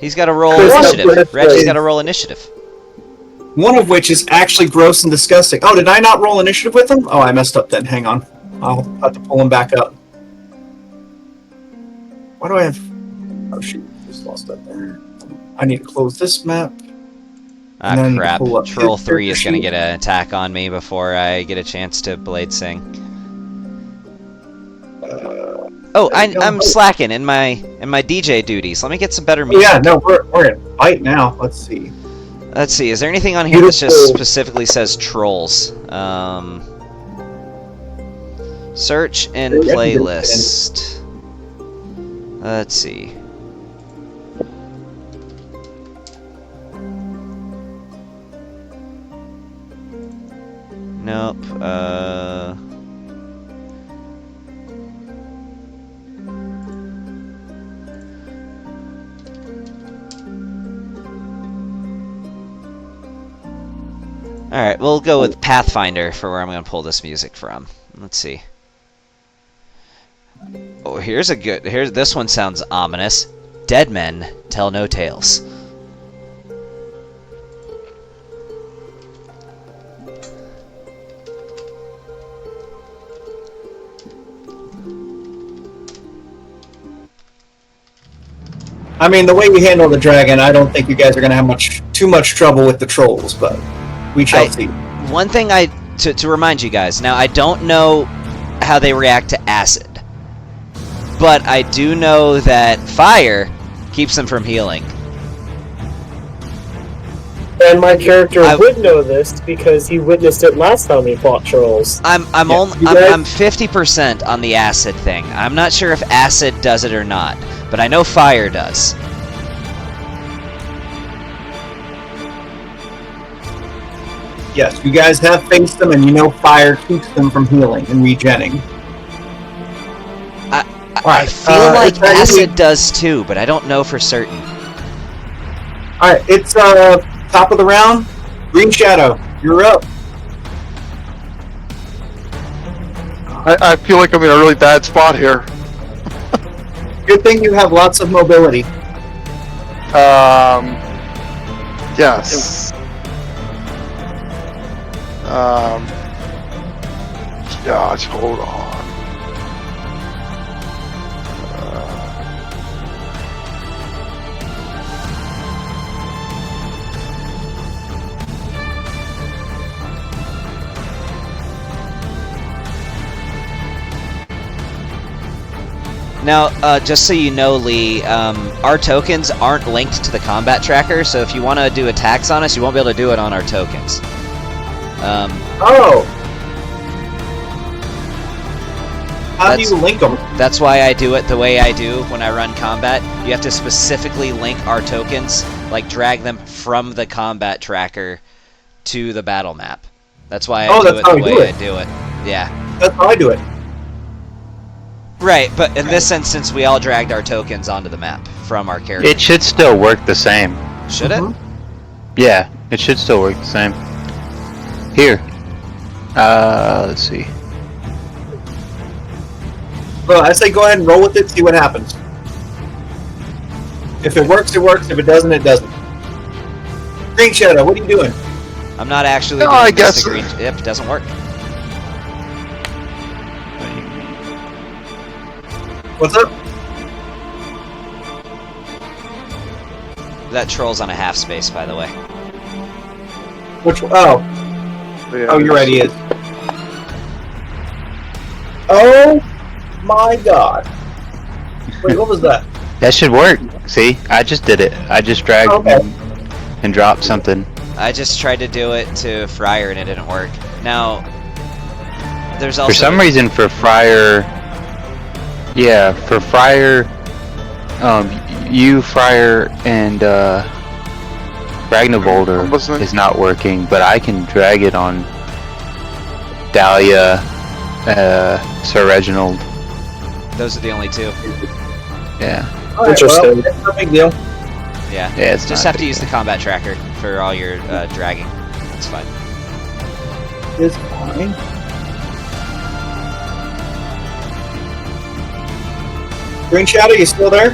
Speaker 3: He's got to roll
Speaker 5: Chris,
Speaker 3: initiative.
Speaker 5: that's
Speaker 3: Reggie's
Speaker 5: right.
Speaker 3: got to roll initiative.
Speaker 1: One of which is actually gross and disgusting. Oh, did I not roll initiative with them? Oh, I messed up then. Hang on. I'll have to pull him back up. Why do I have... Oh, shoot. Just lost that there. I need to close this map.
Speaker 3: Ah,
Speaker 1: And then
Speaker 3: crap.
Speaker 1: pull up
Speaker 3: Troll
Speaker 1: his
Speaker 3: 3 is going to
Speaker 1: sheet.
Speaker 3: get an attack on me before I get a chance to Blade Sing. Oh, I'm slacking in my DJ duties. Let me get some better
Speaker 1: Oh,
Speaker 3: music.
Speaker 1: yeah, no, we're in fight now. Let's see.
Speaker 3: Let's see. Is there anything on here that just specifically says trolls? Search and playlist. Let's see. Nope. Alright, we'll go with Pathfinder for where I'm going to pull this music from. Let's see. Oh, here's a good... This one sounds ominous. Dead men tell no tales.
Speaker 1: I mean, the way we handle the dragon, I don't think you guys are going to have too much trouble with the trolls, but we shall see.
Speaker 3: One thing to remind you guys, now I don't know how they react to acid, but I do know that fire keeps them from healing.
Speaker 5: And my character would know this because he witnessed it last time we fought trolls.
Speaker 3: I'm 50% on the acid thing. I'm not sure if acid does it or not, but I know fire does.
Speaker 1: Yes, you guys have faced them, and you know fire keeps them from healing and regenning.
Speaker 3: I feel like acid does too, but I don't know for certain.
Speaker 1: Alright, it's top of the round. Green Shadow, you're up.
Speaker 4: I feel like I'm in a really bad spot here.
Speaker 1: Good thing you have lots of mobility.
Speaker 4: Yes. Gosh, hold on.
Speaker 3: Now, just so you know, Lee, our tokens aren't linked to the combat tracker, so if you want to do attacks on us, you won't be able to do it on our tokens.
Speaker 1: How do you link them?
Speaker 3: That's why I do it the way I do when I run combat. You have to specifically link our tokens, like drag them from the combat tracker to the battle map. That's why I do it the way I do it. Yeah.
Speaker 1: That's how I do it.
Speaker 3: Right, but in this instance, we all dragged our tokens onto the map from our character.
Speaker 8: It should still work the same.
Speaker 3: Should it?
Speaker 8: Yeah, it should still work the same. Here. Let's see.
Speaker 1: Well, I say go ahead and roll with it, see what happens. If it works, it works. If it doesn't, it doesn't. Green Shadow, what are you doing?
Speaker 3: I'm not actually
Speaker 4: No,
Speaker 3: doing
Speaker 4: I
Speaker 3: this
Speaker 4: guess-
Speaker 3: to green. Yep, it doesn't work.
Speaker 1: What's up?
Speaker 3: That troll's on a half space, by the way.
Speaker 1: Which one? Oh.
Speaker 4: Yeah,
Speaker 1: Oh, you're right, he is. Oh my god. Wait, what was that?
Speaker 8: That should work. See, I just did it. I just dragged
Speaker 1: Okay.
Speaker 8: and dropped something.
Speaker 3: I just tried to do it to Fryer and it didn't work. Now, there's also...
Speaker 8: For some reason, for Fryer... Yeah, for Fryer... you, Fryer, and, Ragnavoldr
Speaker 4: Wasn't it?
Speaker 8: is not working, but I can drag it on Dahlia, Sir Reginald.
Speaker 3: Those are the only two.
Speaker 8: Yeah.
Speaker 1: Alright,
Speaker 5: Interesting.
Speaker 1: well, it's no big deal.
Speaker 3: Yeah.
Speaker 8: Yeah, it's
Speaker 3: Just
Speaker 8: not
Speaker 3: have to use the combat tracker for all your dragging. It's fine.
Speaker 1: It's fine. Green Shadow, you still there?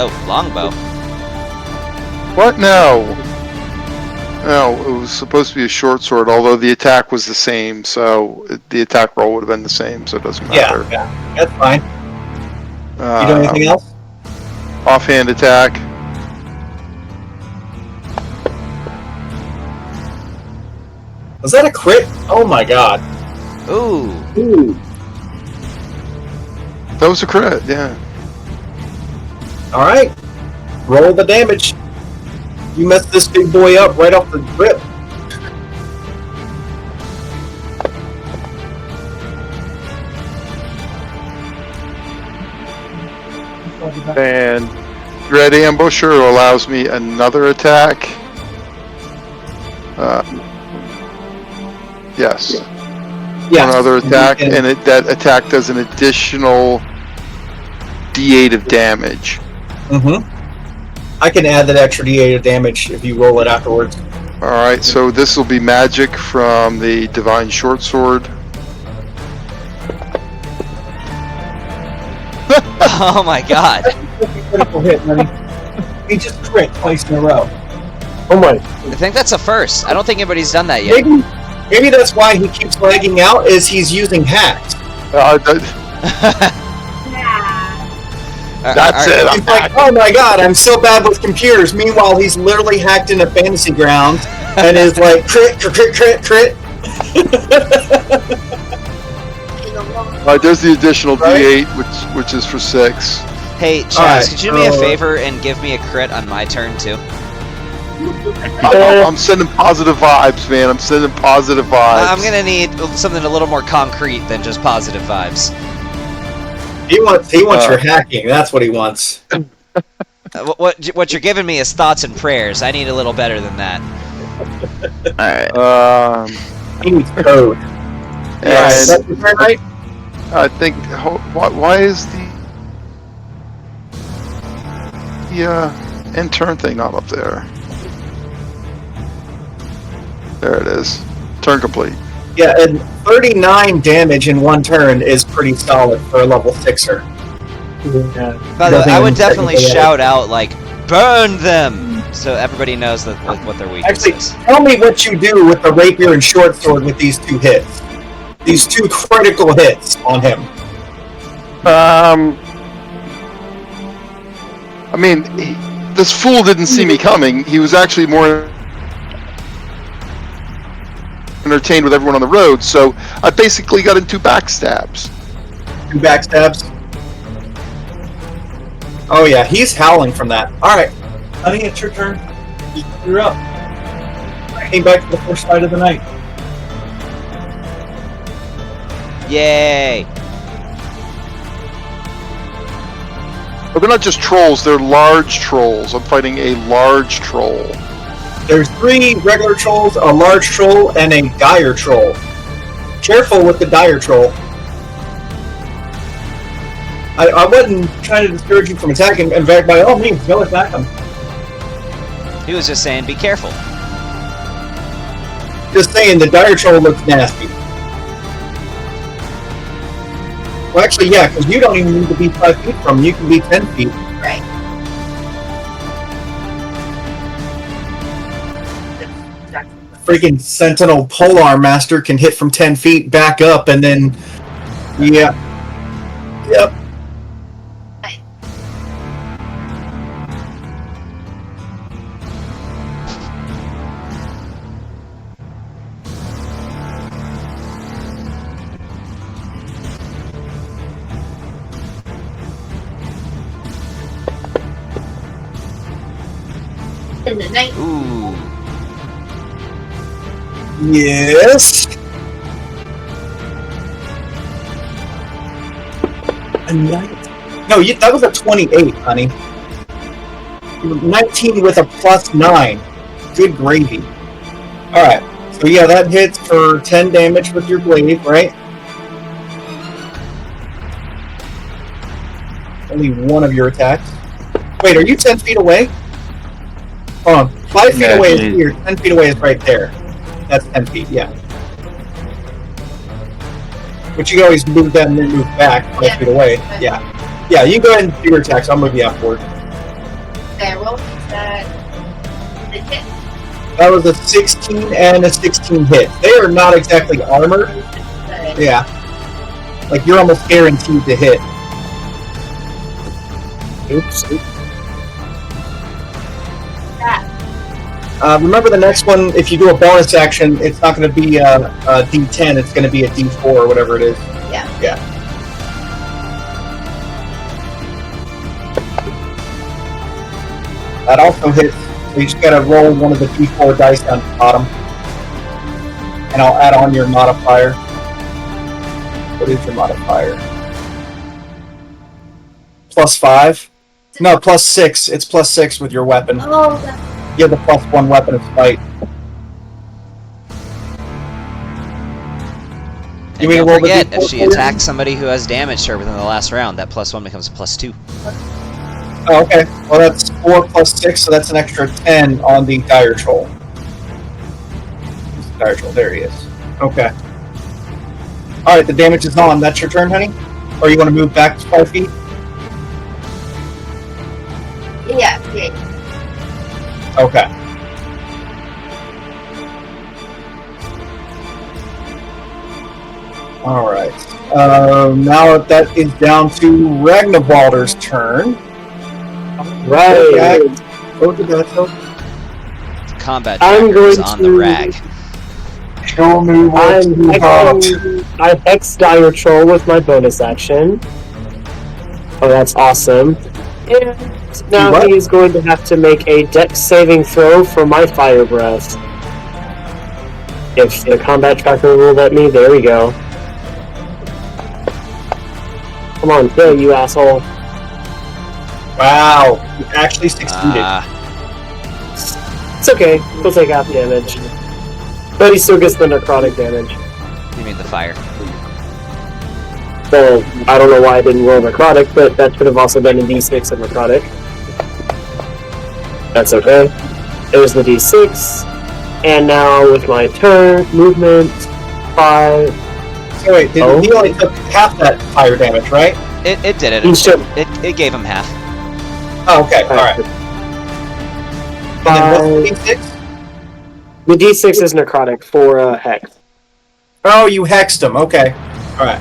Speaker 3: Oh, longbow.
Speaker 4: What? No. No, it was supposed to be a short sword, although the attack was the same, so the attack roll would have been the same, so it doesn't matter.
Speaker 1: Yeah, that's fine. You doing anything else?
Speaker 4: Offhand attack.
Speaker 1: Was that a crit? Oh my god.
Speaker 3: Ooh.
Speaker 4: That was a crit, yeah.
Speaker 1: Alright. Roll the damage. You messed this big boy up right off the rip.
Speaker 4: And Dread Ambusher allows me another attack. Yes.
Speaker 1: Yes.
Speaker 4: Another attack,
Speaker 1: You can-
Speaker 4: and that attack does an additional D8 of damage.
Speaker 1: I can add that extra D8 of damage if you roll it afterwards.
Speaker 4: Alright, so this will be magic from the Divine Short Sword.
Speaker 3: Oh my god.
Speaker 1: Critical hit, buddy. He just crit twice in a row.
Speaker 5: Oh my.
Speaker 3: I think that's a first. I don't think anybody's done that yet.
Speaker 1: Maybe that's why he keeps lagging out, is he's using hacks.
Speaker 4: That's it. I'm
Speaker 1: He's like, oh my god, I'm so bad with computers. Meanwhile, he's literally hacked into Fantasy Grounds and is like, crit, crit, crit, crit.
Speaker 4: Alright, there's the additional
Speaker 1: Right.
Speaker 4: D8, which is for 6.
Speaker 3: Hey, Chaz,
Speaker 1: Alright,
Speaker 3: could you do me a
Speaker 1: so-
Speaker 3: favor and give me a crit on my turn too?
Speaker 4: I'm sending positive vibes, man. I'm sending positive vibes.
Speaker 3: I'm gonna need something a little more concrete than just positive vibes.
Speaker 1: He wants your hacking. That's what he wants.
Speaker 3: What you're giving me is thoughts and prayers. I need a little better than that.
Speaker 8: Alright.
Speaker 1: He needs code.
Speaker 4: And
Speaker 1: That's your turn, right?
Speaker 4: I think, why is the end turn thing not up there? There it is. Turn complete.
Speaker 1: Yeah, and 39 damage in one turn is pretty solid for a level 6er.
Speaker 5: Yeah.
Speaker 3: By the way,
Speaker 1: Nothing
Speaker 3: I would
Speaker 1: even
Speaker 3: definitely
Speaker 1: technically
Speaker 3: shout out like "burn them" so everybody knows that what their weakness
Speaker 1: Actually,
Speaker 3: is.
Speaker 1: tell me what you do with the rapier and short sword with these two hits. These two critical hits on him.
Speaker 4: I mean, this fool didn't see me coming. He was actually more entertained with everyone on the road, so I basically got into backstabs.
Speaker 1: Two backstabs. Oh yeah, he's howling from that. Alright, honey, it's your turn. You're up. Came back to the first fight of the night.
Speaker 3: Yay!
Speaker 4: But they're not just trolls, they're large trolls. I'm fighting a large troll.
Speaker 1: There's 3 regular trolls, a large troll, and a dire troll. Careful with the dire troll. I wasn't trying to discourage you from attacking. In fact, by all means, go attack him.
Speaker 3: He was just saying, be careful.
Speaker 1: Just saying, the dire troll looks nasty. Well, actually, yeah, because you don't even need to be 5 feet from him. You can be 10 feet.
Speaker 6: Right.
Speaker 1: freaking Sentinel Polearm Master can hit from 10 feet back up, and then yeah, yep.
Speaker 6: In the night.
Speaker 3: Ooh.
Speaker 1: Yes. A 19. No, that was a 28, honey. 19 with a +9. Good gravy. Alright, so yeah, that hits for 10 damage with your blade, right? Only one of your attacks. Wait, are you 10 feet away? Hold on. 5 feet away is here, 10 feet away is right there. That's 10 feet, yeah. But you can always move that and then move back 5 feet away. Yeah. Yeah, you go ahead and do your attacks. I'll move you outward.
Speaker 6: Okay, roll that. The hit.
Speaker 1: That was a 16 and a 16 hit. They are not exactly armored. Yeah. Like, you're almost guaranteed to hit. Oops. Remember the next one, if you do a bonus action, it's not going to be a D10, it's going to be a D4 or whatever it is.
Speaker 6: Yeah.
Speaker 1: Yeah. That also hits, so you just got to roll one of the D4 dice down the bottom. And I'll add on your modifier. What is your modifier? +5? No, +6. It's +6 with your weapon.
Speaker 6: Oh, that's
Speaker 1: You have the +1 weapon of spite.
Speaker 3: And
Speaker 1: You mean
Speaker 3: don't
Speaker 1: roll the
Speaker 3: forget,
Speaker 1: D4
Speaker 3: if she
Speaker 1: for you?
Speaker 3: attacks somebody who has damaged her within the last round, that +1 becomes a +2.
Speaker 1: Oh, okay. Well, that's 4 + 6, so that's an extra 10 on the Dire Troll. Dire Troll, there he is. Okay. Alright, the damage is on. That's your turn, honey? Or you want to move back 5 feet?
Speaker 6: yeah.
Speaker 1: Okay. Alright. Now that is down to Ragnavaldr's turn.
Speaker 5: Right.
Speaker 1: Go to Gato.
Speaker 3: Combat
Speaker 5: I'm
Speaker 3: tracker is
Speaker 5: going
Speaker 3: on the
Speaker 5: to-
Speaker 3: rag.
Speaker 1: Show me what you got.
Speaker 5: I hex Dire Troll with my bonus action. Oh, that's awesome. And now
Speaker 1: what?
Speaker 5: he's going to have to make a dex saving throw for my fire breath. If the combat tracker will let me, there we go. Come on, kill, you asshole.
Speaker 1: Wow, you actually succeeded.
Speaker 5: It's okay, he'll take half damage. But he still gets the necrotic damage.
Speaker 3: You mean the fire?
Speaker 5: So, I don't know why I didn't roll necrotic, but that should have also been a d6 of necrotic. That's okay. There's the d6. And now with my turn, movement, 5.
Speaker 1: So wait, he only took half that fire damage, right?
Speaker 3: It did it.
Speaker 5: He should.
Speaker 3: It gave him half.
Speaker 1: Oh, okay, alright. And then what's the D6?
Speaker 5: The d6 is necrotic for hex.
Speaker 1: Oh, you hexed him, okay. Alright.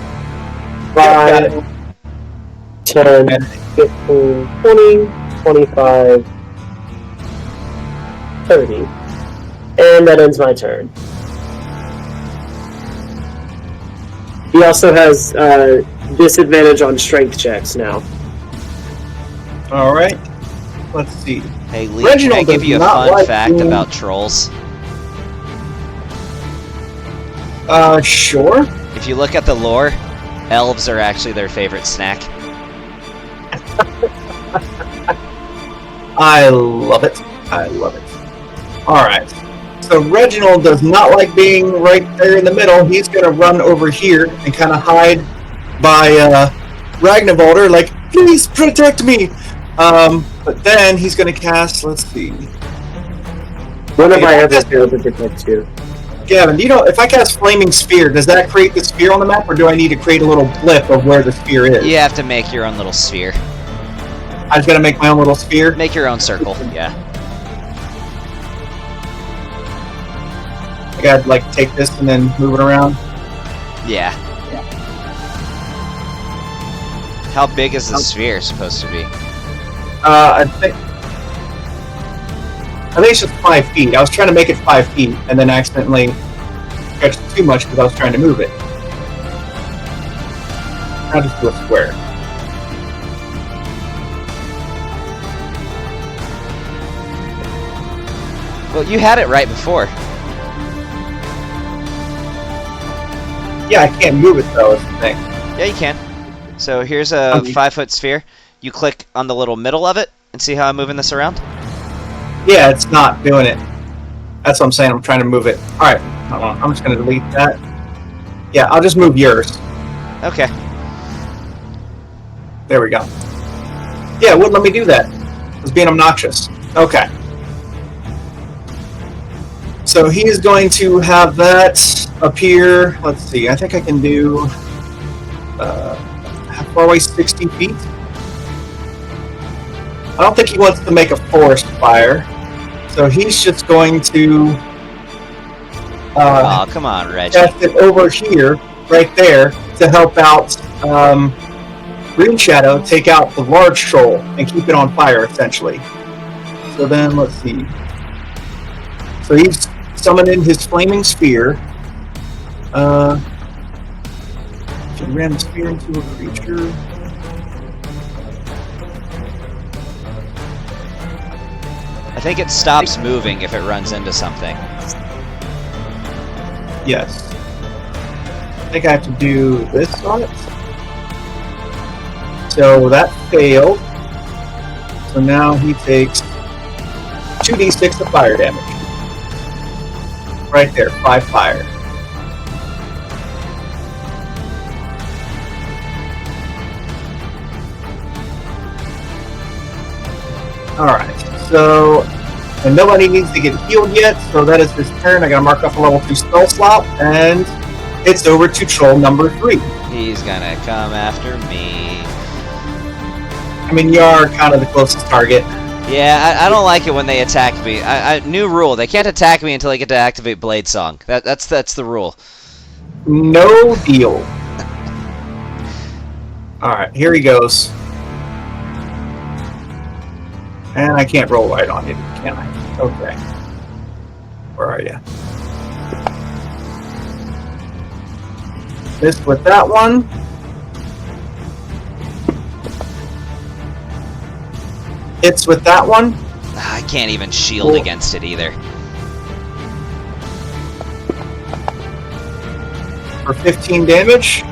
Speaker 5: 5, 10, 15, 20, 25, 30. And that ends my turn. He also has disadvantage on strength checks now.
Speaker 1: Alright. Let's see.
Speaker 3: Hey, Lee,
Speaker 1: Reginald
Speaker 3: can I give
Speaker 1: does
Speaker 3: you a
Speaker 1: not
Speaker 3: fun
Speaker 1: like
Speaker 3: fact
Speaker 1: being-
Speaker 3: about trolls?
Speaker 1: Sure.
Speaker 3: If you look at the lore, elves are actually their favorite snack.
Speaker 1: I love it. I love it. Alright. So Reginald does not like being right there in the middle. He's gonna run over here and kind of hide by Ragnavaldr, like, please protect me! But then he's gonna cast, let's see.
Speaker 5: When have
Speaker 1: Okay,
Speaker 5: I ever
Speaker 1: that's-
Speaker 5: failed to protect you?
Speaker 1: Gavin, do you know, if I cast Flaming Spear, does that create the spear on the map, or do I need to create a little blip of where the spear is?
Speaker 3: You have to make your own little sphere.
Speaker 1: I just gotta make my own little spear?
Speaker 3: Make your own circle, yeah.
Speaker 1: I gotta like take this and then move it around.
Speaker 3: Yeah. How big is the sphere supposed to be?
Speaker 1: I think it's just 5 feet. I was trying to make it 5 feet and then accidentally stretched it too much because I was trying to move it. I'll just do a square.
Speaker 3: Well, you had it right before.
Speaker 1: Yeah, I can't move it though, is the thing.
Speaker 3: Yeah, you can. So here's a 5-foot sphere. You click on the little middle of it and see how I'm moving this around?
Speaker 1: Yeah, it's not doing it. That's what I'm saying. I'm trying to move it. Alright, I'm just going to delete that. Yeah, I'll just move yours.
Speaker 3: Okay.
Speaker 1: There we go. Yeah, it wouldn't let me do that. It was being obnoxious. Okay. So he is going to have that appear. Let's see. I think I can do how far away? 60 feet. I don't think he wants to make a forest fire, so he's just going to
Speaker 3: Oh, come on, Reggie.
Speaker 1: cast it over here, right there, to help out Green Shadow take out the large troll and keep it on fire, essentially. So then, let's see. So he's summoning his flaming sphere. If you ran the sphere into a creature.
Speaker 3: I think it stops moving if it runs into something.
Speaker 1: Yes. I think I have to do this on it. So that failed. So now he takes 2d6 of fire damage. Right there, 5 fire. Alright, so and nobody needs to get healed yet, so that is his turn. I gotta mark off a level 2 spell slot, and it's over to troll number 3.
Speaker 3: He's gonna come after me.
Speaker 1: I mean, you are kind of the closest target.
Speaker 3: Yeah, I don't like it when they attack me. New rule: they can't attack me until I get to activate Blade Song. That's the rule.
Speaker 1: No deal. Alright, here he goes. And I can't roll right on it, can I? Okay. Where are you? Missed with that one. Hits with that one.
Speaker 3: I can't even shield against it either.
Speaker 1: For 15 damage.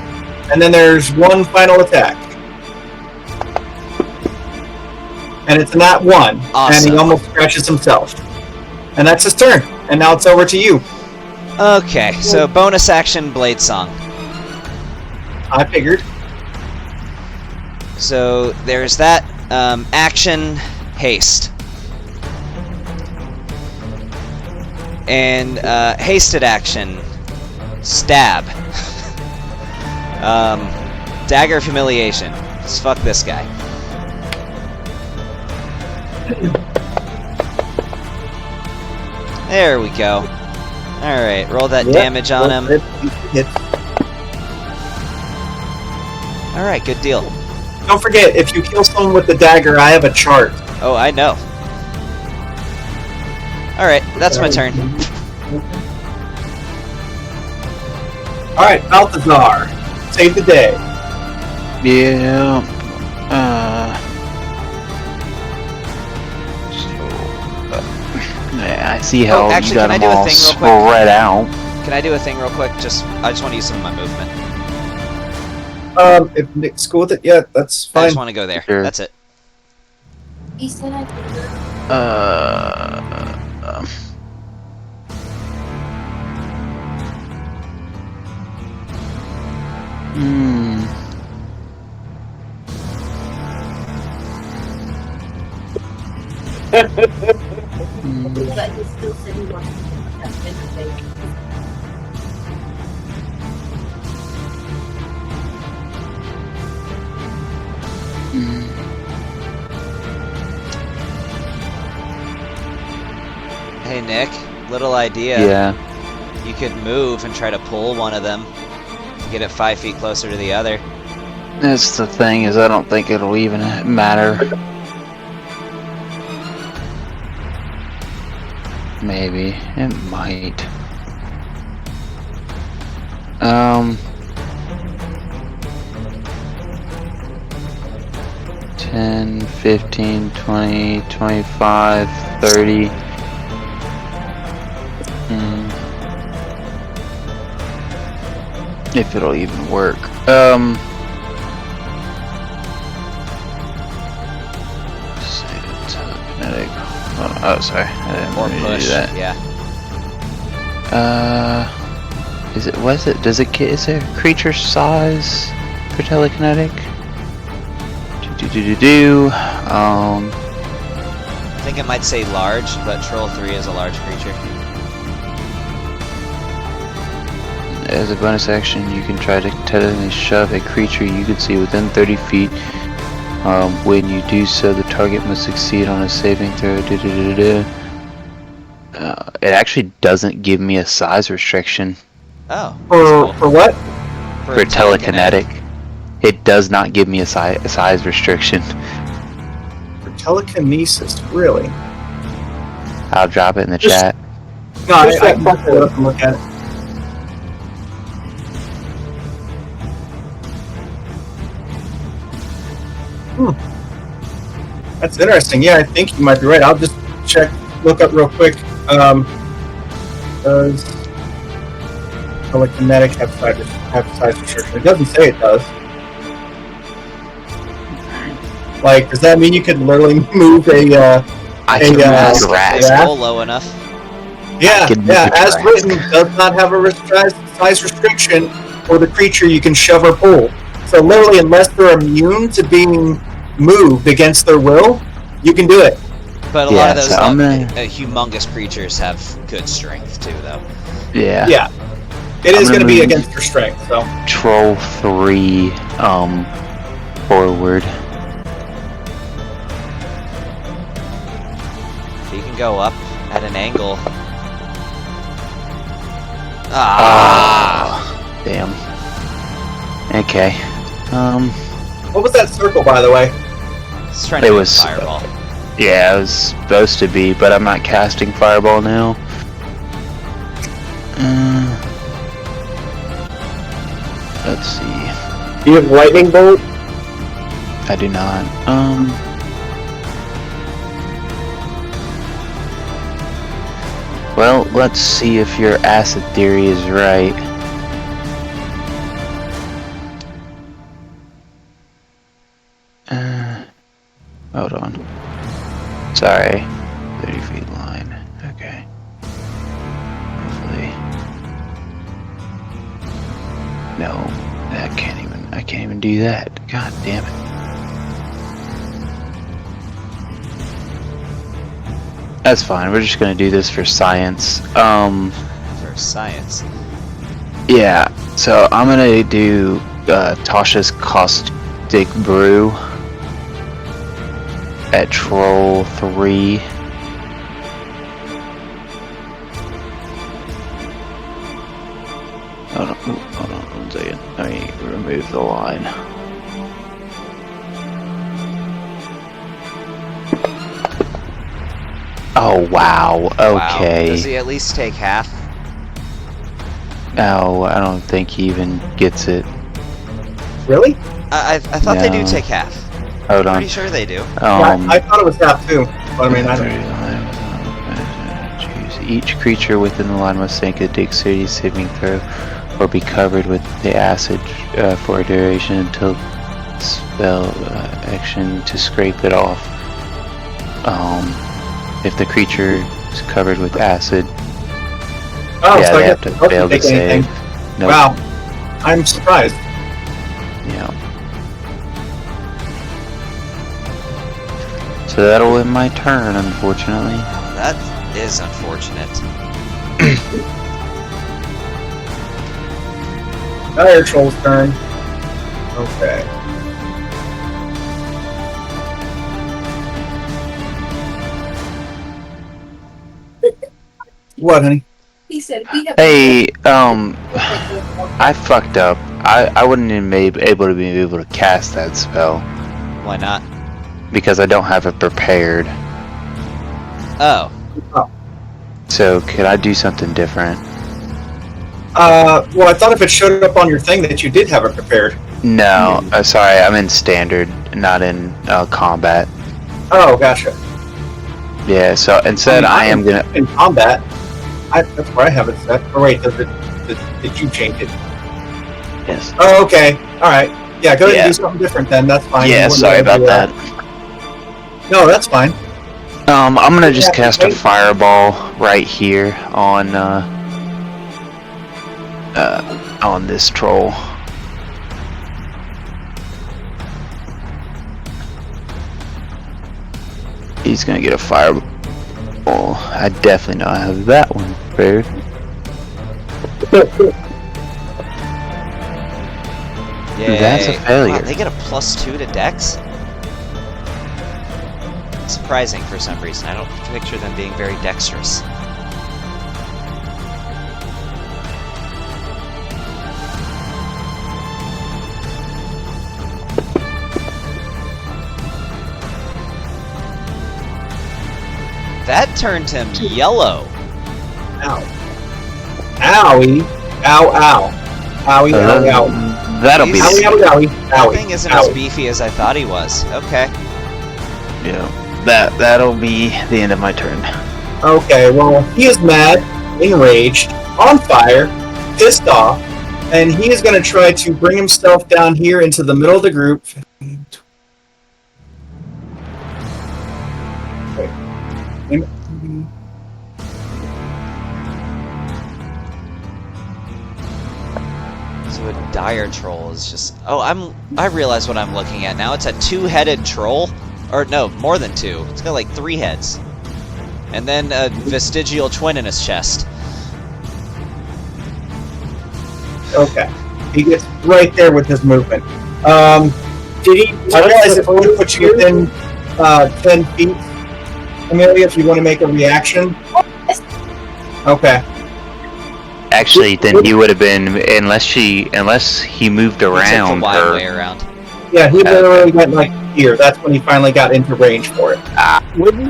Speaker 1: And then there's one final attack. And it's not one.
Speaker 3: Awesome.
Speaker 1: And he almost scratches himself. And that's his turn. And now it's over to you.
Speaker 3: Okay, so bonus action Blade Song.
Speaker 1: I figured.
Speaker 3: So there's that. Action haste. And hasted action stab. Dagger of humiliation. Just fuck this guy. There we go. Alright, roll that damage on him. Alright, good deal.
Speaker 1: Don't forget, if you kill someone with the dagger, I have a chart.
Speaker 3: Oh, I know. Alright, that's my turn.
Speaker 1: Alright, Balthazar. Save the day.
Speaker 8: Yeah. I see how
Speaker 3: actually,
Speaker 8: you got
Speaker 3: can I
Speaker 8: them
Speaker 3: do a
Speaker 8: all
Speaker 3: thing real quick?
Speaker 8: spread out.
Speaker 3: Can I do a thing real quick? I just want to use some of my movement.
Speaker 1: If Nick's cool with it, yeah, that's
Speaker 3: I
Speaker 1: fine.
Speaker 3: just want to go there.
Speaker 8: Sure.
Speaker 3: That's it.
Speaker 6: He said I could. But he still said he wanted to put that in
Speaker 3: Hey Nick, little idea.
Speaker 8: Yeah.
Speaker 3: You could move and try to pull one of them to get it 5 feet closer to the other.
Speaker 8: That's the thing, is I don't think it'll even matter. Maybe. It might. 10, 15, 20, 25, 30. If it'll even work. Telekinetic. Oh, sorry. I didn't
Speaker 3: Or
Speaker 8: mean to
Speaker 3: push,
Speaker 8: do that.
Speaker 3: yeah.
Speaker 8: Does it get, is there a creature size for telekinetic?
Speaker 3: I think it might say large, but Troll 3 is a large creature.
Speaker 8: As a bonus action, you can try to technically shove a creature you can see within 30 feet. When you do so, the target must succeed on a saving throw. It actually doesn't give me a size restriction
Speaker 3: Oh.
Speaker 1: For what?
Speaker 8: for telekinetic. It does not give me a size restriction.
Speaker 1: For telekinesis, really?
Speaker 8: I'll drop it in the
Speaker 1: Just-
Speaker 8: chat.
Speaker 1: No, I can pull it up and look at it. That's interesting. Yeah, I think you might be right. I'll just look up real quick. Does telekinetic have size restriction? It doesn't say it does. Like, does that mean you could literally move a?
Speaker 8: I can
Speaker 1: Hey,
Speaker 8: move grass.
Speaker 3: It's roll low enough.
Speaker 1: Yeah,
Speaker 8: can move
Speaker 1: yeah.
Speaker 8: the
Speaker 1: As
Speaker 8: track.
Speaker 1: written, does not have a size restriction for the creature you can shove or pull. So literally, unless they're immune to being moved against their will, you can do it.
Speaker 3: But a
Speaker 8: Yeah,
Speaker 3: lot of those
Speaker 8: so I'm gonna-
Speaker 3: humongous creatures have good strength too, though.
Speaker 8: Yeah.
Speaker 1: Yeah, it is
Speaker 8: I'm
Speaker 1: going to be
Speaker 8: gonna
Speaker 1: against your strength. So
Speaker 8: Troll 3 forward.
Speaker 3: You can go up at an angle.
Speaker 8: Damn. Okay.
Speaker 1: what was that circle, by the way?
Speaker 3: It's trying to
Speaker 8: It
Speaker 3: do a
Speaker 8: was-
Speaker 3: fireball.
Speaker 8: Yeah, it was supposed to be, but I'm not casting fireball now. Let's see.
Speaker 5: Do you have lightning bolt?
Speaker 8: I do not. Well, let's see if your acid theory is right. Hold on. Sorry. 30 feet line. Okay. Hopefully. No, I can't even do that. God damn it. That's fine. We're just gonna do this for science.
Speaker 3: For science.
Speaker 8: Yeah. So I'm gonna do Tasha's Caustic Brew at Troll 3. Hold on 1 second. Let me remove the line. Oh wow.
Speaker 3: Wow.
Speaker 8: Okay.
Speaker 3: Does he at least take half?
Speaker 8: No, I don't think he even gets it.
Speaker 1: Really?
Speaker 3: I thought they do
Speaker 8: No.
Speaker 3: take half.
Speaker 8: Hold on.
Speaker 3: Pretty sure they do.
Speaker 1: I thought it was half too. But I mean, I don't.
Speaker 8: Choose each creature within the line must make a dexterity saving throw or be covered with the acid for a duration until spell action to scrape it off. If the creature is covered with acid,
Speaker 1: Oh,
Speaker 8: yeah,
Speaker 1: so I
Speaker 8: they
Speaker 1: guess
Speaker 8: have to
Speaker 1: it doesn't
Speaker 8: fail to
Speaker 1: take anything.
Speaker 8: save. Nope.
Speaker 1: Wow, I'm surprised.
Speaker 8: Yeah. So that'll end my turn, unfortunately.
Speaker 3: That is unfortunate.
Speaker 1: Now your troll's turn. Okay. What, honey?
Speaker 6: He said, we have.
Speaker 8: Hey, I fucked up. I wouldn't even be able to cast that spell
Speaker 3: Why not?
Speaker 8: because I don't have it prepared.
Speaker 3: Oh.
Speaker 8: So could I do something different?
Speaker 1: Well, I thought if it showed up on your thing that you did have it prepared.
Speaker 8: No, sorry, I'm in standard, not in combat.
Speaker 1: Oh, gotcha.
Speaker 8: Yeah, so instead I am gonna.
Speaker 1: In combat. That's where I have it set. Oh, wait, did you change it?
Speaker 8: Yes.
Speaker 1: Oh, okay. Alright. Yeah, go ahead
Speaker 8: Yeah.
Speaker 1: and do something different then. That's fine.
Speaker 8: Yeah,
Speaker 1: You wouldn't
Speaker 8: sorry
Speaker 1: wanna
Speaker 8: about
Speaker 1: do
Speaker 8: that.
Speaker 1: No, that's fine.
Speaker 8: I'm gonna just cast a fireball right here on this troll. He's gonna get a fireball. I definitely know I have that one prepared.
Speaker 3: Yay.
Speaker 8: That's a failure.
Speaker 3: Wow, they get a +2 to Dex? Surprising for some reason. I don't picture them being very dexterous. That turned him yellow.
Speaker 1: Ow. Owie. Ow, ow. Owie, owie, owie.
Speaker 8: That'll be
Speaker 3: He's-
Speaker 1: Owie, owie, owie.
Speaker 3: That
Speaker 1: Owie.
Speaker 3: thing isn't as
Speaker 1: Owie.
Speaker 3: beefy as I thought he was. Okay.
Speaker 8: yeah. That'll be the end of my turn.
Speaker 1: Okay, well, he is mad, enraged, on fire, pissed off, and he is going to try to bring himself down here into the middle of the group.
Speaker 3: So a dire troll is just... Oh, I realize what I'm looking at now. It's a two-headed troll. Or no, more than two. It's got like 3 heads. And then a vestigial twin in his chest.
Speaker 1: Okay. He gets right there with his movement. Did he? I realize if I would put you within 10 feet, Amelia, if you want to make a reaction. Okay.
Speaker 8: Actually, then he would have been unless he moved
Speaker 3: He took the
Speaker 8: around
Speaker 3: wide
Speaker 8: her.
Speaker 3: way around.
Speaker 1: Yeah, he literally went like here. That's when he finally got into range for it.
Speaker 5: Wouldn't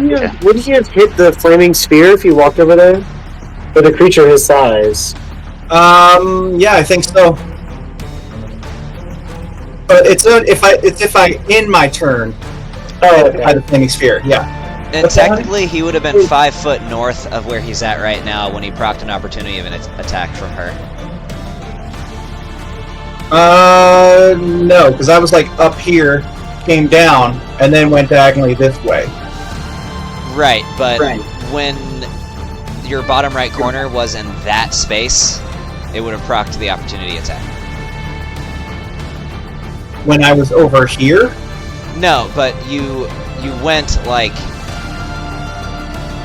Speaker 5: he have hit the flaming sphere if he walked over there? With a creature his size.
Speaker 1: Yeah, I think so. But it's if I in my turn
Speaker 5: Oh,
Speaker 1: by the flaming sphere. Yeah.
Speaker 3: And
Speaker 1: What's that?
Speaker 3: technically, he would have been 5 foot north of where he's at right now when he procced an opportunity of an attack from her.
Speaker 1: No, because I was like up here, came down, and then went diagonally this way.
Speaker 3: Right, but
Speaker 1: Right.
Speaker 3: when your bottom right corner was in that space, it would have procced the opportunity attack.
Speaker 1: When I was over here,
Speaker 3: No, but you went like...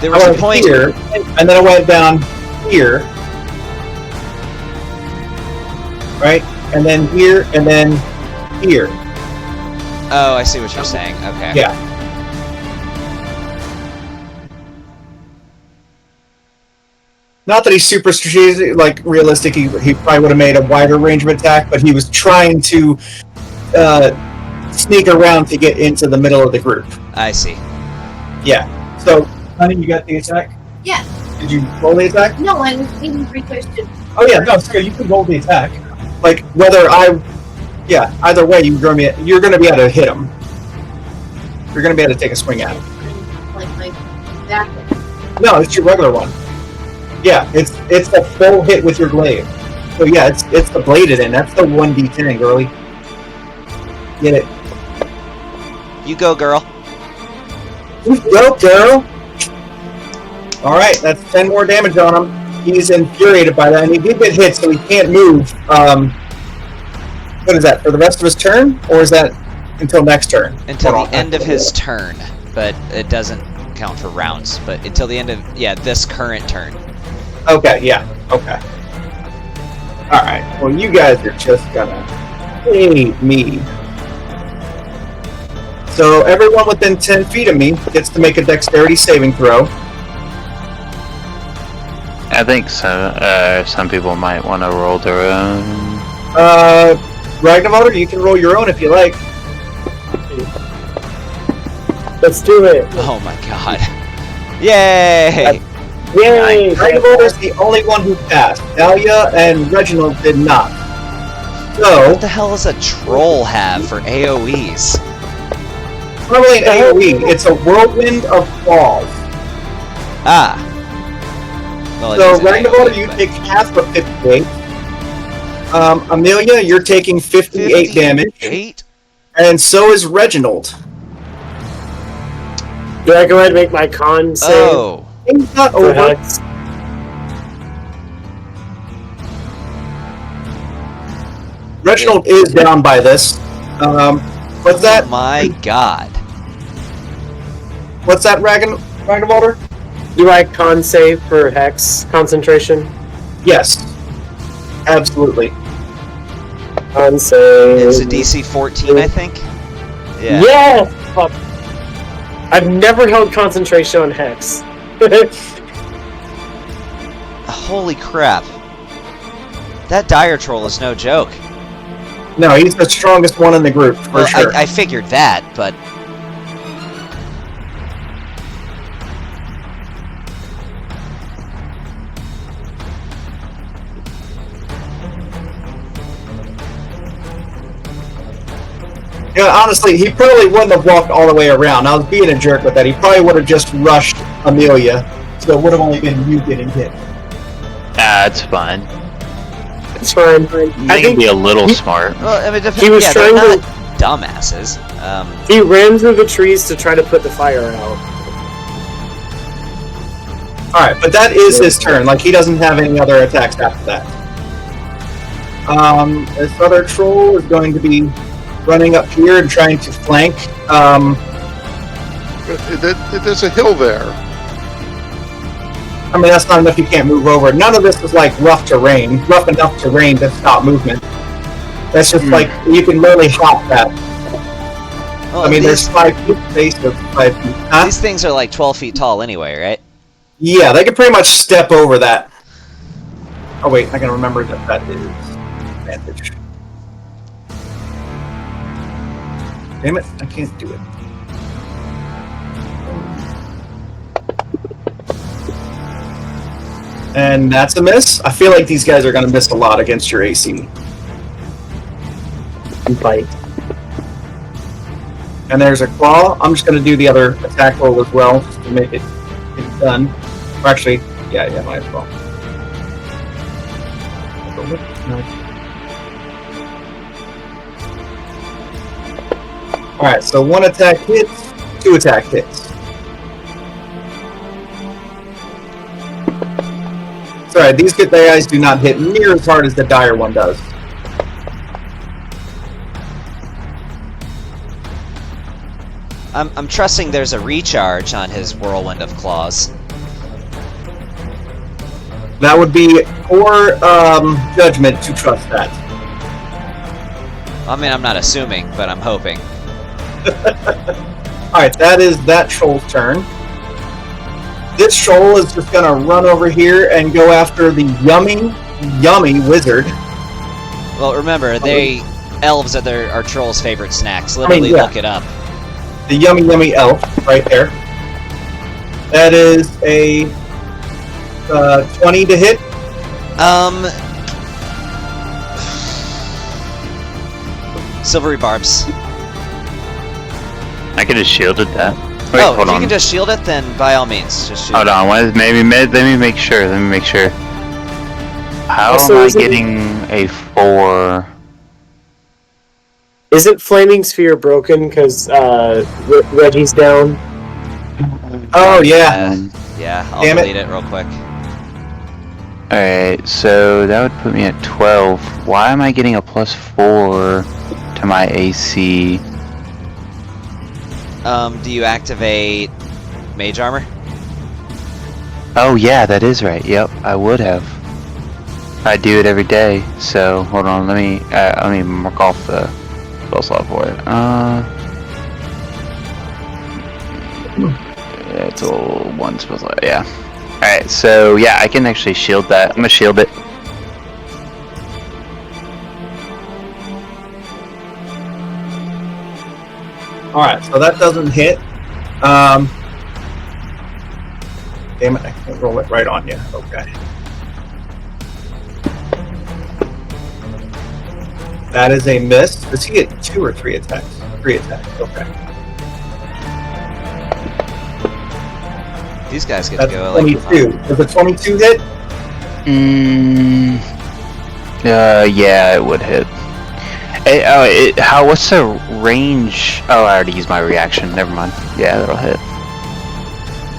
Speaker 3: There
Speaker 1: I
Speaker 3: was a
Speaker 1: went
Speaker 3: point...
Speaker 1: here, and then I went down here, right, and then here, and then here.
Speaker 3: Oh, I see what you're saying. Okay.
Speaker 1: Yeah. Not that he's super strategic, like realistic. He probably would have made a wider range of attack, but he was trying to sneak around to get into the middle of the group.
Speaker 3: I see.
Speaker 1: Yeah. So, honey, you got the attack?
Speaker 6: Yeah.
Speaker 1: Did you roll the attack?
Speaker 6: No, I was being requested.
Speaker 1: Oh yeah, no, sorry, you can roll the attack. Like either way, you're going to be able to hit him. You're going to be able to take a swing at him.
Speaker 6: Like my back.
Speaker 1: No, it's your regular one. Yeah, it's a full hit with your glaive. So yeah, it's the bladed in. That's the 1d10, girly. Get it?
Speaker 3: You go, girl.
Speaker 1: Go, girl. All right, that's 10 more damage on him. He's infuriated by that, and he did get hit, so he can't move. What is that, for the rest of his turn, or is that until next turn?
Speaker 3: Until
Speaker 1: Hold
Speaker 3: the
Speaker 1: on.
Speaker 3: end of his turn, but it doesn't count for rounds. But until the end of this current turn.
Speaker 1: Okay, yeah, okay. All right. Well, you guys are just gonna hate me. So everyone within 10 feet of me gets to make a dexterity saving throw.
Speaker 8: I think so. Some people might want to roll their own.
Speaker 1: Ragnavoter, you can roll your own if you like.
Speaker 5: Let's do it.
Speaker 3: Oh my god. Yay!
Speaker 5: Yay!
Speaker 1: Ragnavoter is the only one who passed. Talia and Reginald did not. So,
Speaker 3: What the hell does a troll have for AoEs?
Speaker 1: probably an AoE. It's a whirlwind of claws.
Speaker 3: Ah. Well, it
Speaker 1: So,
Speaker 3: is an
Speaker 1: Ragnavoter,
Speaker 3: AoE,
Speaker 1: you
Speaker 3: but-
Speaker 1: take half of 58. Amelia, you're taking 58 damage.
Speaker 3: 8?
Speaker 1: And so is Reginald.
Speaker 5: Do I go ahead and make my con save?
Speaker 3: Oh.
Speaker 1: Things not
Speaker 5: For
Speaker 1: over.
Speaker 5: Hex?
Speaker 1: Reginald is down by this. What's that?
Speaker 3: Oh my god.
Speaker 1: What's that, Ragnavoter?
Speaker 5: Do I con save for Hex concentration?
Speaker 1: Yes. Absolutely.
Speaker 5: Con save.
Speaker 3: It's a DC 14, I think? Yeah.
Speaker 5: Yes! Fuck. I've never held concentration on Hex.
Speaker 3: Holy crap. That dire troll is no joke.
Speaker 1: No, he's the strongest one in the group, for
Speaker 3: Well,
Speaker 1: sure.
Speaker 3: I figured that, but...
Speaker 1: Yeah, honestly, he probably wouldn't have walked all the way around. I was being a jerk with that. He probably would have just rushed Amelia, so it would have only been you getting hit.
Speaker 8: It's fine.
Speaker 5: It's fine.
Speaker 8: They
Speaker 5: I
Speaker 8: can
Speaker 5: think
Speaker 8: be a little smart.
Speaker 3: Well, I mean,
Speaker 5: He was
Speaker 3: yeah,
Speaker 5: trying
Speaker 3: they're
Speaker 5: to-
Speaker 3: not dumbasses.
Speaker 5: he ran through the trees to try to put the fire out.
Speaker 1: Alright, but that is his turn. Like, he doesn't have any other attacks after that. This other troll is going to be running up here and trying to flank.
Speaker 4: There's a hill there.
Speaker 1: I mean, that's not enough, you can't move over. None of this is like rough enough terrain to stop movement. That's just like, you can literally hop that.
Speaker 3: Well,
Speaker 1: I mean,
Speaker 3: these,
Speaker 1: there's 5 feet space of 5 feet. Huh?
Speaker 3: these things are like 12 feet tall anyway, right?
Speaker 1: Yeah, they can pretty much step over that. Oh wait, I can remember that that is advantage. Damn it, I can't do it. And that's a miss. I feel like these guys are going to miss a lot against your AC.
Speaker 5: Bite.
Speaker 1: And there's a claw. I'm just going to do the other attack roll as well, just to make it get done. Or actually, yeah, might as well. Alright, so 1 attack hits, 2 attack hits. Sorry, these good guys do not hit near as hard as the dire one does.
Speaker 3: I'm trusting there's a recharge on his Whirlwind of Claws.
Speaker 1: That would be poor judgment to trust that.
Speaker 3: I mean, I'm not assuming, but I'm hoping.
Speaker 1: Alright, that is that troll's turn. This troll is just gonna run over here and go after the yummy wizard.
Speaker 3: Well, remember, elves are trolls' favorite snacks. Literally,
Speaker 1: yeah.
Speaker 3: look it up.
Speaker 1: The yummy elf right there. That is a 20 to hit.
Speaker 3: Silvery barbs.
Speaker 8: I could have shielded that. Wait,
Speaker 3: Oh, if
Speaker 8: hold
Speaker 3: you
Speaker 8: on.
Speaker 3: can just shield it, then by all means, just shoot
Speaker 8: Hold
Speaker 3: it.
Speaker 8: on. Let me make sure. How
Speaker 5: Also,
Speaker 8: am I
Speaker 5: isn't-
Speaker 8: getting a 4?
Speaker 5: Isn't Flaming Sphere broken because Reggie's down?
Speaker 1: Oh yeah.
Speaker 3: Yeah, I'll
Speaker 1: Damn it.
Speaker 3: delete it real quick.
Speaker 8: Alright, so that would put me at 12. Why am I getting a +4 to my AC?
Speaker 3: Do you activate Mage Armor?
Speaker 8: Oh yeah, that is right. Yep, I would have. I do it every day. So hold on, let me mark off the spell slot for it. It's all one spell slot. Yeah. Alright, so yeah, I can actually shield that. I'm gonna shield it.
Speaker 1: Alright, so that doesn't hit. Damn it, I can't roll it right on you. Okay. That is a miss. Does he get 2 or 3 attacks? 3 attacks, okay.
Speaker 3: These guys get
Speaker 1: That's
Speaker 3: to go like
Speaker 1: 22. Does the 22 hit?
Speaker 8: Yeah, it would hit. What's the range? Oh, I already used my reaction. Never mind. Yeah, that'll hit.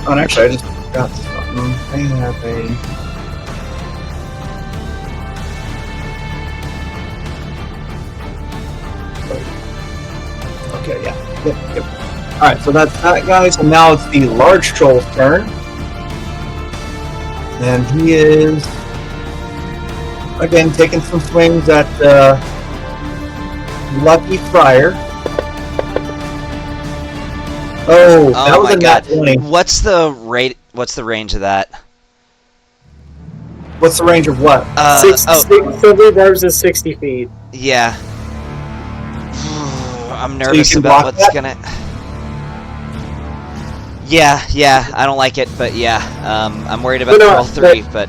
Speaker 1: Oh, and actually, I just forgot something. They have a... Okay, yeah. Yep. Alright, so that's that guy. So now it's the large troll's turn. And he is, again, taking some swings at Lucky Friar. Oh, that was
Speaker 3: my
Speaker 1: a
Speaker 3: god.
Speaker 1: nat 20.
Speaker 3: What's the range of that?
Speaker 1: What's the range of what?
Speaker 5: Silver barbs is 60 feet.
Speaker 3: Yeah. I'm nervous
Speaker 1: can
Speaker 3: about
Speaker 1: block
Speaker 3: what's
Speaker 1: that?
Speaker 3: gonna. Yeah, I don't like it, but yeah, I'm worried about
Speaker 5: No,
Speaker 3: roll 3, but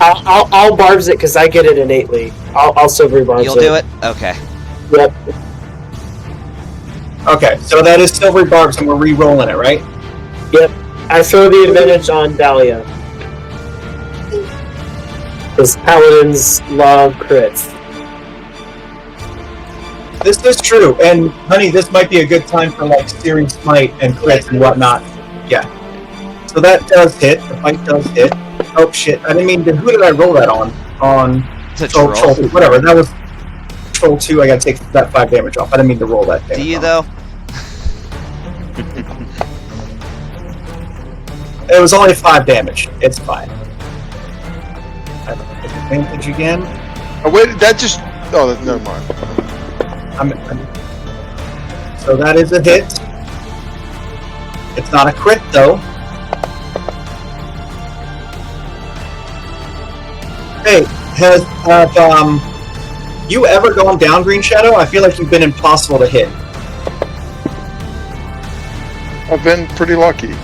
Speaker 5: I'll barbs it because I get it innately. I'll silvery barbs
Speaker 3: you'll do it? Okay.
Speaker 5: Yep.
Speaker 1: Okay, so that is silver barbs, and we're re-rolling it, right?
Speaker 5: Yep. I throw the advantage on Dahlia. Because paladins love crits.
Speaker 1: This is true, and honey, this might be a good time for like Searing Smite and crits and whatnot. Yeah. So that does hit. The fight does hit. Oh shit! I didn't mean to. Who did I roll that on? On
Speaker 3: It's a
Speaker 1: Troll
Speaker 3: troll.
Speaker 1: 2. Whatever. That was Troll 2. I gotta take that 5 damage off. I didn't mean to roll that.
Speaker 3: Do you
Speaker 1: on.
Speaker 3: though?
Speaker 1: It was only 5 damage. It's fine. I have advantage again.
Speaker 4: Oh, wait, that just... Oh, never mind.
Speaker 1: So that is a hit. It's not a crit though. Hey, have you ever gone down, Green Shadow? I feel like you've been impossible to hit.
Speaker 4: I've been pretty lucky.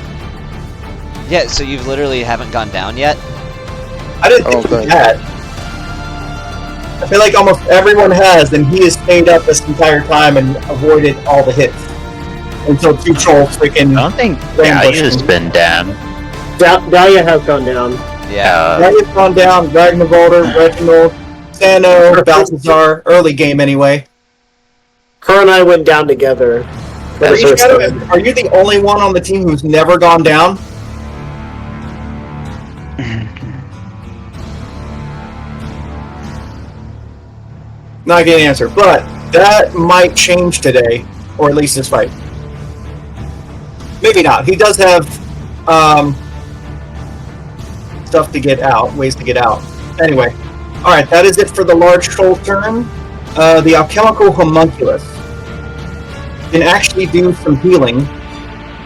Speaker 3: Yeah, so you literally haven't gone down yet?
Speaker 1: I didn't think you had. I feel like almost everyone has, and he has stayed up this entire time and avoided all the hits. Until 2 trolls freaking...
Speaker 8: I don't think
Speaker 1: ambushed
Speaker 8: Dahlia's
Speaker 1: him.
Speaker 8: been down.
Speaker 5: Dahlia has gone down.
Speaker 3: Yeah.
Speaker 1: Dahlia's gone down, Ragnarvolder, Reginald, Sano, Balthazar, early game anyway.
Speaker 5: Her and I went down together.
Speaker 1: Green Shadow, are you the only one on the team who's never gone down? Not getting an answer, but that might change today, or at least this fight. Maybe not. He does have stuff to get out, ways to get out. Anyway, all right, that is it for the large troll turn. The alchemical homunculus can actually do some healing,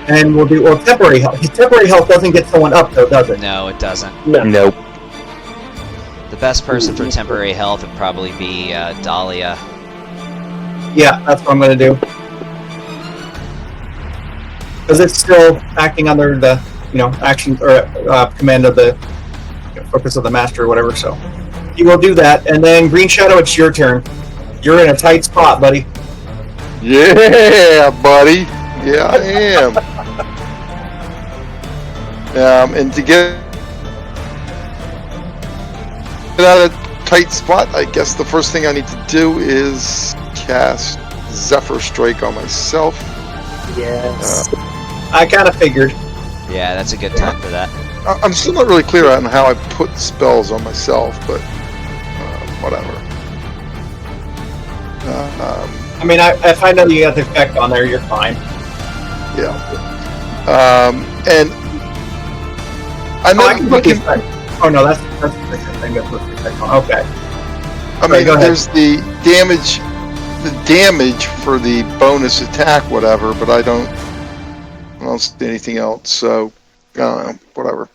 Speaker 1: and will do temporary health. His temporary health doesn't get someone up, though, does it?
Speaker 3: No, it doesn't.
Speaker 5: No.
Speaker 8: Nope.
Speaker 3: The best person for temporary health would probably be Dahlia.
Speaker 1: Yeah, that's what I'm going to do. Because it's still acting under the, action or command of the focus of the master or whatever. So he will do that, and then Green Shadow, it's your turn. You're in a tight spot, buddy.
Speaker 4: Yeah, buddy. Yeah, I am. And to get out of a tight spot, I guess the first thing I need to do is cast Zephyr Strike on myself.
Speaker 5: Yes.
Speaker 1: I kind of figured.
Speaker 3: Yeah, that's a good time for that.
Speaker 4: I'm still not really clear on how I put spells on myself, but whatever.
Speaker 1: I mean, if I know you got the effect on there, you're fine.
Speaker 4: Yeah. And I'm
Speaker 1: I
Speaker 4: not
Speaker 1: can put the
Speaker 4: looking.
Speaker 1: effect. Oh no, that's the second thing that puts the effect on. Okay.
Speaker 4: I mean,
Speaker 1: go ahead.
Speaker 4: there's the damage for the bonus attack, whatever, but I don't see anything else. So, whatever.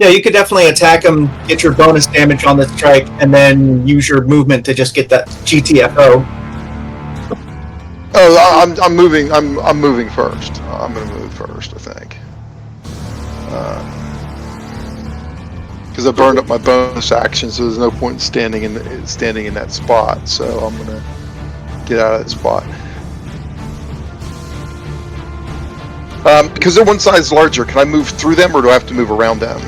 Speaker 1: Yeah, you could definitely attack him, get your bonus damage on the strike, and then use your movement to just get that GTFO.
Speaker 4: Oh, I'm moving. I'm moving first. I'm gonna move first, I think. Because I burned up my bonus action, so there's no point in standing in that spot. So I'm gonna get out of that spot. Because they're one size larger, can I move through them, or do I have to move around them?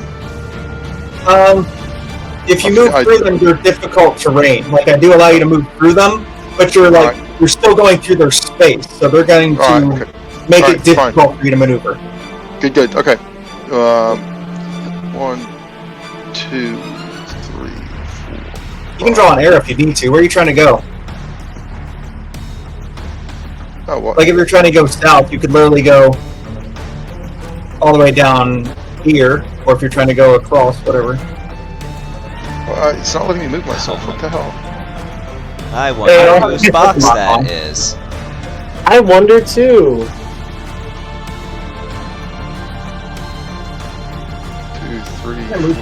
Speaker 1: If you move through them, they're difficult terrain. Like, I do allow you to move through them, but you're like, you're still going through their space, so they're going to make it difficult for you to maneuver.
Speaker 4: Good. Okay. 1, 2, 3, 4.
Speaker 1: You can draw an arrow if you need to. Where are you trying to go?
Speaker 4: Oh, what?
Speaker 1: Like, if you're trying to go south, you could literally go all the way down here, or if you're trying to go across, whatever.
Speaker 4: It's not letting me move myself. What the hell?
Speaker 3: I wonder whose box that is.
Speaker 5: I wonder too.
Speaker 4: 2, 3,
Speaker 1: I moved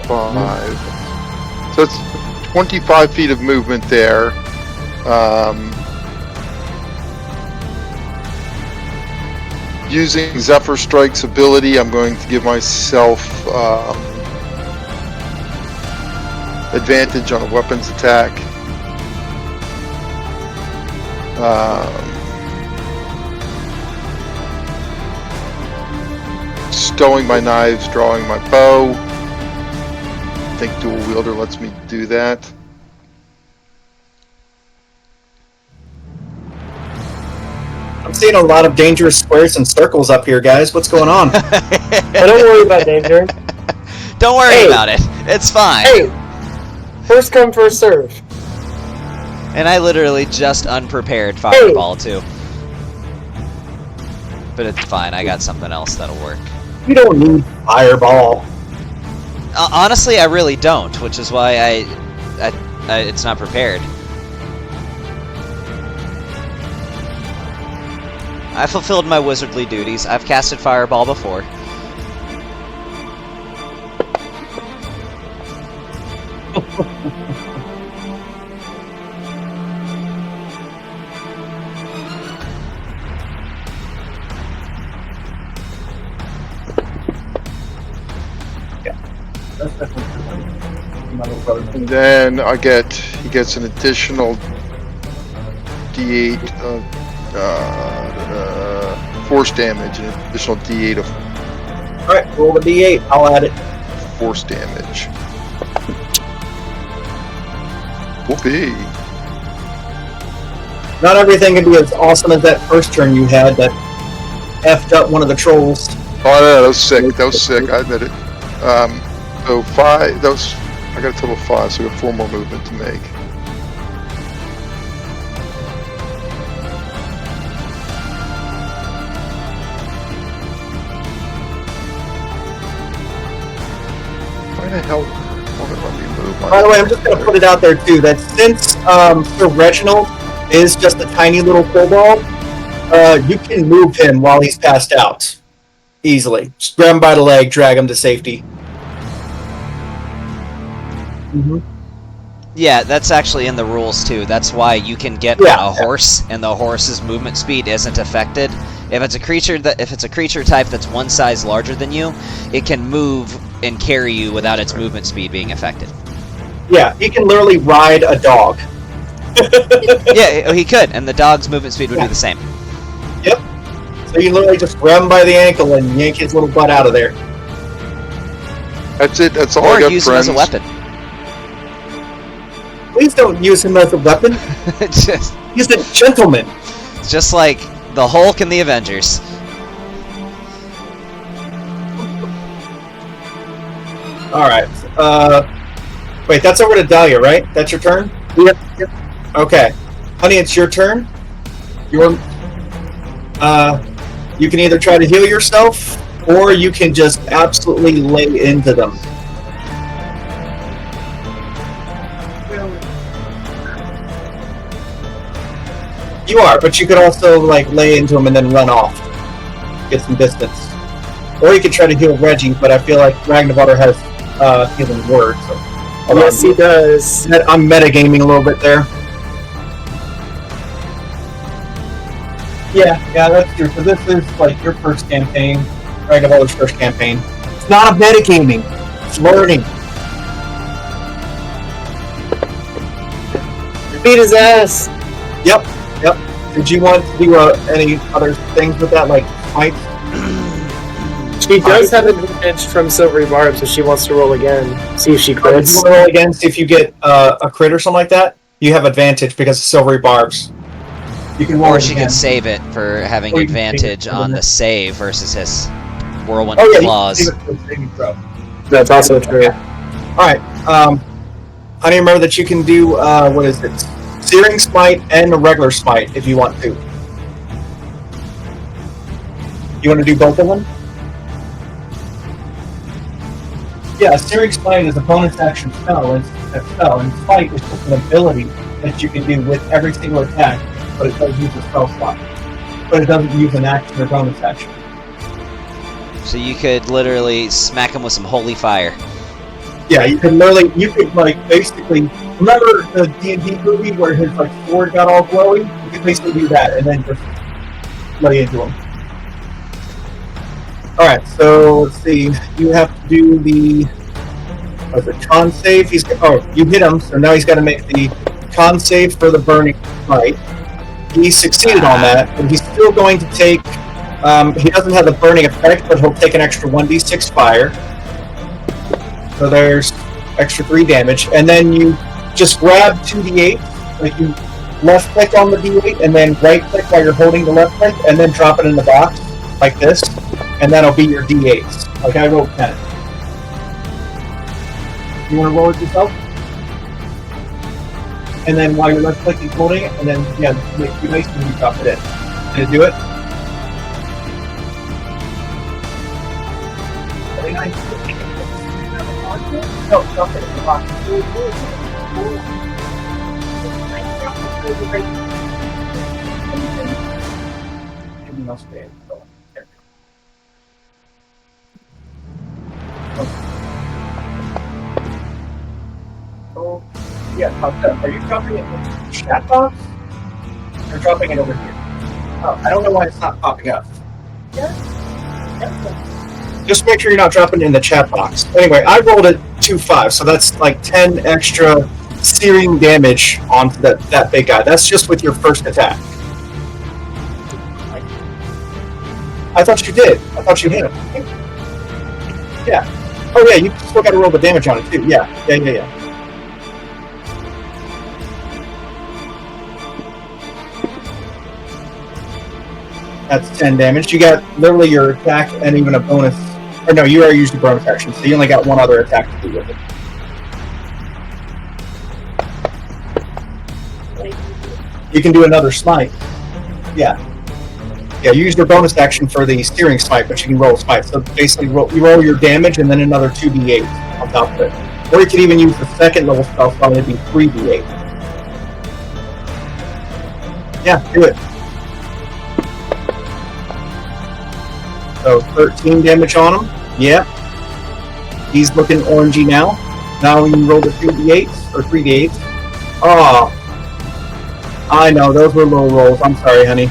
Speaker 4: 4,
Speaker 1: my
Speaker 4: 5. So it's 25 feet of movement there. Using Zephyr Strike's ability, I'm going to give myself advantage on a weapons attack. Stowing my knives, drawing my bow. I think dual wielder lets me do that.
Speaker 1: I'm seeing a lot of dangerous squares and circles up here, guys. What's going on?
Speaker 5: But don't worry about danger.
Speaker 3: Don't worry about it. It's fine.
Speaker 5: Hey, first come, first serve.
Speaker 3: And I literally just unprepared Fireball too. But it's fine. I got something else that'll work.
Speaker 1: You don't need Fireball.
Speaker 3: Honestly, I really don't, which is why I it's not prepared. I fulfilled my wizardly duties. I've casted Fireball before.
Speaker 4: And then he gets an additional D8 of force damage, an additional D8 of
Speaker 1: Alright, roll the D8. I'll add it.
Speaker 4: force damage. Whoopee.
Speaker 1: Not everything can be as awesome as that first turn you had that effed up one of the trolls.
Speaker 4: Oh no, that was sick. That was sick. I admit it. So 5. That was. I got a total of 5, so I got 4 more movement to make. Why the hell won't it let me move?
Speaker 1: By the way, I'm just going to put it out there too that since Sir Reginald is just a tiny little kobold, you can move him while he's passed out easily. Just grab him by the leg, drag him to safety. Mm-hmm.
Speaker 3: Yeah, that's actually in the rules too. That's why you can get on a horse, and the horse's movement speed isn't affected. If it's a creature type that's one size larger than you, it can move and carry you without its movement speed being affected.
Speaker 1: Yeah, he can literally ride a dog.
Speaker 3: Yeah, he could, and the dog's movement speed would do the same.
Speaker 1: Yep. So you literally just grab him by the ankle and yank his little butt out of there.
Speaker 4: That's it. That's all
Speaker 3: Or
Speaker 4: I got,
Speaker 3: use
Speaker 4: friends.
Speaker 3: him as a weapon.
Speaker 1: Please don't use him as a weapon. He's a gentleman.
Speaker 3: Just like the Hulk and the Avengers.
Speaker 1: Alright. Wait, that's over to Dahlia, right? That's your turn? Yep. Okay. Honey, it's your turn. You can either try to heal yourself, or you can just absolutely lay into them. You are, but you could also like lay into them and then run off, get some distance. Or you could try to heal Reggie, but I feel like Ragnarvalder has healing word. So
Speaker 5: Yes, he does.
Speaker 1: I'm metagaming a little bit there. Yeah, that's true. So this is like your first campaign, Ragnarvalder's first campaign. It's not a metagaming. It's learning.
Speaker 5: Beat his ass.
Speaker 1: Yep. Did you want to do any other things with that, like fights?
Speaker 5: She does have advantage from Silvery Barb, so she wants to roll again. See if she
Speaker 1: If
Speaker 5: crits.
Speaker 1: you roll again, see if you get a crit or something like that, you have advantage because of Silvery Barbs. You can roll
Speaker 3: Or
Speaker 1: it
Speaker 3: she
Speaker 1: again.
Speaker 3: could save it for having
Speaker 1: Or you can save
Speaker 3: advantage
Speaker 1: it.
Speaker 3: on the save versus his Whirlwind
Speaker 1: Oh yeah,
Speaker 3: Claws.
Speaker 1: you can save it for a saving throw.
Speaker 5: That's also true.
Speaker 1: Alright, I need to remember that you can do, what is it? Searing Smite and a regular Smite if you want to. You want to do both of them? Yeah, Searing Smite is a bonus action spell, and Smite is just an ability that you can do with every single attack, but it does use a spell slot. But it doesn't use an action or bonus action.
Speaker 3: So you could literally smack him with some holy fire.
Speaker 1: Yeah, you could basically, remember the D&D movie where his like sword got all glowy? You could basically do that and then just lay into him. Alright, so let's see. You have to do the con save. You hit him, so now he's got to make the con save for the burning smite. He succeeded on that, but he's still going to take. He doesn't have the burning effect, but he'll take an extra 1d6 fire. So there's extra 3 damage, and then you just grab 2d8, like you left click on the d8, and then right click while you're holding the left click, and then drop it in the box like this, and that'll be your d8s. Like I rolled 10. You want to roll it yourself? And then while you're left clicking, holding it, and then make 2 dice, and then you drop it in. Did it do it? Very nice. No, drop it in the box. Everything else bad. Oh, yeah, are you dropping it in the chat box? Or dropping it over here? Oh, I don't know why it's not popping up. Just make sure you're not dropping it in the chat box. Anyway, I rolled it 2-5, so that's like 10 extra searing damage onto that big guy. That's just with your first attack. I thought you did. I thought you hit him. Yeah. Oh yeah, you still got to roll the damage on it too. Yeah. That's 10 damage. You got literally your attack and even a bonus. Or no, you already used your bonus action, so you only got one other attack to do with it. You can do another smite. Yeah, you used your bonus action for the steering smite, but you can roll a smite. So basically, you roll your damage and then another 2d8 on top of it. Or you could even use the second level spell slot, it'd be 3d8. Yeah, do it. So 13 damage on him. Yeah. He's looking orangey now. Now you roll the 2d8s or 3d8s. Oh. I know, those were low rolls. I'm sorry, honey.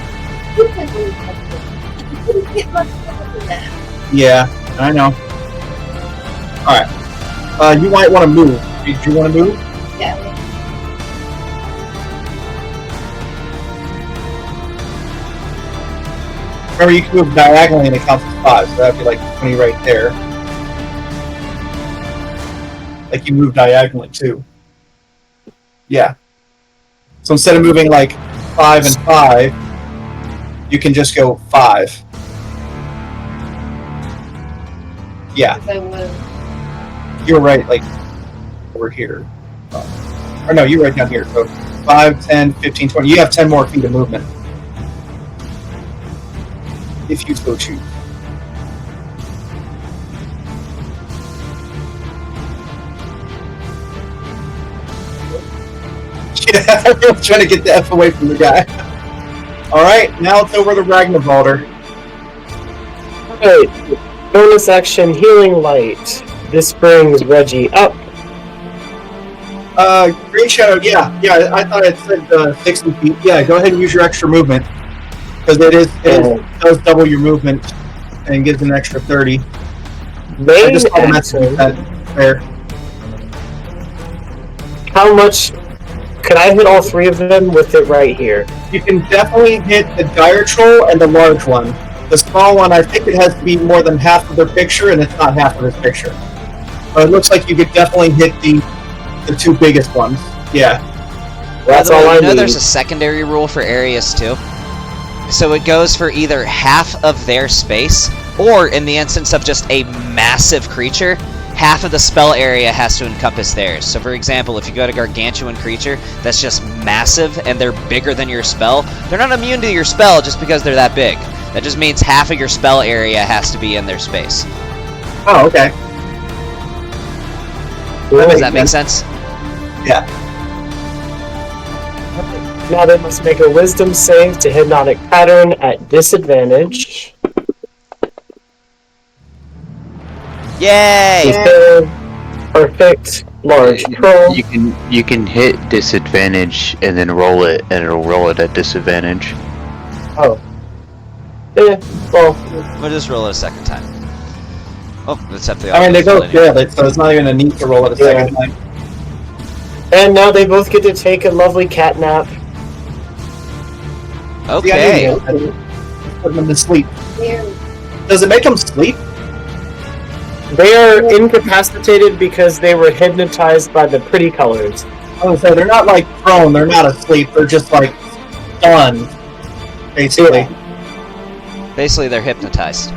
Speaker 1: Yeah, I know. Alright. You might want to move. Do you want to move?
Speaker 6: Yeah.
Speaker 1: Remember, you can move diagonally and it counts as 5, so that'd be like 20 right there. Like you move diagonally too. Yeah. So instead of moving like 5 and 5, you can just go 5. Yeah. You're right, like over here. Or no, you're right down here. So 5, 10, 15, 20. You have 10 more feet of movement. If you so choose. Yeah, everyone's trying to get the F away from the guy. Alright, now it's over to Ragnarvalder.
Speaker 5: Hey, Bonus action healing light. This brings Reggie up.
Speaker 1: Green Shadow, yeah, I thought it said 60 feet. Yeah, go ahead and use your extra movement. Because it does double your movement and gives an extra 30. I just automatically that there.
Speaker 5: How much could I hit all three of them with it right here?
Speaker 1: You can definitely hit the dire troll and the large one. The small one, I think it has to be more than half of their picture, and it's not half of his picture. But it looks like you could definitely hit the two biggest ones. Yeah.
Speaker 5: That's all I need.
Speaker 3: There's a secondary rule for areas too. So it goes for either half of their space, or in the instance of just a massive creature, half of the spell area has to encompass theirs. So for example, if you got a gargantuan creature that's just massive and they're bigger than your spell, they're not immune to your spell just because they're that big. That just means half of your spell area has to be in their space.
Speaker 1: Oh, okay.
Speaker 3: Does that make sense?
Speaker 1: Yeah.
Speaker 5: Now they must make a wisdom save to hypnotic pattern at disadvantage.
Speaker 3: Yay!
Speaker 5: Perfect. Large troll.
Speaker 8: You can hit disadvantage and then roll it, and it'll roll it at disadvantage.
Speaker 5: Oh. Yeah, well.
Speaker 3: We'll just roll it a second time. Oh, let's have the.
Speaker 1: I mean, they both failed it, so it's not even a need to roll it a second time.
Speaker 5: And now they both get to take a lovely cat nap.
Speaker 3: Okay.
Speaker 1: Put them to sleep. Does it make them sleep?
Speaker 5: They are incapacitated because they were hypnotized by the pretty colors.
Speaker 1: Oh, so they're not like prone, they're not asleep, they're just like stunned, basically.
Speaker 5: Yeah.
Speaker 3: Basically, they're hypnotized.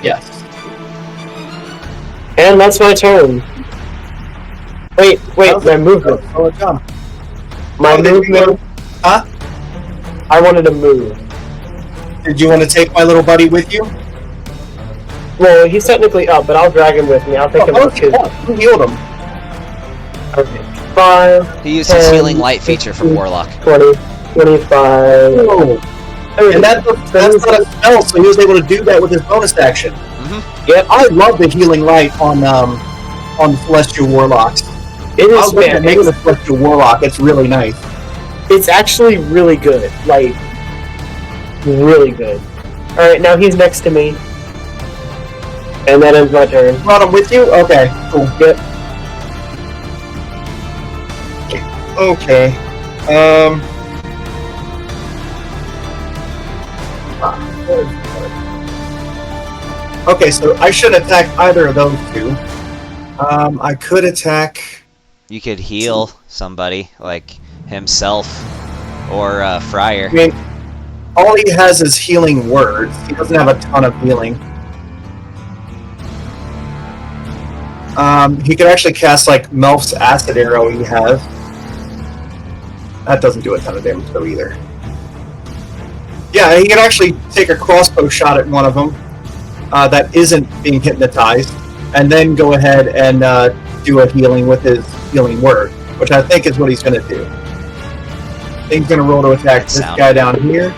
Speaker 1: Yes.
Speaker 5: And that's my turn. Wait, my movement.
Speaker 1: Oh, it's gone.
Speaker 5: My movement.
Speaker 1: Huh?
Speaker 5: I wanted to move.
Speaker 1: Did you want to take my little buddy with you?
Speaker 5: Well, he's technically up, but I'll drag him with me. I'll take him up too.
Speaker 1: Who healed him?
Speaker 5: Okay. 5.
Speaker 3: He used
Speaker 5: 10,
Speaker 3: his healing light feature from Warlock.
Speaker 5: 20, 25.
Speaker 1: Oh. And that's not a spell, so he was able to do that with his bonus action.
Speaker 3: Mm-hmm.
Speaker 1: Yeah, I love the healing light on the Celestial Warlocks.
Speaker 5: It is
Speaker 1: making the Celestial Warlock. It's really nice.
Speaker 5: It's actually really good. Like, really good. Alright, now he's next to me. And that ends my turn.
Speaker 1: Brought him with you? Okay, cool.
Speaker 5: Yep.
Speaker 1: Okay. Okay, so I shouldn't attack either of those two. I could attack...
Speaker 3: You could heal somebody, like himself or Friar.
Speaker 1: I mean, all he has is healing words. He doesn't have a ton of healing. He could actually cast, like, Melf's Acid Arrow he has. That doesn't do a ton of damage, though, either. Yeah, he could actually take a crossbow shot at one of them that isn't being hypnotized, and then go ahead and do a healing with his healing word, which I think is what he's going to do. He's going to roll to attack this guy down here.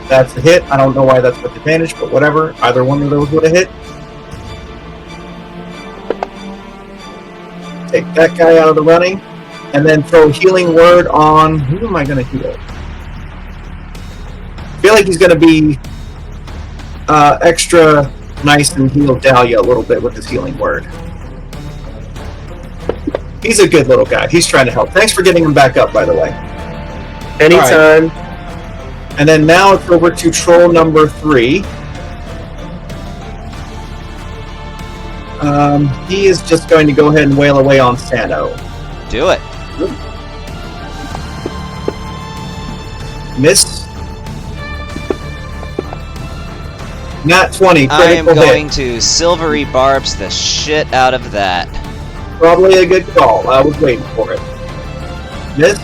Speaker 1: That's a hit. I don't know why that's with advantage, but whatever. Either one of those would have hit. Take that guy out of the running, and then throw a healing word on... Who am I going to heal? I feel like he's going to be extra nice and heal Dahlia a little bit with his healing word. He's a good little guy. He's trying to help. Thanks for getting him back up, by the way.
Speaker 5: Anytime.
Speaker 1: Right. And then now it's over to troll number 3. He is just going to go ahead and wail away on Sano.
Speaker 3: Do it.
Speaker 1: Miss. Nat 20.
Speaker 3: I am
Speaker 1: critical
Speaker 3: going
Speaker 1: hit.
Speaker 3: to silvery barbs the shit out of that.
Speaker 1: Probably a good call. I was waiting for it. Miss.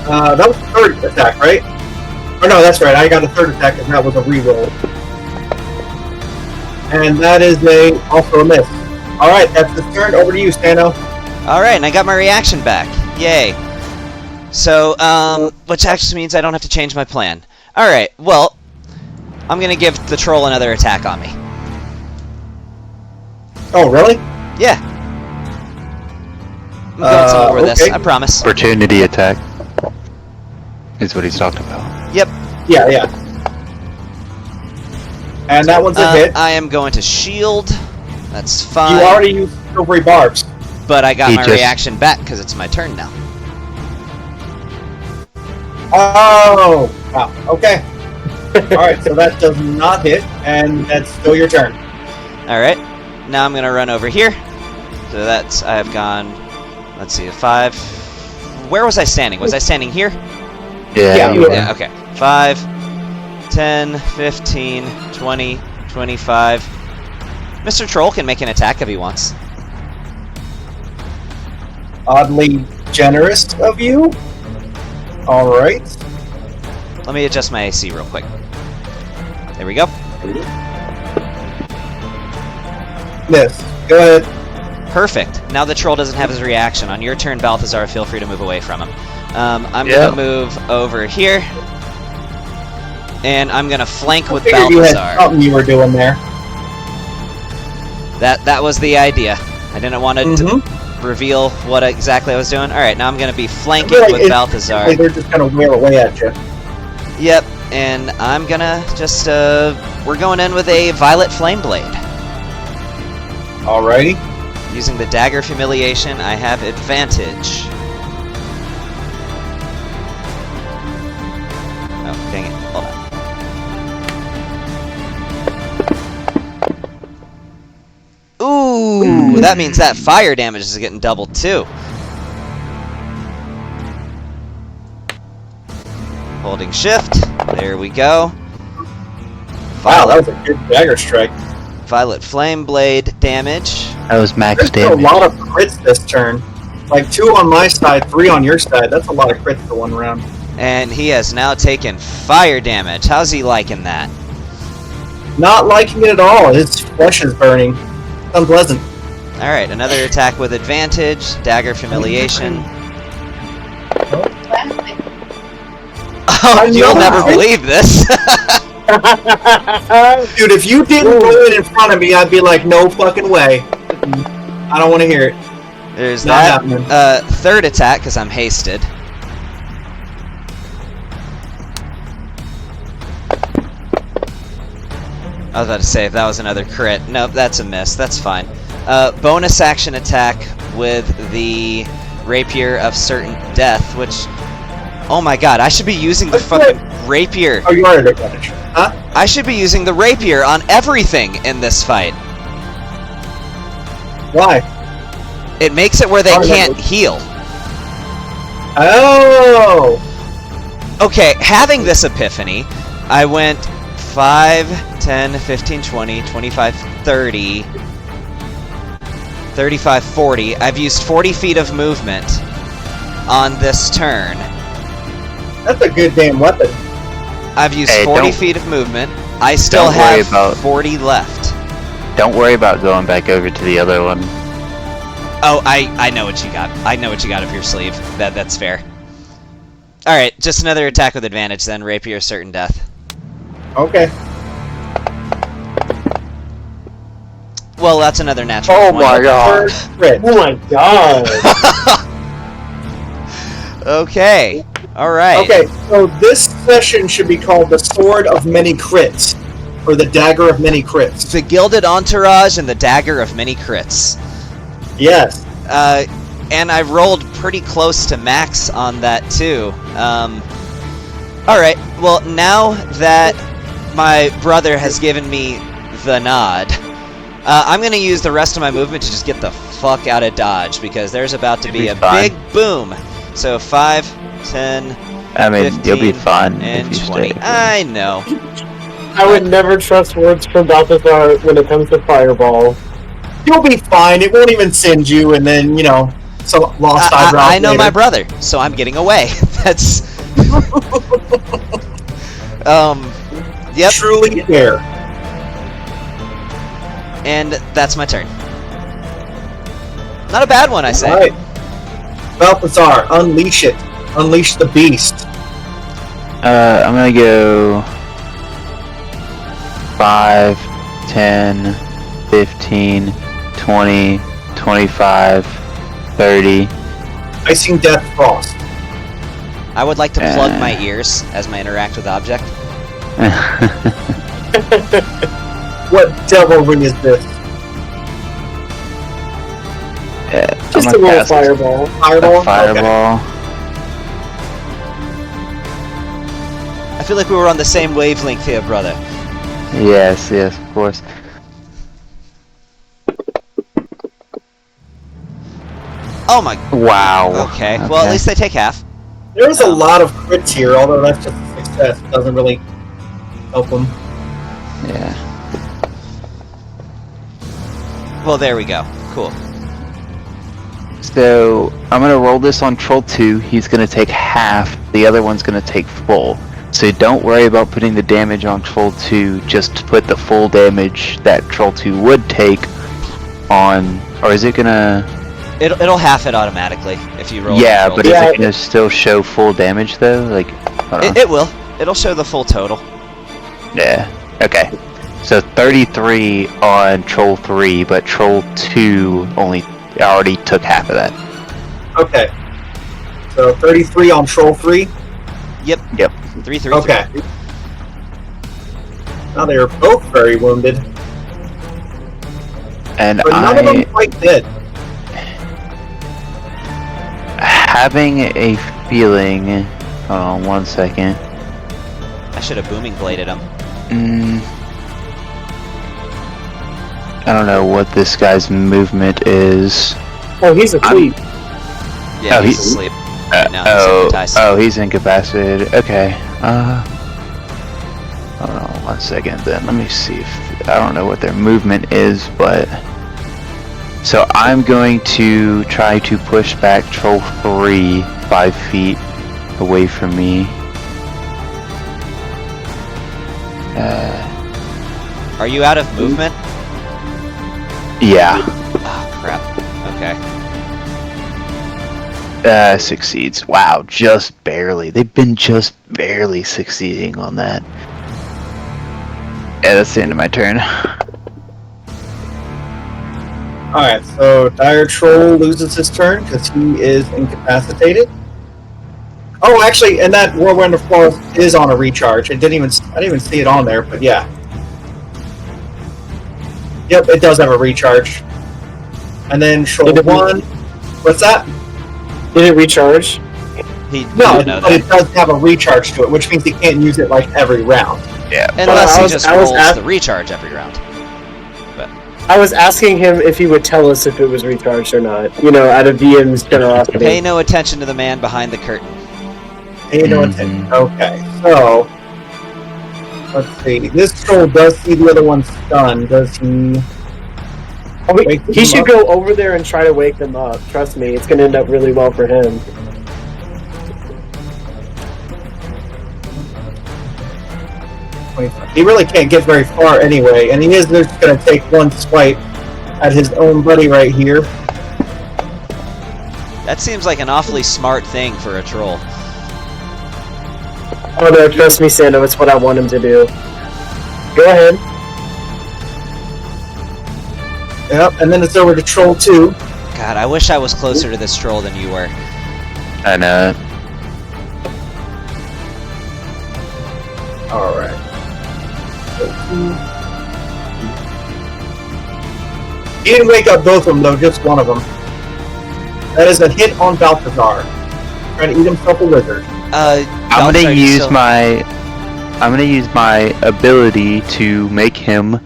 Speaker 1: That was the third attack, right? Oh no, that's right. I got a third attack, and that was a reroll. And that is also a miss. All right, that's the turn. Over to you, Stano.
Speaker 3: All right, and I got my reaction back. Yay. So, which actually means I don't have to change my plan. All right. Well, I'm gonna give the troll another attack on me.
Speaker 1: Oh, really?
Speaker 3: Yeah. I'm going somewhere with this,
Speaker 1: okay.
Speaker 3: I promise.
Speaker 8: Opportunity attack is what he's talking about.
Speaker 3: Yep.
Speaker 1: Yeah. And that one's a hit.
Speaker 3: I am going to shield. That's fine.
Speaker 1: You already used silvery barbs.
Speaker 3: But I got
Speaker 8: He
Speaker 3: my
Speaker 8: just-
Speaker 3: reaction back because it's my turn now.
Speaker 1: Oh, wow. Okay. All right, so that does not hit, and that's still your turn.
Speaker 3: Alright. Now I'm going to run over here. So that's, I've gone, let's see, 5. Where was I standing? Was I standing here?
Speaker 1: Yeah, you are.
Speaker 3: Yeah, okay. 5, 10, 15, 20, 25. Mr. Troll can make an attack if he wants.
Speaker 1: Oddly generous of you. All right.
Speaker 3: Let me adjust my AC real quick. There we go.
Speaker 1: Miss. Go ahead.
Speaker 3: Perfect. Now the troll doesn't have his reaction. On your turn, Balthazar, feel free to move away from him. I'm
Speaker 8: Yeah.
Speaker 3: going to move over here. And I'm going to flank with
Speaker 1: Figured you had
Speaker 3: Balthazar.
Speaker 1: something you were doing there.
Speaker 3: That was the idea. I didn't want to
Speaker 1: Mhm.
Speaker 3: reveal what exactly I was doing. Alright, now I'm going to be
Speaker 1: I
Speaker 3: flanking
Speaker 1: feel like
Speaker 3: with
Speaker 1: it's-
Speaker 3: Balthazar.
Speaker 1: They're just gonna wear away at you.
Speaker 3: Yep, and I'm gonna just, we're going in with a Violet Flame Blade.
Speaker 1: Alrighty.
Speaker 3: Using the Dagger of Humiliation, I have advantage. Oh, dang it. Hold on. Ooh, that means that fire damage is getting doubled too. Holding shift. There we go.
Speaker 1: Wow, that was a good dagger strike.
Speaker 3: Violet Flame Blade damage.
Speaker 8: That was max
Speaker 1: There's been a
Speaker 8: damage.
Speaker 1: lot of crits this turn. Like 2 on my side, 3 on your side. That's a lot of crits for one round.
Speaker 3: And he has now taken fire damage. How's he liking that?
Speaker 1: Not liking it at all. His flesh is burning. Unpleasant.
Speaker 3: Alright, another attack with advantage. Dagger of Humiliation. Oh, you'll never believe this.
Speaker 1: Dude, if you didn't roll it in front of me, I'd be like, no fucking way. I don't want to hear it.
Speaker 3: There's
Speaker 1: Not
Speaker 3: that.
Speaker 1: happening.
Speaker 3: Third attack, because I'm hasted. I was about to say if that was another crit. Nope, that's a miss. That's fine. Bonus action attack with the Rapier of Certain Death, which... Oh my god, I should be using the
Speaker 1: That's
Speaker 3: fucking Rapier.
Speaker 1: Oh, you are at advantage. Huh?
Speaker 3: I should be using the Rapier on everything in this fight.
Speaker 1: Why?
Speaker 3: It makes it where they
Speaker 1: Oh, no.
Speaker 3: can't heal.
Speaker 1: Oh!
Speaker 3: Okay, having this epiphany, I went 5, 10, 15, 20, 25, 30, 35, 40. I've used 40 feet of movement on this turn.
Speaker 1: That's a good damn weapon.
Speaker 3: I've used
Speaker 8: Hey,
Speaker 3: 40
Speaker 8: don't-
Speaker 3: feet of movement. I still
Speaker 8: don't worry
Speaker 3: have
Speaker 8: about-
Speaker 3: 40 left.
Speaker 8: Don't worry about going back over to the other one.
Speaker 3: Oh, I know what you got. I know what you got up your sleeve. That's fair. Alright, just another attack with advantage then. Rapier of Certain Death.
Speaker 1: Okay.
Speaker 3: Well, that's another natural
Speaker 4: Oh
Speaker 3: 20.
Speaker 4: my god.
Speaker 1: First crit.
Speaker 5: Oh my god.
Speaker 3: Okay. Alright.
Speaker 1: Okay, so this session should be called the Sword of Many Crits, or the Dagger of Many Crits.
Speaker 3: The Gilded Entourage and the Dagger of Many Crits.
Speaker 1: Yes.
Speaker 3: And I rolled pretty close to max on that too. Alright, well now that my brother has given me the nod, I'm going to use the rest of my movement to just get the fuck out of Dodge, because there's about to
Speaker 8: You'll
Speaker 3: be
Speaker 8: be
Speaker 3: a
Speaker 8: fine.
Speaker 3: big boom. So 5, 10,
Speaker 8: I mean,
Speaker 3: 15,
Speaker 8: you'll be fine
Speaker 3: and
Speaker 8: if you
Speaker 3: 20.
Speaker 8: stay.
Speaker 3: I know.
Speaker 5: I would never trust words from Balthazar when it comes to Fireball.
Speaker 1: You'll be fine. It won't even send you, and then, you know, some lost eyebrow.
Speaker 3: I know my brother, so I'm getting away. That's... Yep.
Speaker 1: Truly fair.
Speaker 3: And that's my turn. Not a bad one, I say.
Speaker 1: Alright. Balthazar, unleash it. Unleash the beast.
Speaker 8: I'm gonna go 5, 10, 15, 20, 25, 30.
Speaker 1: Icing Death Frost.
Speaker 3: I would like to plug my ears as my interact with object.
Speaker 1: What devilry is this?
Speaker 5: Just a little fireball.
Speaker 1: Fireball?
Speaker 8: Fireball.
Speaker 3: I feel like we were on the same wavelength here, brother.
Speaker 8: Yes, yes, of course.
Speaker 3: Oh my.
Speaker 8: Wow.
Speaker 3: Okay. Well, at least they take half.
Speaker 1: There's a lot of crits here, although that's just a success. It doesn't really help them.
Speaker 8: Yeah.
Speaker 3: Well, there we go. Cool.
Speaker 8: So I'm gonna roll this on Troll 2. He's gonna take half. The other one's gonna take full. So don't worry about putting the damage on Troll 2. Just put the full damage that Troll 2 would take on. Or is it gonna?
Speaker 3: It'll half it automatically if you roll.
Speaker 8: Yeah,
Speaker 3: roll
Speaker 8: but
Speaker 3: it.
Speaker 8: is it gonna still show full damage though? Like, hold on.
Speaker 3: It will. It'll show the full total.
Speaker 8: Yeah. Okay. So 33 on Troll 3, but Troll 2 only already took half of that.
Speaker 1: Okay. So 33 on Troll 3?
Speaker 3: Yep. 3, 3.
Speaker 1: Okay. Now they are both very wounded,
Speaker 8: And
Speaker 1: but none of them quite dead.
Speaker 8: having a feeling. Hold on 1 second.
Speaker 3: I should have booming bladed him.
Speaker 8: I don't know what this guy's movement is.
Speaker 5: Oh, he's asleep.
Speaker 3: Yeah,
Speaker 8: Oh,
Speaker 3: he's
Speaker 8: he-
Speaker 3: asleep. No, he's hypnotized.
Speaker 8: He's incapacitated. Okay. Hold on 1 second then. Let me see if I don't know what their movement is, but so I'm going to try to push back Troll 3 5 feet away from me.
Speaker 3: Are you out of movement?
Speaker 8: Yeah.
Speaker 3: Oh, crap. Okay.
Speaker 8: Succeeds. Wow, just barely. They've been just barely succeeding on that. Yeah, that's the end of my turn.
Speaker 1: Alright, so Dire Troll loses his turn because he is incapacitated. Oh, actually, and that Whirlwind of Frost is on a recharge. I didn't even see it on there, but yeah. Yep, it does have a recharge. And then Troll 1... What's that?
Speaker 5: Did it recharge?
Speaker 3: He
Speaker 1: No,
Speaker 3: didn't know
Speaker 1: but
Speaker 3: that.
Speaker 1: it does have a recharge to it, which means he can't use it like every round.
Speaker 8: Yeah.
Speaker 3: Unless
Speaker 5: I
Speaker 3: he
Speaker 5: was-
Speaker 3: just
Speaker 5: I was
Speaker 3: rolls
Speaker 5: at-
Speaker 3: the recharge every round.
Speaker 5: I was asking him if he would tell us if it was recharged or not. You know, out of DM's generosity.
Speaker 3: Pay no attention to the man behind the curtain.
Speaker 1: Hey, no attention. Okay, so let's see. This troll does see the other one stunned. Does he?
Speaker 5: Oh, wait,
Speaker 1: Wake them
Speaker 5: he should
Speaker 1: up?
Speaker 5: go over there and try to wake them up. Trust me, it's going to end up really well for him.
Speaker 1: He really can't get very far anyway, and he is just going to take one swipe at his own buddy right here.
Speaker 3: That seems like an awfully smart thing for a troll.
Speaker 5: Oh no, trust me, Sando, it's what I want him to do. Go ahead.
Speaker 1: Yep, and then it's over to Troll 2.
Speaker 3: God, I wish I was closer to this troll than you were.
Speaker 8: I know.
Speaker 1: Alright. He didn't wake up both of them, though, just one of them. That is a hit on Balthazar. Trying to eat himself a wizard.
Speaker 8: I'm
Speaker 3: Balthazar,
Speaker 8: gonna
Speaker 3: you
Speaker 8: use
Speaker 3: still-
Speaker 8: my ability to make him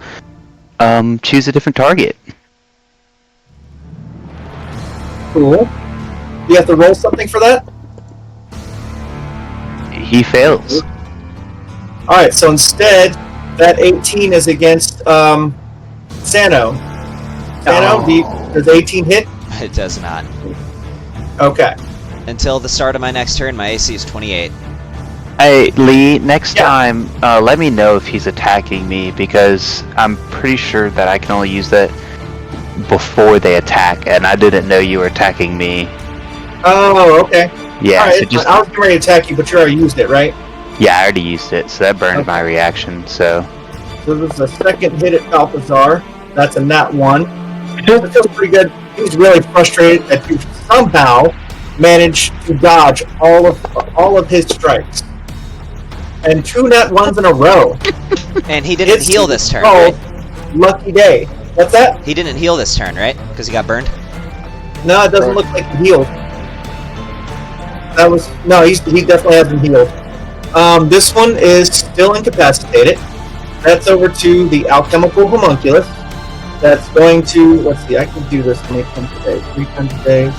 Speaker 8: choose a different target.
Speaker 1: Cool. You have to roll something for that?
Speaker 8: He fails.
Speaker 1: Alright, so instead, that 18 is against Sano. Sano, does 18 hit?
Speaker 3: It does not.
Speaker 1: Okay.
Speaker 3: Until the start of my next turn, my AC is 28.
Speaker 8: Hey, Lee, next
Speaker 1: Yeah.
Speaker 8: time, let me know if he's attacking me, because I'm pretty sure that I can only use that before they attack, and I didn't know you were attacking me.
Speaker 1: Oh, okay.
Speaker 8: Yeah,
Speaker 1: Alright,
Speaker 8: so just,
Speaker 1: I was getting ready to attack you, but you already used it, right?
Speaker 8: yeah, I already used it, so that burned my reaction, so.
Speaker 1: So this is the second hit at Balthazar. That's a nat 1. That feels pretty good. He's really frustrated that you somehow managed to dodge all of his strikes. And 2 nat 1s in a row.
Speaker 3: And he didn't
Speaker 1: It's
Speaker 3: heal this turn,
Speaker 1: called
Speaker 3: right?
Speaker 1: Lucky day. What's that?
Speaker 3: He didn't heal this turn, right? Because he got burned?
Speaker 1: No, it doesn't look like he healed. He definitely hasn't healed. This one is still incapacitated. That's over to the alchemical homunculus. That's going to, let's see, I can do this many times a day. 3 times a day.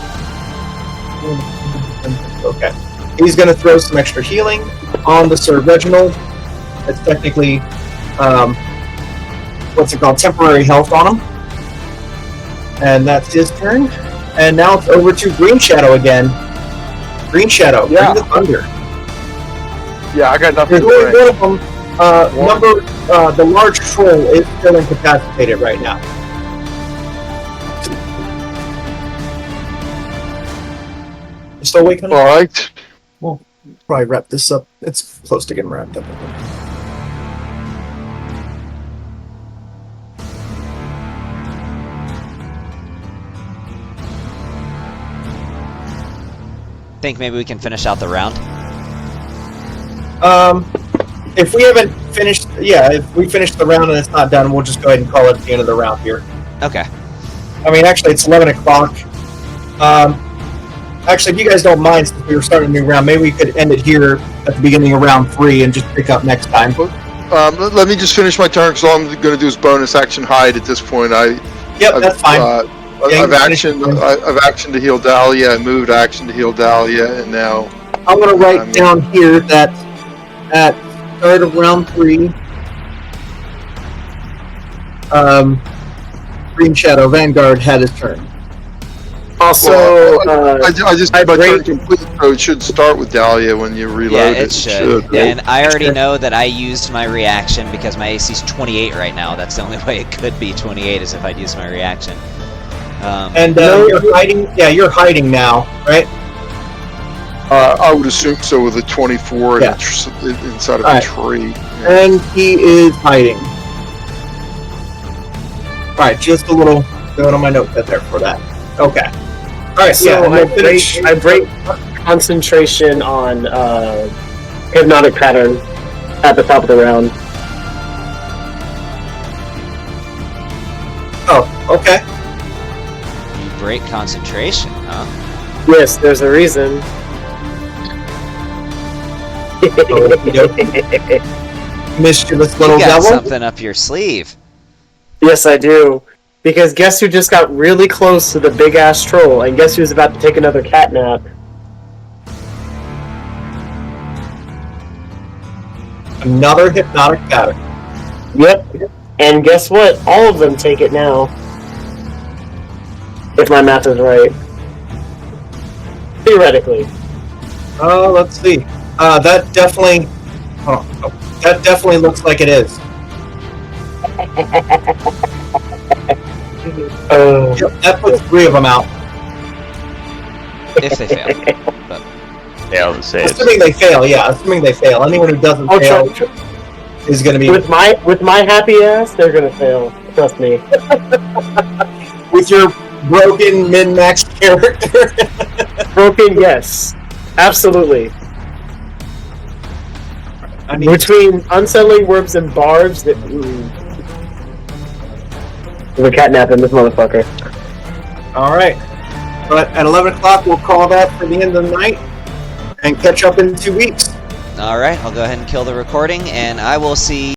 Speaker 1: Okay. He's going to throw some extra healing on the Sir Reginald. It's technically, temporary health on him. And that's his turn. And now it's over to Green Shadow again. Green Shadow, bring the thunder.
Speaker 4: Yeah, I got nothing to
Speaker 1: There's
Speaker 4: say.
Speaker 1: one of them, the large troll is still incapacitated right now. You still awake, honey?
Speaker 4: All right.
Speaker 1: We'll probably wrap this up. It's close to getting wrapped up.
Speaker 3: Think maybe we can finish out the round?
Speaker 1: If we haven't finished, if we finish the round and it's not done, we'll just go ahead and call it at the end of the round here.
Speaker 3: Okay.
Speaker 1: I mean, actually, it's 11 o'clock. Actually, if you guys don't mind, since we were starting a new round, maybe we could end it here at the beginning of round 3 and just pick up next time.
Speaker 4: Let me just finish my turn, because all I'm going to do is bonus action hide at this point.
Speaker 1: That's fine.
Speaker 4: I've actioned to heal Dahlia, I moved action to heal Dahlia, and now...
Speaker 1: I'm going to write down here that at start of round 3, Green Shadow Vanguard had his turn.
Speaker 5: Also,
Speaker 4: I just made my turn complete, so it should start with Dahlia when you reload
Speaker 3: Yeah,
Speaker 4: it.
Speaker 3: it should. And I already know that I used my reaction because my AC's 28 right now. That's the only way it could be 28 is if I'd used my reaction.
Speaker 1: You're hiding. Yeah, you're hiding now, right?
Speaker 4: I would assume so with a 24 inside of a tree. Yeah.
Speaker 1: And he is hiding. Alright, just a little note on my notepad there for that. Okay. Alright,
Speaker 5: so I break concentration on hypnotic pattern at the top of the round.
Speaker 1: Oh, okay.
Speaker 3: You break concentration, huh?
Speaker 5: Yes, there's a reason.
Speaker 1: Mischievous little
Speaker 3: You got
Speaker 1: devil.
Speaker 3: something up your sleeve.
Speaker 5: Yes, I do. Because guess who just got really close to the big ass troll, and guess who's about to take another cat nap?
Speaker 1: Another hypnotic pattern.
Speaker 5: Yep. And guess what? All of them take it now. If my math is right. Theoretically.
Speaker 1: Oh, let's see. That definitely. That definitely looks like it is. Yep, that puts 3 of them out.
Speaker 3: If they fail. But
Speaker 8: Yeah, I would say
Speaker 1: Assuming they fail, assuming they fail. Anyone who doesn't fail is going to be
Speaker 5: with my happy ass. They're gonna fail. Trust me.
Speaker 1: with your broken min-max character.
Speaker 5: Broken, yes, absolutely. Between unsettling worms and barbs, that there's a catnap in this motherfucker.
Speaker 1: All right, but at 11 o'clock we'll call that for the end of the night and catch up in 2 weeks.
Speaker 3: all right, I'll go ahead and kill the recording, and I will see